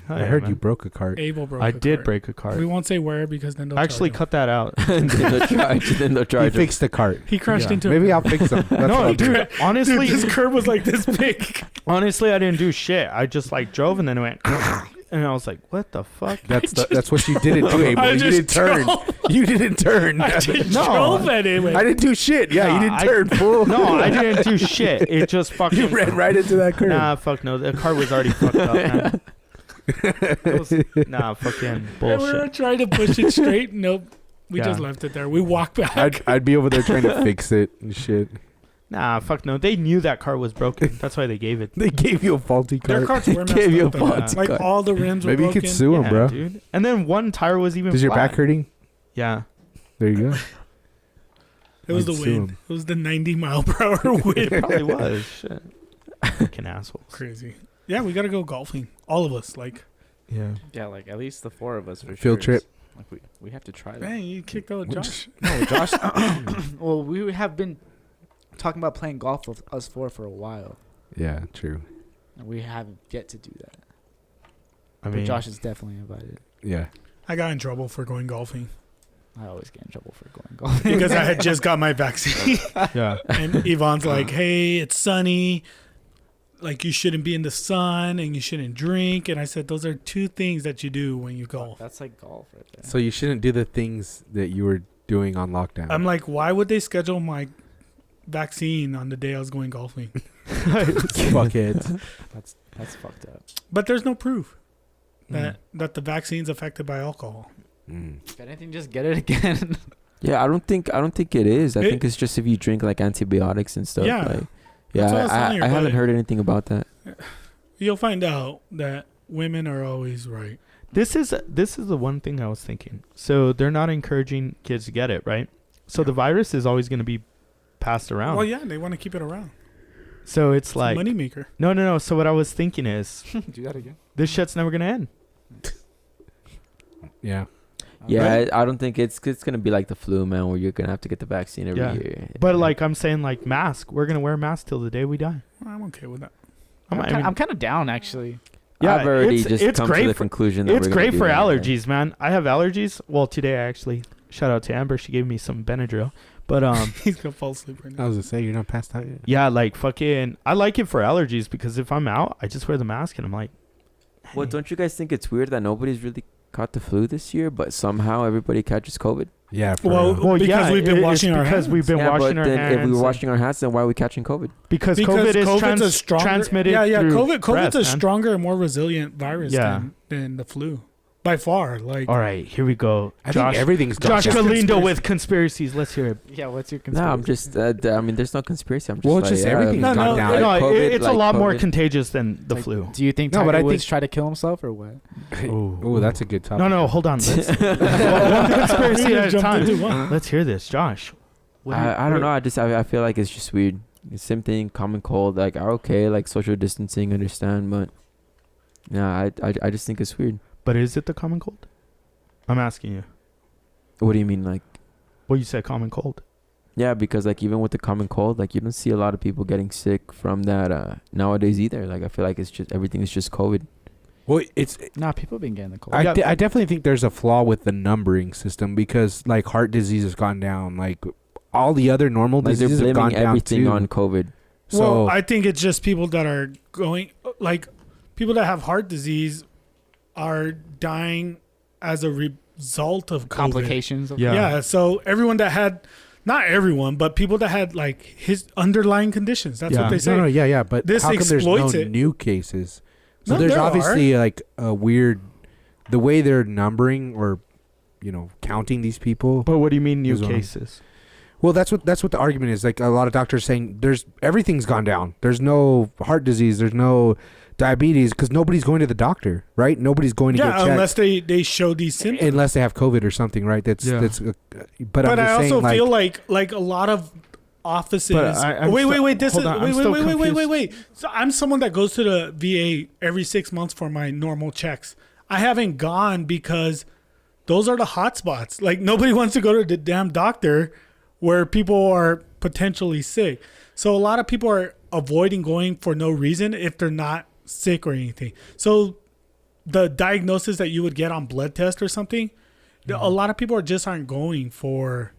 I heard you broke a cart. Abel broke I a did cart. break a We cart. won't say where because then they'll I actually charge cut that out. then they'll charge. Then they'll You charge. him. fixed the cart. him. He crashed Yeah. into Maybe a I'll fix them. That's what No, I'll do. dude. Honestly, Dude, this curb was like this big. honestly, I didn't do shit. I just like drove and then it went, and I was like, what the fuck? That's what you didn't do, Abel. I You just didn't turn. drove. You didn't turn. I just No. drove it anyway. I didn't do shit. Yeah, you Nah, didn't I- turn, fool. No, I didn't do shit. It just fucking. You ran right into that curb. Nah, fuck no. The car was already fucked up, man. It was- nah, fucking And we were bullshit. trying to push it straight. Nope. We Yeah. just left it there. We walked back. I'd be over there trying to fix it and shit. Nah, fuck no. They knew that car was broken. That's why they gave it. They gave you a faulty Their cart. carts were messed Gave you a up. though. faulty Like cart. all the rims were Maybe you broken. could sue him, Yeah, bro. dude. And then one tire was even Is your flat. back hurting? Yeah. There you go. It was the I'd sue wind. him. It was the 90-mile-per-hour wind. It probably was. Shit. Fucking assholes. Crazy. Yeah, we got to go golfing. All of us. Like, Yeah. Yeah, like at least the four of us for Field sure. trip. Like we have to try that. man, you kicked out Josh. No, Josh. Well, we have been talking about playing golf with us four for a while, Yeah, true. and we haven't yet to do that. I But mean, Josh is definitely invited. Yeah. I got in trouble for going golfing I always get in trouble for going golfing. because I had just got my vaccine. yeah. And Yvonne's like, hey, it's sunny. Like, you shouldn't be in the sun and you shouldn't drink. And I said, those are two things that you do when you golf. That's like golf right there. So you shouldn't do the things that you were doing on lockdown. I'm like, why would they schedule my vaccine on the day I was going golfing? Fuckheads. That's fucked up. But there's no proof Mm. that the vaccine's affected by alcohol. Mm. If anything, just get it again. Yeah, I don't think it is. I It- think it's just if you drink like antibiotics and stuff. Yeah. Like, That's what I yeah, was telling your I haven't buddy. heard anything about that. You'll find out that women are always right. This is the one thing I was thinking. So they're not encouraging kids to get it, right? So the virus is always going to be passed around. Well, yeah, they want to keep it around. So it's It's like a moneymaker. no. So what I was thinking is do that again. this shit's never going to end. Yeah. Yeah, I don't think it's gonna be like the flu, man, where you're gonna have to get the vaccine every Yeah. year. But like I'm saying, like mask. We're gonna wear masks till the day we die. I'm okay with that. I'm kind of down actually. Yeah, I've already just it's come to great the for- conclusion that it's we're gonna great do for that, yeah. allergies, man. I have allergies. Well, today I actually shout out to Amber. She gave me some Benadryl. But He's gonna fall asleep right I now. was gonna say you're not passed out yet. yeah, like fucking. I like it for allergies because if I'm out, I just wear the mask and I'm like. Well, hey. don't you guys think it's weird that nobody's really caught the flu this year, but somehow everybody catches COVID? Yeah. For Well, real. Well, because yeah, we've been it's washing our because hands. we've been Yeah, washing but our then hands. if we were and- washing our hands, then why are we catching COVID? because COVID is COVID's a stronger, transmitted. Yeah, through COVID's breath, a man. stronger and more resilient virus Yeah. than the flu, by far. Like, All right, here we go. I Josh, think everything's Josh just Galindo conspiracy. with conspiracies. Let's hear it. Yeah, what's your No, I'm just. I mean, there's no conspiracy. I'm just. Well, it's like, just yeah, everything's No, gone no, down. No, COVID, it's like a lot more COVID. contagious than the Like, flu. Do you think No, Tiger but I Woods think- try to kill himself or what? Oh, that's a good topic. No, hold on. Let's, one conspiracy at a Jumped time. into one. Let's hear this, Josh. What do you- I don't know. I feel like it's just weird. It's same thing. Common cold. Like okay, like social distancing, understand, but yeah, I just think it's weird. But is it the common cold? I'm asking you. What do you mean, like? Well, you said common cold. Yeah, because like even with the common cold, like you don't see a lot of people getting sick from that nowadays either. Like I feel like it's just everything is just COVID. Well, it's. Nah, people have been getting the cold. I definitely think there's a flaw with the numbering system because like heart disease has gone down, like all the other normal Like they're diseases have gone blaming down everything too. on COVID. So well, I think it's just people that are going, like, people that have heart disease are dying as a result of COVID. Complications. Of Yeah. Yeah. So everyone that had, not everyone, but people that had like his underlying conditions. That's Yeah. what they say. no, yeah, but This how come there's no exploits it. new cases? So No, there's there obviously like a weird, the way they're numbering or, counting these people. But what do you mean new Is on. cases? Well, that's what the argument is. Like a lot of doctors saying, everything's gone down. There's no heart disease. There's no diabetes, because nobody's going to the doctor, right? Nobody's going to get checked unless they show these symptoms. unless they have COVID or something, right? But I'm But just I saying, also like, feel like a lot of offices. But I'm wait. hold on, I'm still confused. Wait. So I'm someone that goes to the VA every 6 months for my normal checks. I haven't gone because those are the hot spots. Like nobody wants to go to the damn doctor where people are potentially sick. So a lot of people are avoiding going for no reason if they're not sick or anything. So the diagnosis that you would get on blood test or something, a lot of people aren't going for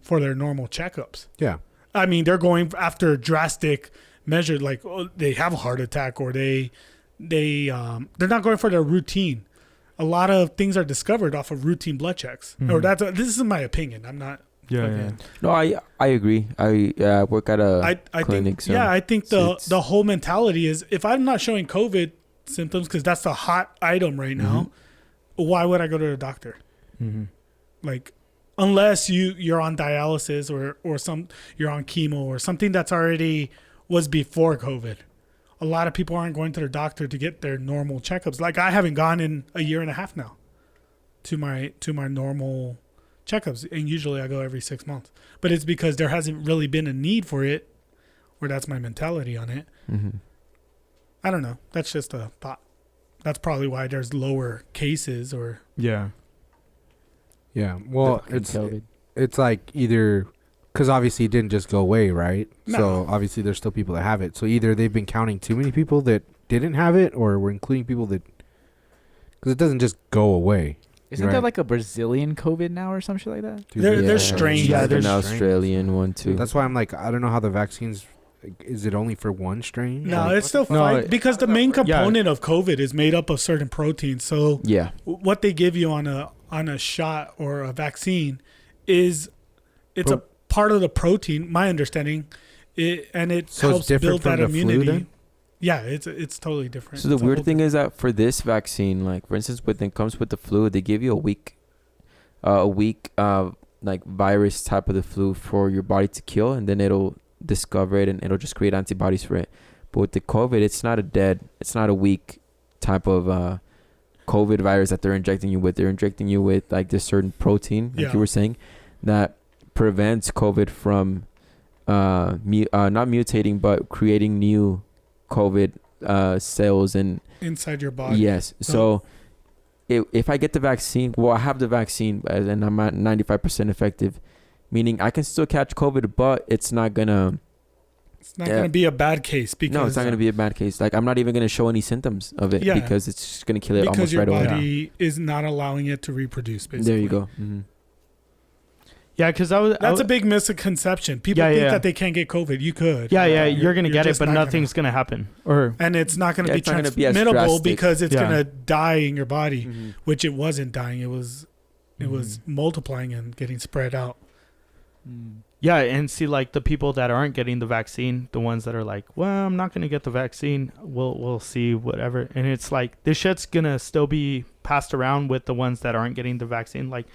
their normal checkups. yeah. I mean, they're going after drastic measures, like they have a heart attack or they're not going for their routine. A lot of things are discovered off of routine blood checks. Or this is my opinion. I'm not. Yeah. No, I agree. I work at a clinic. Think, I think the whole mentality is if I'm not showing COVID symptoms because that's the hot item right now, why would I go to the doctor? Like, unless you're on dialysis or you're on chemo or something that's already was before COVID. A lot of people aren't going to their doctor to get their normal checkups. Like I haven't gone in a year and a half now to my normal checkups, and usually I go every 6 months. But it's because there hasn't really been a need for it, or that's my mentality on it. I don't know. That's just a thought. That's probably why there's lower cases or Yeah. Yeah. Well, COVID. it's like either because obviously it didn't just go away, right? No. So obviously there's still people that have it. So either they've been counting too many people that didn't have it, or we're including people that, because it doesn't just go away. Isn't there like a Brazilian COVID now or some shit like that? Dude, They're strange. Yeah, there's there's an Australian one too. That's why I'm like, I don't know how the vaccines. Is it only for one strain? No, Like, it's still No, fine because the main yeah. component of COVID is made up of certain proteins. So yeah. what they give you on a shot or a vaccine it's a part of the protein. My understanding, it So it's helps different build from that the flu immunity. then? Yeah, it's totally different. So the It's a weird whole thing is that for this vaccine, like for instance, when it comes with the flu, they give you a week like virus type of the flu for your body to kill, and then it'll discover it and it'll just create antibodies for it. But with the COVID, it's not a weak type of COVID virus that they're injecting you with. They're injecting you with like this certain protein, like you were saying, that prevents COVID from not mutating but creating new COVID cells and inside your body. yes. So if I get the vaccine, well, I have the vaccine and I'm at 95% effective, meaning I can still catch COVID, but it's not gonna be a bad case because no, it's not gonna be a bad case. Like I'm not even gonna show any symptoms of it because it's just gonna kill it because almost your right away. body is not allowing it to reproduce. Basically, There you go. Yeah, because That's a big misconception. People think that they can't get COVID. You could. You're gonna get it, just but not nothing's gonna happen. Or and it's not going to be it's not gonna be as transmittable drastic. because it's Yeah. going to die in your body, which it wasn't dying. It was multiplying and getting spread out. yeah, and see, like the people that aren't getting the vaccine, the ones that are like, well, I'm not gonna get the vaccine. We'll see, whatever. And it's like this shit's gonna still be passed around with the ones that aren't getting the vaccine. Like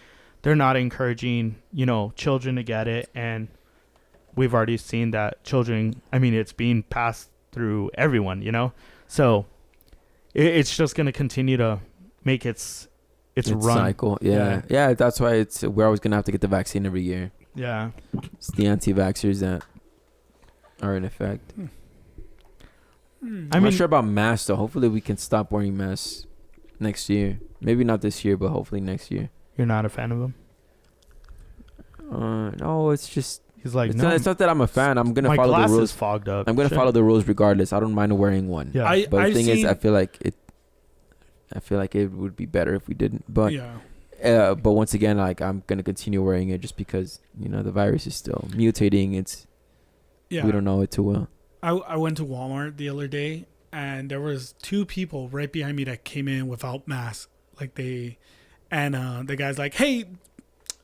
they're not encouraging, children to get it, and we've already seen that children. I mean, it's being passed through everyone, So it's just gonna continue to make its run cycle. Yeah. That's why we're always gonna have to get the vaccine every year. Yeah. It's the anti-vaxxers that are in effect. I'm not sure about masks though. Hopefully we can stop wearing masks next year. Maybe not this year, but hopefully next year. You're not a fan of him? No, it's just He's like, it's no, not that I'm a fan. I'm gonna my follow the glasses rules. fogged up. I'm gonna Shit. follow the rules regardless. I don't mind wearing one. Yeah. But I've the thing is, seen- I feel like it would be better if we didn't. But yeah. but once again, like I'm gonna continue wearing it just because the virus is still mutating. We don't know it too well. I went to Walmart the other day and there was two people right behind me that came in without masks. The guy's like, "Hey,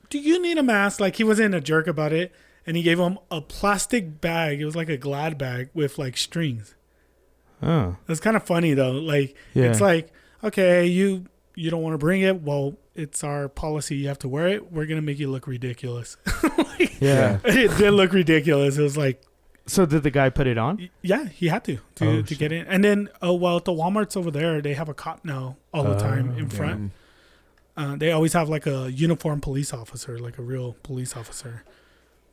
do you need a mask?" Like he wasn't a jerk about it, and he gave him a plastic bag. It was like a Glad bag with like strings. Oh. It's kind of funny though. Like Yeah. it's like, okay, you don't want to bring it. Well, it's our policy. You have to wear it. We're gonna make you look ridiculous. Yeah. It did look ridiculous. It was like So did the guy put it on? Yeah, he had to shit. get in. And then, well, at the Walmarts over there, they have a cop now all the time in front. They always have like a uniformed police officer, like a real police officer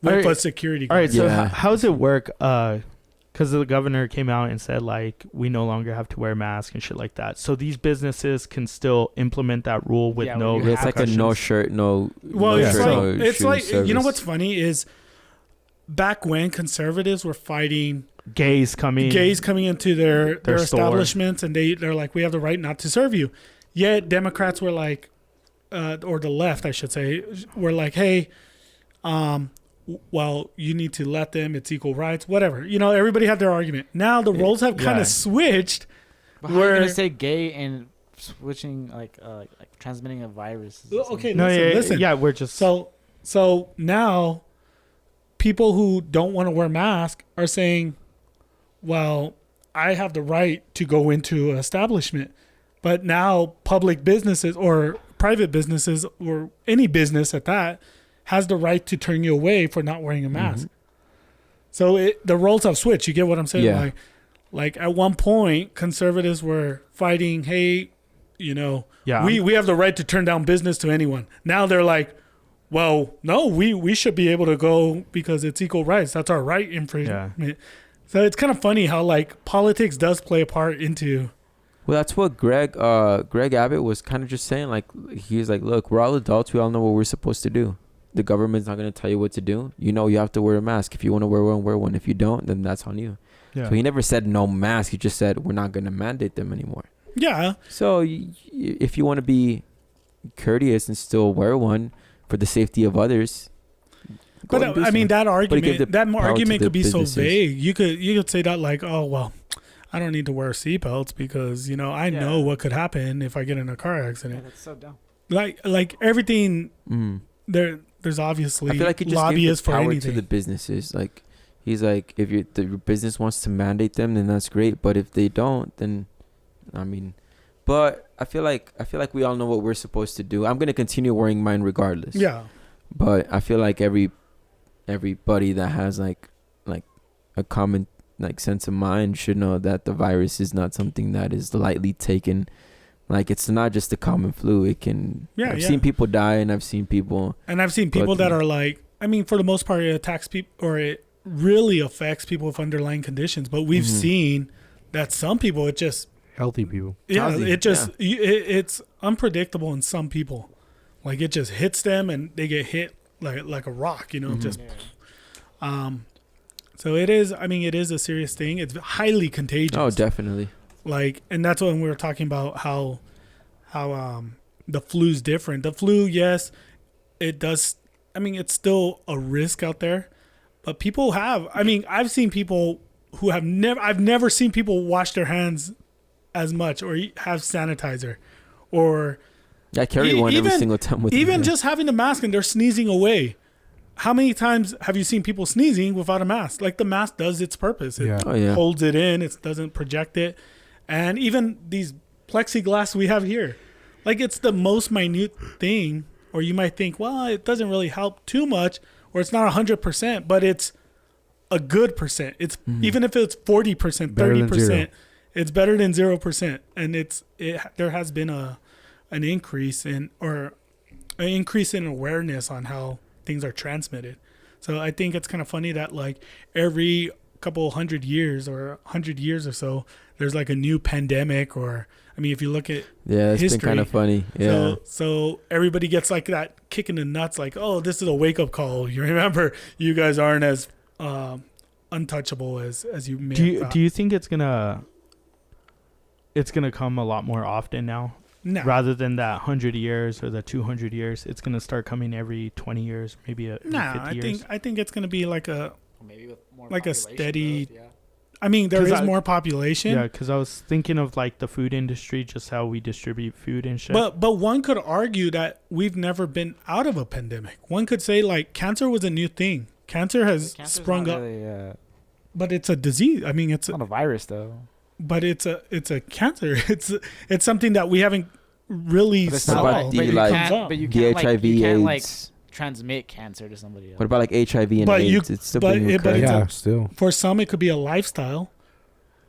with Alright. a security All guard. right. So Yeah. how does it work? Because the governor came out and said like we no longer have to wear masks and shit like that. So these businesses can still implement that rule with Yeah, no. where you It's like a no repercussions. shirt, no. Well, no it's shirt, like no it's shoe like you know service. what's funny is back when conservatives were fighting Gays coming. into their Their store. establishments, and they're like, we have the right not to serve you. Yet Democrats were like, or the left, I should say, were like, hey, well, you need to let them. It's equal rights, whatever. You know, everybody had their argument. Now the roles have kind Yeah. of switched. But how are you Where- gonna say gay and switching like transmitting a virus? Okay, No, listen. yeah, we're just So now people who don't want to wear masks are saying, well, I have the right to go into an establishment. But now public businesses or private businesses or any business at that has the right to turn you away for not wearing a mask. So the roles have switched. You get what I'm saying? Yeah. Like at one point, conservatives were fighting, hey, you know, yeah. we have the right to turn down business to anyone. Now they're like, well, no, we should be able to go because it's equal rights. That's our right infringement. So it's kind of funny how like politics does play a part into. Well, that's what Greg Abbott was kind of just saying. Like, he was like, look, we're all adults. We all know what we're supposed to do. The government's not going to tell you what to do. You know, you have to wear a mask. If you want to wear one, wear one. If you don't, then that's on you. Yeah. So he never said no mask. He just said, we're not going to mandate them anymore. Yeah. So if you want to be courteous and still wear one for the safety of others. go But and do I mean, so. that But give argument, the that power to argument the could be businesses. so vague. You could say that like, oh, well, I don't need to wear seatbelts because, you know, I know what could happen if I get in a car Yeah, accident. that's so dumb. Like everything Mm. there's obviously I feel like he just gave lobbyists the for power anything. to the businesses. Like, he's like, if your business wants to mandate them, then that's great. But if they don't, then, I mean, but I feel like we all know what we're supposed to do. I'm gonna continue wearing mine regardless. Yeah. But I feel like everybody that has like a common like sense of mind should know that the virus is not something that is lightly taken. Like, it's not just a common flu. It can. Yeah, I've yeah. seen people die, and I've seen people. And I've seen people that are like, I mean, for the most part, it attacks people or it really affects people with underlying conditions. But we've seen that some people, it just, Healthy people. yeah, Healthy, it just, it's unpredictable in some people. Like it just hits them and they get hit like a rock, you know, just, so it is, I mean, it is a serious thing. It's highly contagious. Oh, definitely. Like, and that's when we were talking about how the flu's different. The flu, yes, it does. I mean, it's still a risk out there, but people have. I mean, I've seen people who have never. I've never seen people wash their hands as much or have sanitizer, or I carry one every single time with even me. just having the mask and they're sneezing away. How many times have you seen people sneezing without a mask? Like the mask does its purpose. It Yeah. Oh yeah. holds it in. It doesn't project it. And even these plexiglass we have here, like it's the most minute thing, or you might think, well, it doesn't really help too much, or it's not 100%, but it's a good percent. It's even if it's 40%, Better than 30%, zero. it's better than 0%. And there has been an increase in awareness on how things are transmitted. So I think it's kind of funny that like every couple 100 years or 100 years or so, there's like a new pandemic, or I mean, if you look at Yeah, it's history, been kind of funny. Yeah. so everybody gets like that kick in the nuts, like, oh, this is a wake up call. You remember, you guys aren't as untouchable as you may. have thought. Do you think it's gonna come a lot more often now? No. Rather than that 100 years or the 200 years, it's gonna start coming every 20 years, maybe every 50 years. I think it's gonna be like a. Maybe with more Like a population steady- growth, yeah. I mean, there 'Cause is I- more population. Yeah, because I was thinking of like the food industry, just how we distribute food and shit. But one could argue that we've never been out of a pandemic. One could say like cancer was a new thing. Cancer has Cancer's sprung not up, really, but it's a disease. I mean, it's not a virus though. but it's a cancer. It's something that we haven't really But it's What not about solved. the, but you like, can't. But you the can't like HIV, you can't like AIDS? transmit cancer to somebody else. What about like HIV and But AIDS? It's still being but recurring. it's Yeah, still. For some, it could be a lifestyle.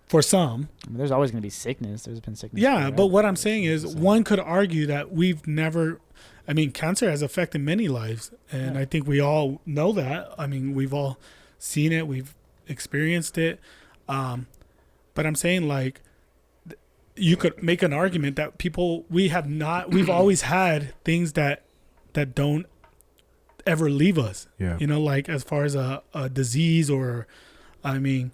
For some, I mean, there's always going to be sickness. There's been sickness. yeah. forever. But what I'm saying is, So- one could argue that we've never. I mean, cancer has affected many lives, and Yeah. I think we all know that. I mean, we've all seen it, we've experienced it. But I'm saying, like, you could make an argument that we've always had things that don't ever leave us. Yeah. You know, like as far as a disease or, I mean,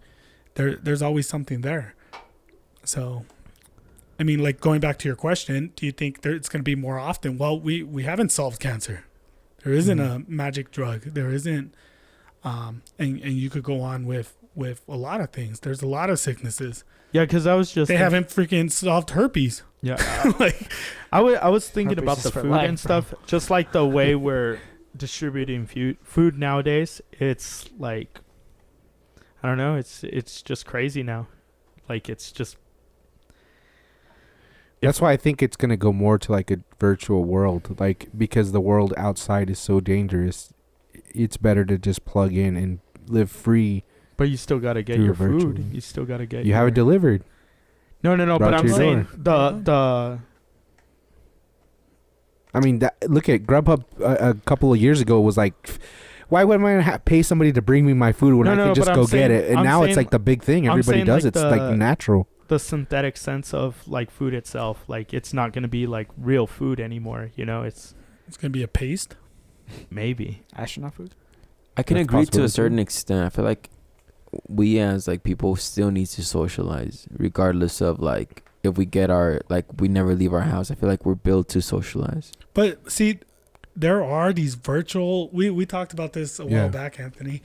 there's always something there. So, I mean, like going back to your question, do you think it's going to be more often? Well, we haven't solved cancer. There isn't a magic drug. There isn't, and you could go on with a lot of things. There's a lot of sicknesses. Yeah, because I was just They haven't freaking solved herpes. Yeah, Like, I was thinking Herpes about is the for food life, and bro. stuff. Just like the way we're distributing food nowadays, it's like, I don't know. It's just crazy now. Like it's just. That's why I think it's gonna go more to like a virtual world, like because the world outside is so dangerous. It's better to just plug in and live free. But you still gotta get Through your virtual. food. You still gotta get. You have it delivered. No. brought But to I'm your saying the. I mean, look at Grubhub a couple of years ago was like, why would I pay somebody to bring me my food when I No, can just but go I'm get saying- it? And I'm now it's saying- like the big thing. I'm Everybody saying, does. like, It's like natural. The synthetic sense of like food itself, like it's not gonna be like real food anymore. You know, it's it's going to be a paste. maybe. astronaut food. I can That's agree to a possibility. certain extent. I feel like we as like people still need to socialize, regardless of like if we get our like we never leave our house. I feel like we're built to socialize. But see, there are these virtual. We talked about this a Yeah. while back, Anthony.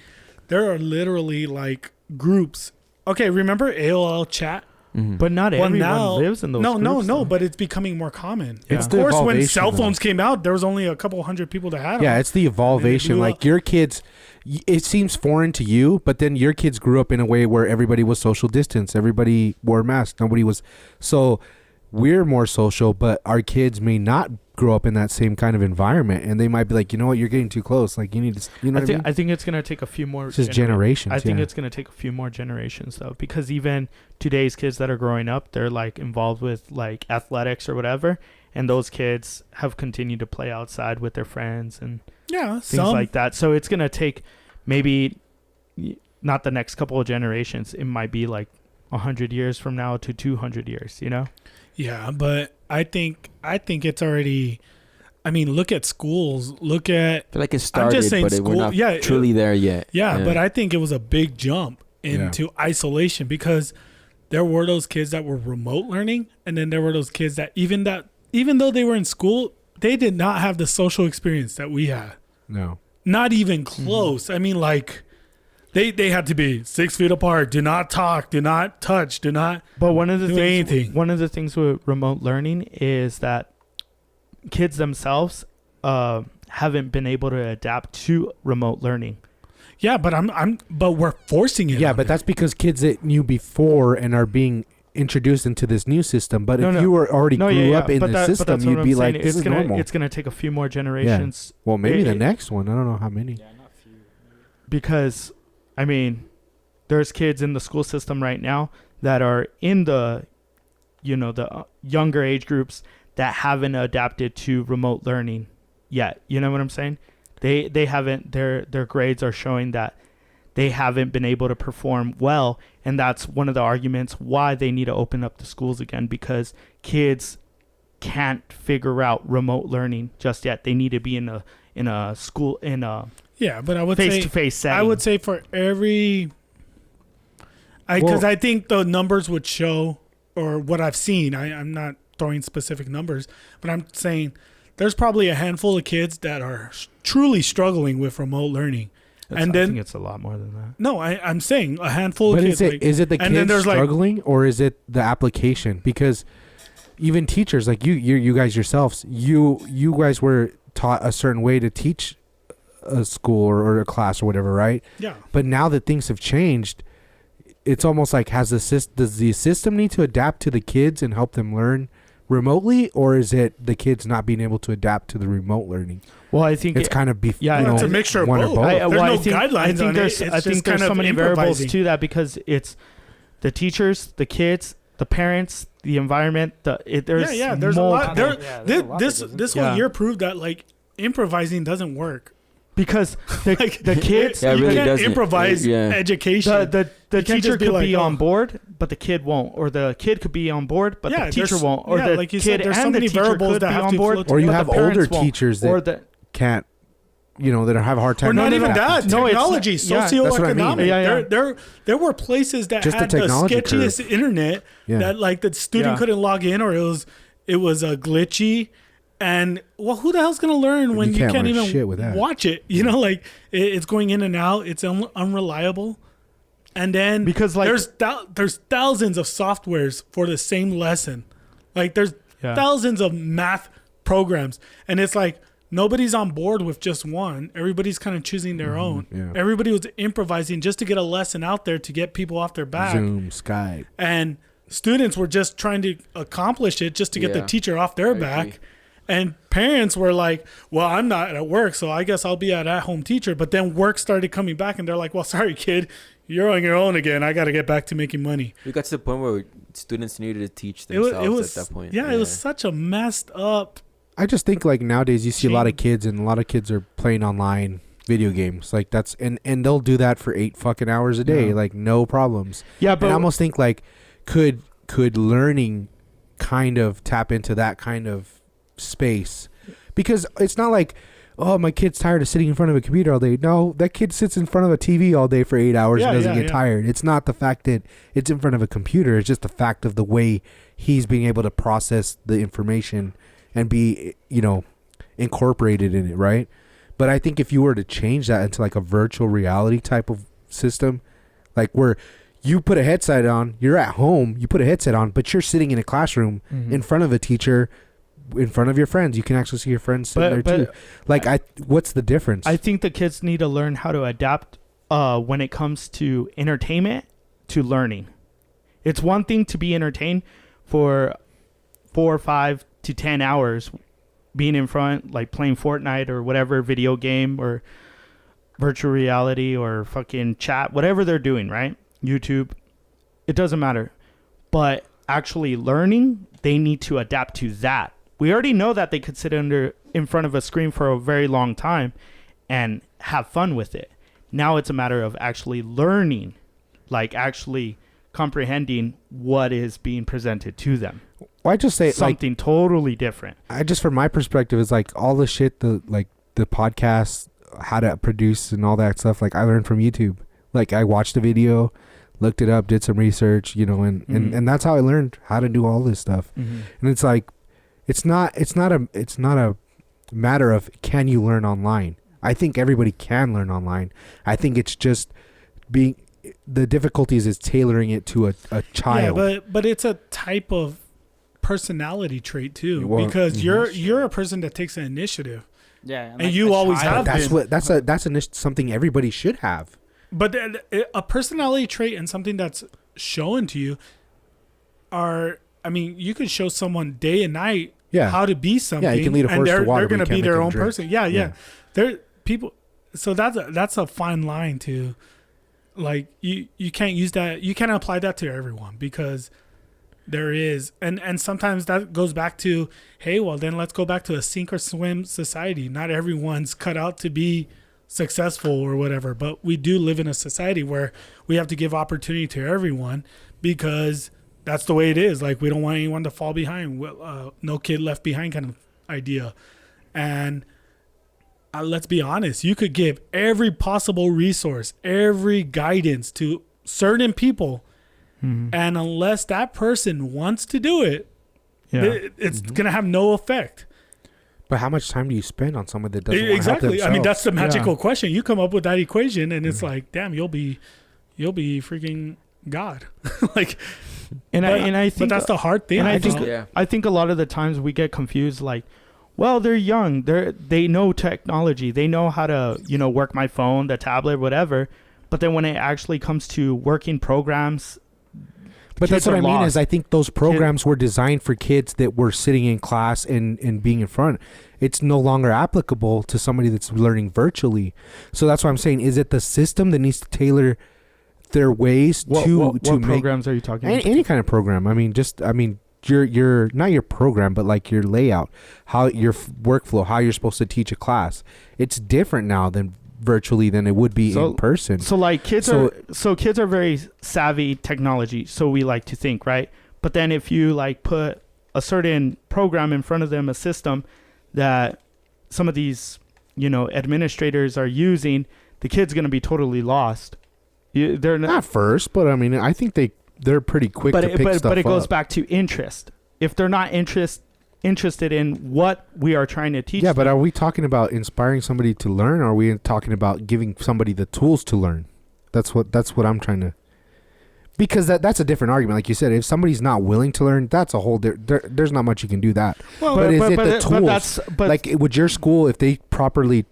There are literally like groups. Okay, remember AOL chat? Mm-hmm. But not Well, everyone now- lives in those. No, groups, though. but it's becoming more common. Yeah. It's Of the course, when evolvation, cell though. phones came out, there was only a couple hundred people that had them. Yeah, it's the evolvation. blew Like up. your kids, it seems foreign to you, but then your kids grew up in a way where everybody was social distance. Everybody wore masks. Nobody was. So we're more social, but our kids may not grow up in that same kind of environment, and they might be like, you know what, you're getting too close. Like you need to, you know what I mean? I think it's gonna take a few more. It's just generations. I think yeah. it's gonna take a few more generations though, because even today's kids that are growing up, they're like involved with like athletics or whatever, and those kids have continued to play outside with their friends and Yeah, things like that. So it's gonna take maybe not the next couple of generations. It might be like 100 years from now to 200 years. You know? Yeah, but I think it's already. I mean, look at schools. Look at I feel like it I'm started, just saying but we're school- not yeah, truly there yet. yeah, but I think it was a big jump into isolation because there were those kids that were remote learning, and then there were those kids that even though they were in school, they did not have the social experience that we had. No. Not even close. I mean, like they had to be 6 feet apart. Do not talk. Do not touch. Do not. But one of the Do things, anything. one of the things with remote learning is that kids themselves haven't been able to adapt to remote learning. Yeah, but but we're forcing it. Yeah, on but them. that's because kids that knew before and are being introduced into this new system. But if you were already grew up in the system, you'd be like, this is normal. It's gonna take a few more generations Well, maybe the it- next one. I don't know how many. because, I mean, there's kids in the school system right now that are in the, the younger age groups that haven't adapted to remote learning yet. You know what I'm saying? They haven't. Their grades are showing that they haven't been able to perform well, and that's one of the arguments why they need to open up the schools again, because kids can't figure out remote learning just yet. They need to be in a school in a Yeah, but I would face-to-face setting. I would say for every, because I think the numbers would show, or what I've seen. I'm not throwing specific numbers, but I'm saying there's probably a handful of kids that are truly struggling with remote learning. I think it's a lot more than that. No, I'm saying a handful But of kids. is it the and then kids there's, like- struggling, or is it the application? Because even teachers, like you guys yourselves, you guys were taught a certain way to teach a school or a class or whatever, right? Yeah. But now that things have changed, it's almost like does the system need to adapt to the kids and help them learn remotely, or is it the kids not being able to adapt to the remote learning? Well, I think It's kind of it's a mixture of one or both. both. There's no I think guidelines on there's it. I It's think just there's kind so of many variables improvising. to that, because it's the teachers, the kids, the parents, the environment. There's There's a lot. There, Yeah, there's a lot this that goes this into whole it. year proved that like improvising doesn't work. because the kids, Yeah, it you really can't doesn't. improvise Yeah. education. the You can't teacher just be could like, be oh. on board, but the kid won't, or the kid could be on board, but the teacher there's- won't, or yeah, the like you kid said, there's so and the many teacher variables could that be have on to board, flow Or you but have the parents older won't. teachers that or the can't, that have a hard time. or not even adapting that. to it. No, it's Technology, not- yeah, that's what I mean. socioeconomic. Yeah, yeah. There were places that Just the had the, technology sketchiest curve. internet Yeah. that like the student Yeah. couldn't log in, or it was glitchy. And well, who the hell's gonna learn when you can't can't learn even shit with that. watch it? You know, like it's going in and out. It's unreliable. And then Because, like- there's thousands of softwares for the same lesson. Like there's Yeah. thousands of math programs, and it's like nobody's on board with just one. Everybody's kind of choosing their own. yeah. Everybody was improvising just to get a lesson out there to get people off their back. Zoom, Skype. And students were just trying to accomplish it just to get the Yeah. teacher off their I back. agree. And parents were like, well, I'm not at work, so I guess I'll be an at-home teacher. But then work started coming back, and they're like, well, sorry, kid, you're on your own again. I got to get back to making money. We got to the point where students needed to teach It was, themselves at that point. yeah, it was such a messed up. I just think like nowadays you see a lot of Shame. kids, and a lot of kids are playing online video games. Like that's and they'll do that for 8 fucking hours a day, Yeah. like no problems. yeah, but And I almost think like could learning kind of tap into that kind of space, because it's not like, oh, my kid's tired of sitting in front of a computer all day. No, that kid sits in front of a TV all day for 8 hours Yeah, and doesn't yeah, get yeah. tired. It's not the fact that it's in front of a computer. It's just the fact of the way he's being able to process the information and be, incorporated in it, right? But I think if you were to change that into like a virtual reality type of system, like where you put a headset on, you're at home, you put a headset on, but you're sitting in a classroom in front of a teacher, in front of your friends. You can actually see your friends sitting there too. Like, what's the difference? I think the kids need to learn how to adapt when it comes to entertainment to learning. It's one thing to be entertained for 4, 5 to 10 hours being in front, like playing Fortnite or whatever video game or virtual reality or fucking chat, whatever they're doing, right? YouTube. It doesn't matter. But actually learning, they need to adapt to that. We already know that they could sit in front of a screen for a very long time and have fun with it. Now it's a matter of actually learning, like actually comprehending what is being presented to them. Well, I just say like Something totally different. I just, from my perspective, is like all the shit, the podcasts, how to produce and all that stuff. Like I learned from YouTube. Like I watched a video, looked it up, did some research, and that's how I learned how to do all this stuff. Mm-hmm. And it's like, it's not a matter of can you learn online. I think everybody can learn online. I think it's just the difficulties is tailoring it to a child. Yeah, but it's a type of personality trait too, Well, because you're a person that takes an initiative. Yeah, And you always have That's been. what that's something everybody should have. But a personality trait and something that's shown to you you could show someone day and night Yeah. how to be something. Yeah, you can lead a and horse to they're, water, they're but going you to be can't their make own them drink. person. Yeah, yeah. They're people. So that's a fine line to, like, you can't use that. You can't apply that to everyone because there is, and sometimes that goes back to, hey, well then let's go back to a sink or swim society. Not everyone's cut out to be successful or whatever, but we do live in a society where we have to give opportunity to everyone because that's the way it is. Like, we don't want anyone to fall behind. No kid left behind kind of idea. And let's be honest, you could give every possible resource, every guidance to certain people, and unless that person wants to do it, it's gonna have no effect. But how much time do you spend on someone that doesn't want to help Exactly. I mean, themselves? that's the magical question. You come up with that equation, and it's like, damn, you'll be freaking God. Like, And I think but that's the hard thing. and I though. think Yeah. I think a lot of the times we get confused, like, well, they're young, they know technology, they know how to work my phone, the tablet, whatever, but then when it actually comes to working programs, But that's kids what are I mean lost. is I think those programs were designed for kids that were sitting in class and being in front. It's no longer applicable to somebody that's learning virtually. So that's why I'm saying, is it the system that needs to tailor their ways what to make programs are you talking about? any kind of program? I mean, your not your program, but like your layout, how your workflow, how you're supposed to teach a class. It's different now than virtually than it would be in person. So like kids are very savvy technology, so we like to think, right? But then if you like put a certain program in front of them, a system that some of these, administrators are using, the kid's going to be totally lost. They're Not first, but I mean, I think they're pretty quick to pick stuff up. But it goes back to interest. If they're not interested in what we are trying to teach Yeah, but them, are we talking about inspiring somebody to learn, or are we talking about giving somebody the tools to learn? That's what I'm trying to. Because that's a different argument. Like you said, if somebody's not willing to learn, that's a whole. There's not much you can do that. Well, but is it but the tools? Like, would your school, if they properly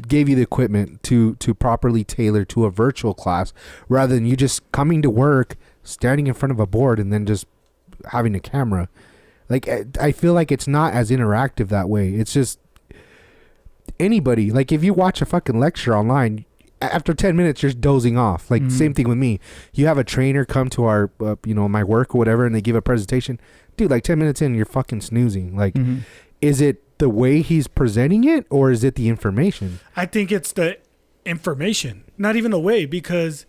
gave you the equipment to properly tailor to a virtual class, rather than you just coming to work, standing in front of a board, and then just having a camera? Like, I feel like it's not as interactive that way. It's just anybody. Like, if you watch a fucking lecture online, after 10 minutes, you're dozing off. Like, same thing with me. You have a trainer come to our, my work or whatever, and they give a presentation. Dude, like 10 minutes in, you're fucking snoozing. Like, is it the way he's presenting it, or is it the information? I think it's the information, not even the way, because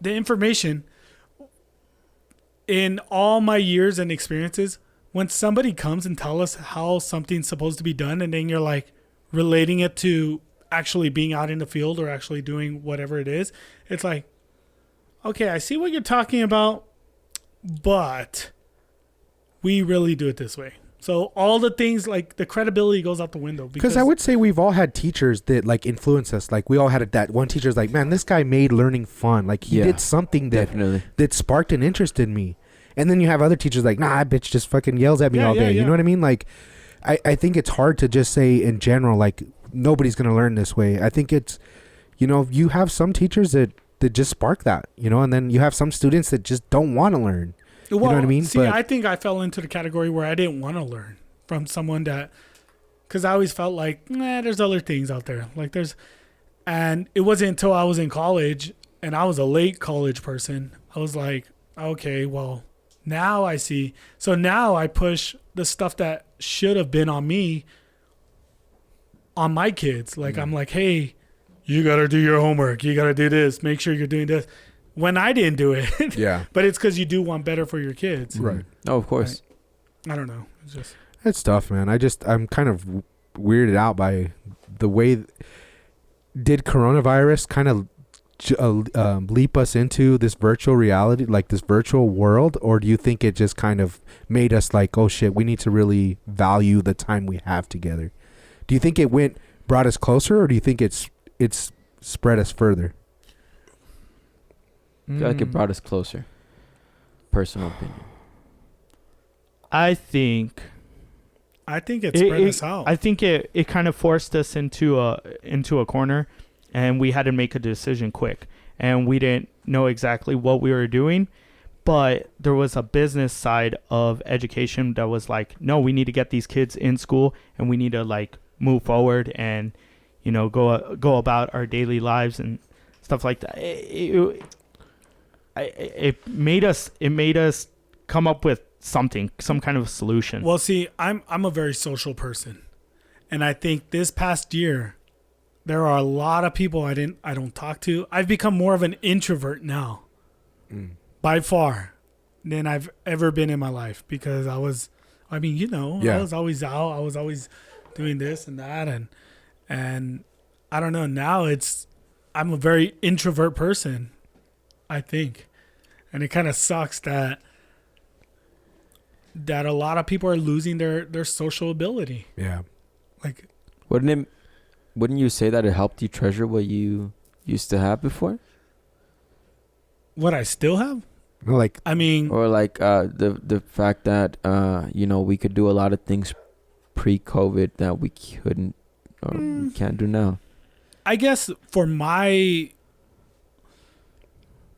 the information, in all my years and experiences, when somebody comes and tell us how something's supposed to be done, and then you're like relating it to actually being out in the field or actually doing whatever it is, it's like, okay, I see what you're talking about, but we really do it this way. So all the things, like, the credibility goes out the window. Because I would say we've all had teachers that like influence us. Like, we all had that one teacher's like, man, this guy made learning fun. Like, he did something that sparked an interest in me. And then you have other teachers like, nah, that bitch just fucking yells at me all day. You know what I mean? Like, I think it's hard to just say in general, like, nobody's going to learn this way. I think it's, you have some teachers that just spark that, and then you have some students that just don't want to learn. You know what I mean? See, I think I fell into the category where I didn't want to learn from someone because I always felt like, there's other things out there. Like, and it wasn't until I was in college, and I was a late college person, I was like, okay, well, now I see. So now I push the stuff that should have been on me on my kids. Like, I'm like, hey, you got to do your homework. You got to do this. Make sure you're doing this. When I didn't do it. Yeah. But it's because you do want better for your kids. Right. Oh, of course. I don't know. It's tough, man. I'm kind of weirded out by the way. Did coronavirus kind of leap us into this virtual reality, like this virtual world, or do you think it just kind of made us like, oh shit, we need to really value the time we have together? Do you think it brought us closer, or do you think it's spread us further? I feel like it brought us closer. Personal opinion. I think it spread us out. I think it kind of forced us into a corner, and we had to make a decision quick, and we didn't know exactly what we were doing, but there was a business side of education that was like, no, we need to get these kids in school, and we need to like move forward and go about our daily lives and stuff like that. It made us come up with some kind of solution. Well, see, I'm a very social person, and I think this past year there are a lot of people I don't talk to. I've become more of an introvert now, by far, than I've ever been in my life, because I was always out. I was always doing this and that, and I don't know. Now I'm a very introvert person, I think, and it kind of sucks that a lot of people are losing their social ability. Yeah. Like, wouldn't you say that it helped you treasure what you used to have before? What I still have? Like, I mean, or like the fact that we could do a lot of things pre-COVID that we couldn't or we can't do now. I guess for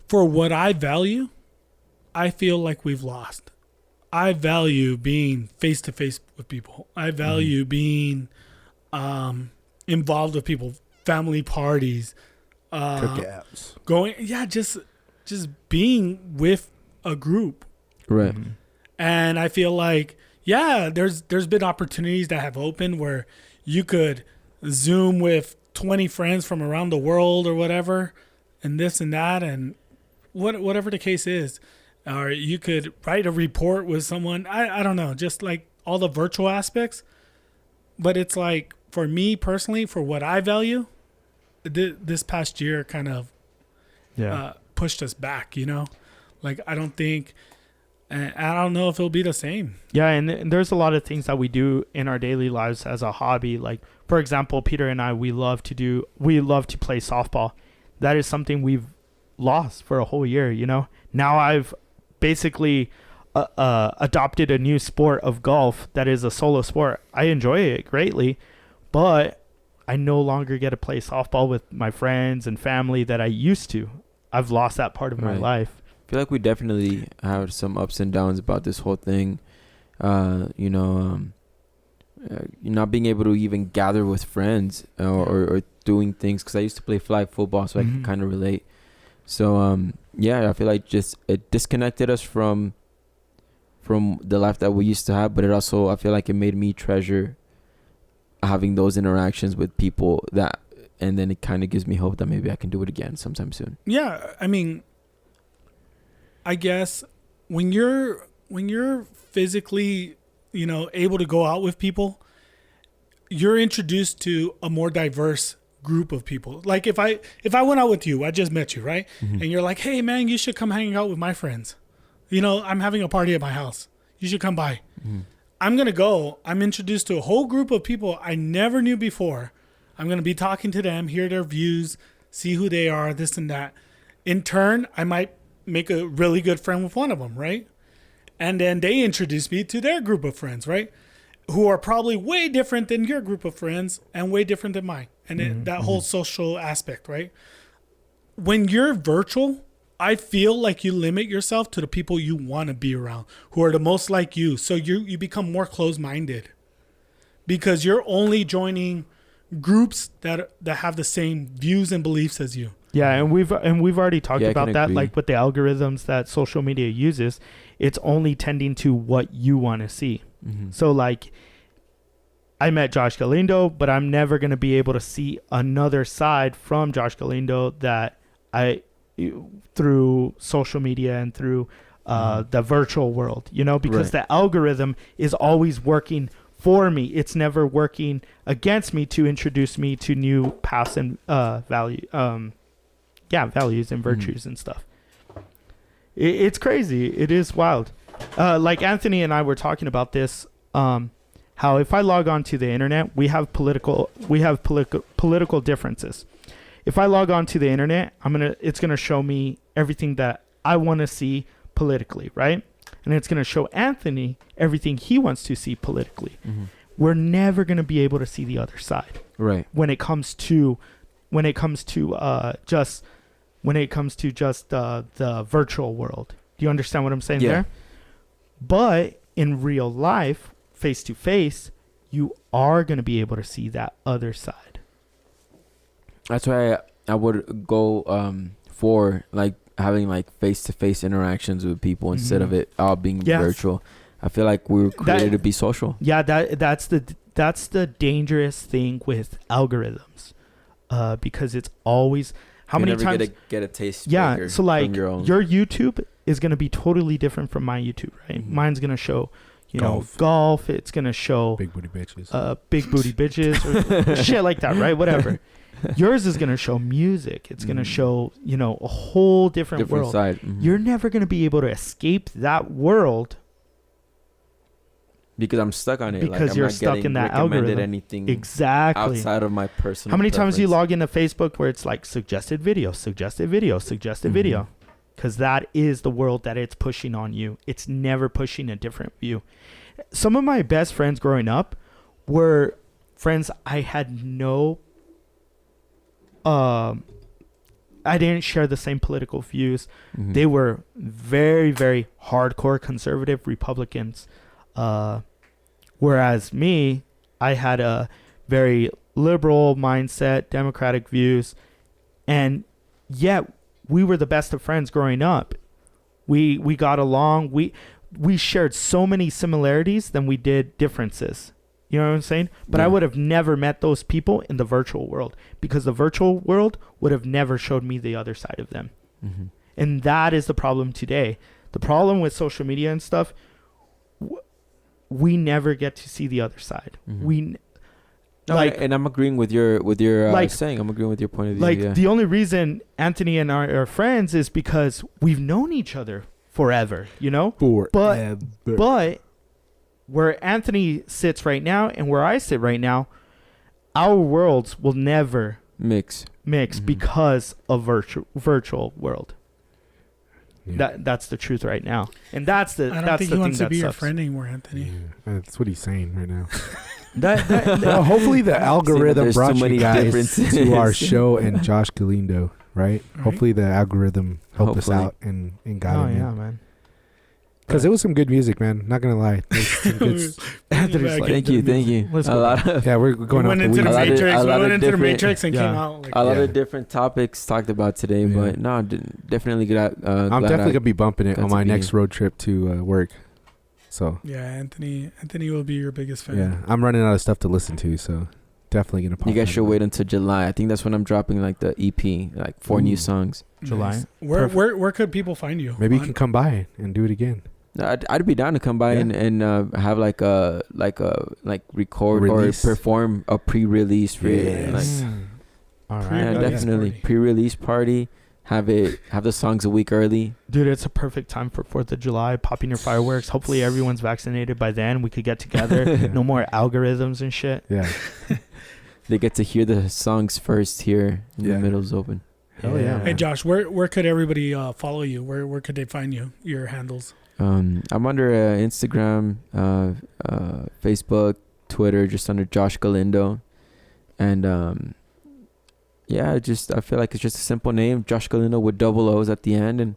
what I value, I feel like we've lost. I value being face to face with people. I value being involved with people, family parties, Cookouts. going, just being with a group. Right. And I feel like, there's been opportunities that have opened where you could Zoom with 20 friends from around the world or whatever, and this and that, and whatever the case is. Or you could write a report with someone. I don't know, just like all the virtual aspects. But it's like, for me personally, for what I value, this past year kind of pushed us back, Like, I don't think, I don't know if it'll be the same. Yeah, and there's a lot of things that we do in our daily lives as a hobby. Like, for example, Peter and I, we love to play softball. That is something we've lost for a whole year, Now I've basically adopted a new sport of golf that is a solo sport. I enjoy it greatly, but I no longer get to play softball with my friends and family that I used to. I've lost that part of my life. I feel like we definitely have some ups and downs about this whole thing. Not being able to even gather with friends or doing things, because I used to play flag football, so I can kind of relate. So I feel like just it disconnected us from the life that we used to have, but it also, I feel like it made me treasure having those interactions with people, that, and then it kind of gives me hope that maybe I can do it again sometime soon. Yeah, I mean, I guess when you're physically, able to go out with people, you're introduced to a more diverse group of people. Like, if I went out with you, I just met you, right? And you're like, hey man, you should come hang out with my friends. I'm having a party at my house. You should come by. I'm going to go. I'm introduced to a whole group of people I never knew before. I'm going to be talking to them, hear their views, see who they are, this and that. In turn, I might make a really good friend with one of them, right? And then they introduce me to their group of friends, right? Who are probably way different than your group of friends and way different than mine. And that whole social aspect, right? When you're virtual, I feel like you limit yourself to the people you want to be around, who are the most like you. So you become more closed-minded because you're only joining groups that have the same views and beliefs as you. Yeah, and we've already talked about that, agree. like with the algorithms that social media uses, it's only tending to what you want to see. So like, I met Josh Galindo, but I'm never going to be able to see another side from Josh Galindo that through social media and through the virtual world, because the algorithm is always working for me. It's never working against me to introduce me to new paths and values and virtues and stuff. It's crazy. It is wild. Like Anthony and I were talking about this, how if I log on to the internet, we have political differences. If I log on to the internet, it's gonna show me everything that I want to see politically, right? And it's gonna show Anthony everything he wants to see politically. We're never gonna be able to see the other side, right? When it comes to just the virtual world. Do you understand what I'm saying there? But in real life, face to face, you are going to be able to see that other side. That's why I would go for like having like face to face interactions with people instead of it all being virtual. I feel like we were created to be social. Yeah, that's the dangerous thing with algorithms, because it's always how many times get a taste. Yeah, so like your YouTube is going to be totally different from my YouTube, right? Mine's going to show golf. It's going to show big booty bitches, or shit like that, right? Whatever. Yours is going to show music. It's going to show a whole different world. Side. You're never going to be able to escape that world. Because I'm stuck on it. Because like, you're stuck in that algorithm. Anything exactly outside of my personal. How many times do you preference? log into Facebook where it's like suggested video? Because that is the world that it's pushing on you. It's never pushing a different view. Some of my best friends growing up were friends I had no I didn't share the same political views. Mhm. They were very, very hardcore conservative Republicans. Whereas me, I had a very liberal mindset, democratic views. And yet we were the best of friends growing up. We got along. We shared so many similarities than we did differences. You know what I'm saying? But I Yeah. would have never met those people in the virtual world, because the virtual world would have never showed me the other side of them. Mhm. And that is the problem today. The problem with social media and stuff, we never get to see the other side. Mhm. We No, like and I'm agreeing with your like- saying. I'm agreeing with your point of view. like yeah. the only reason Anthony and I are friends is because we've known each other forever, you know? But where Anthony sits right now and where I sit right now, our worlds will never mix. mix Mhm. because of virtual world. Yeah. That's the truth right now, and that's the I don't that's think the he thing wants to that be your sucks. friend anymore, Anthony. Yeah, that's what he's saying right now. That Well, hopefully the algorithm there's brought too you many guys differences. to our show and Josh Galindo, right? Right. Hopefully the algorithm helped us Hopefully. out and got oh him yeah, in. man. Because it was some good music, man. Not gonna lie. There's some good Anthony's like, Thank you. Let's A go. lot of yeah, we're We going went off into the the A lot of- weeds. Matrix. a We lot went of into the different- Matrix and Yeah. came out like a lot Yeah. of different topics talked about today, Yeah. but no, definitely glad. I'm glad definitely I- gonna be bumping it got on to my be next here. road trip to work. So yeah, Anthony will be your biggest fan. yeah, I'm running out of stuff to listen to, so definitely gonna. Pop You guys that should in. wait until July. I think that's when I'm dropping like the EP, like 4 new Ooh. songs. July. Nice. Where could people find you? Maybe you On- can come by and do it again. I'd be down to come by Yeah. and have like record Release. or perform a pre-release for it. Yes. Like, All right, yeah, Pre-release definitely party. pre-release party. Have the songs a week early. dude. It's a perfect time for 4th of July, popping your fireworks. Hopefully everyone's vaccinated by then. We could get together. Yeah. No more algorithms and shit. Yeah. They get to hear the songs first here in Yeah. the middle's open. Hell yeah, Hey man. Josh, where could everybody follow you? Where could they find you? Your handles. I'm under Instagram, Facebook, Twitter, just under Josh Galindo, and yeah, I feel like it's just a simple name, Josh Galindo with double O's at the end, and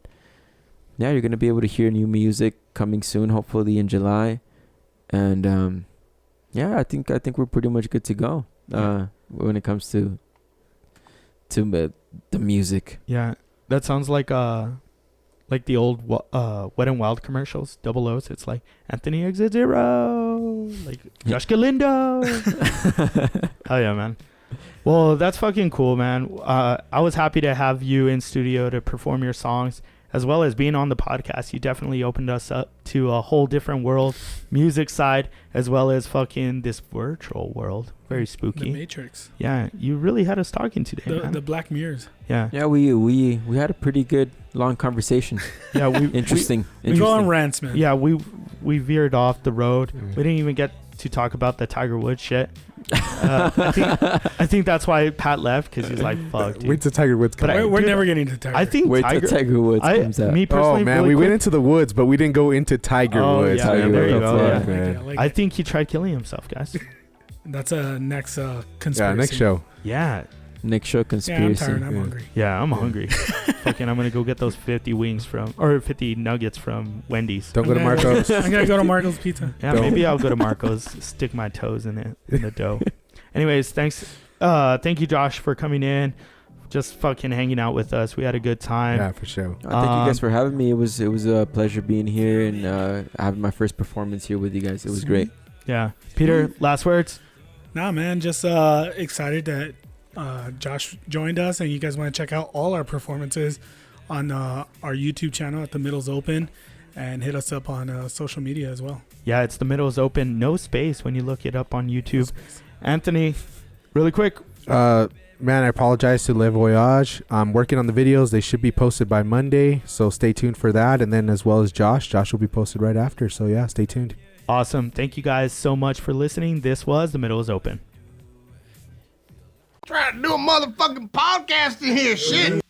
yeah, you're gonna be able to hear new music coming soon, hopefully in July, and yeah, I think we're pretty much good to go when it comes to the music. Yeah, that sounds like the old Wet and Wild commercials, double O's. It's like Anthony Exit 0, like Josh Galindo. Oh yeah, man. Well, that's fucking cool, man. I was happy to have you in studio to perform your songs, as well as being on the podcast. You definitely opened us up to a whole different world, music side, as well as fucking this virtual world. Very The spooky. Matrix. Yeah, you really had us talking today, man. The Black Mirrors. Yeah, Yeah, we had a pretty good long conversation. yeah, Interesting. We go on rants, man. Yeah, we veered off the road. We didn't even get to talk about the Tiger Woods shit. I think that's why Pat left, because he's like, "Fuck, dude." Wait till Tiger Woods But comes. We're dude, never getting to Tiger. I think Wait till Tiger Woods comes out. me personally, Oh man, really we went quick, into the woods, but we didn't go into Tiger Oh, Woods. yeah, man. there What you the go, fuck, yeah. man? like I think he tried killing himself, guys. that's a next Yeah, conspiracy. next show. Yeah, Next show Yeah, I'm conspiracy. tired. I'm Yeah. hungry. yeah, I'm hungry. Fucking, I'm gonna go get those 50 wings or 50 nuggets from Wendy's. Don't go to I'm gonna Marco's. I'm gonna go to Marco's Pizza. Yeah, Don't. maybe I'll go to Marco's, stick my toes in the dough. Anyways, thanks. Thank you, Josh, for coming in, just fucking hanging out with us. We had a good time. Yeah, for sure. Thank you guys for having me. It was a pleasure being here and having my first performance here with you guys. It was great. Yeah, Peter, last words. Nah, man, just excited that Josh joined us, and you guys want to check out all our performances on our YouTube channel at The Middle's Open, and hit us up on social media as well. Yeah, it's The Middle is Open, no space when you look it up on YouTube. Anthony, really quick. Man, I apologize to Le Voyage. I'm working on the videos. They should be posted by Monday, so stay tuned for that. And then as well as Josh will be posted right after. So yeah, stay tuned. Awesome. Thank you guys so much for listening. This was The Middle is Open. Trying to do a motherfucking podcast in here, shit.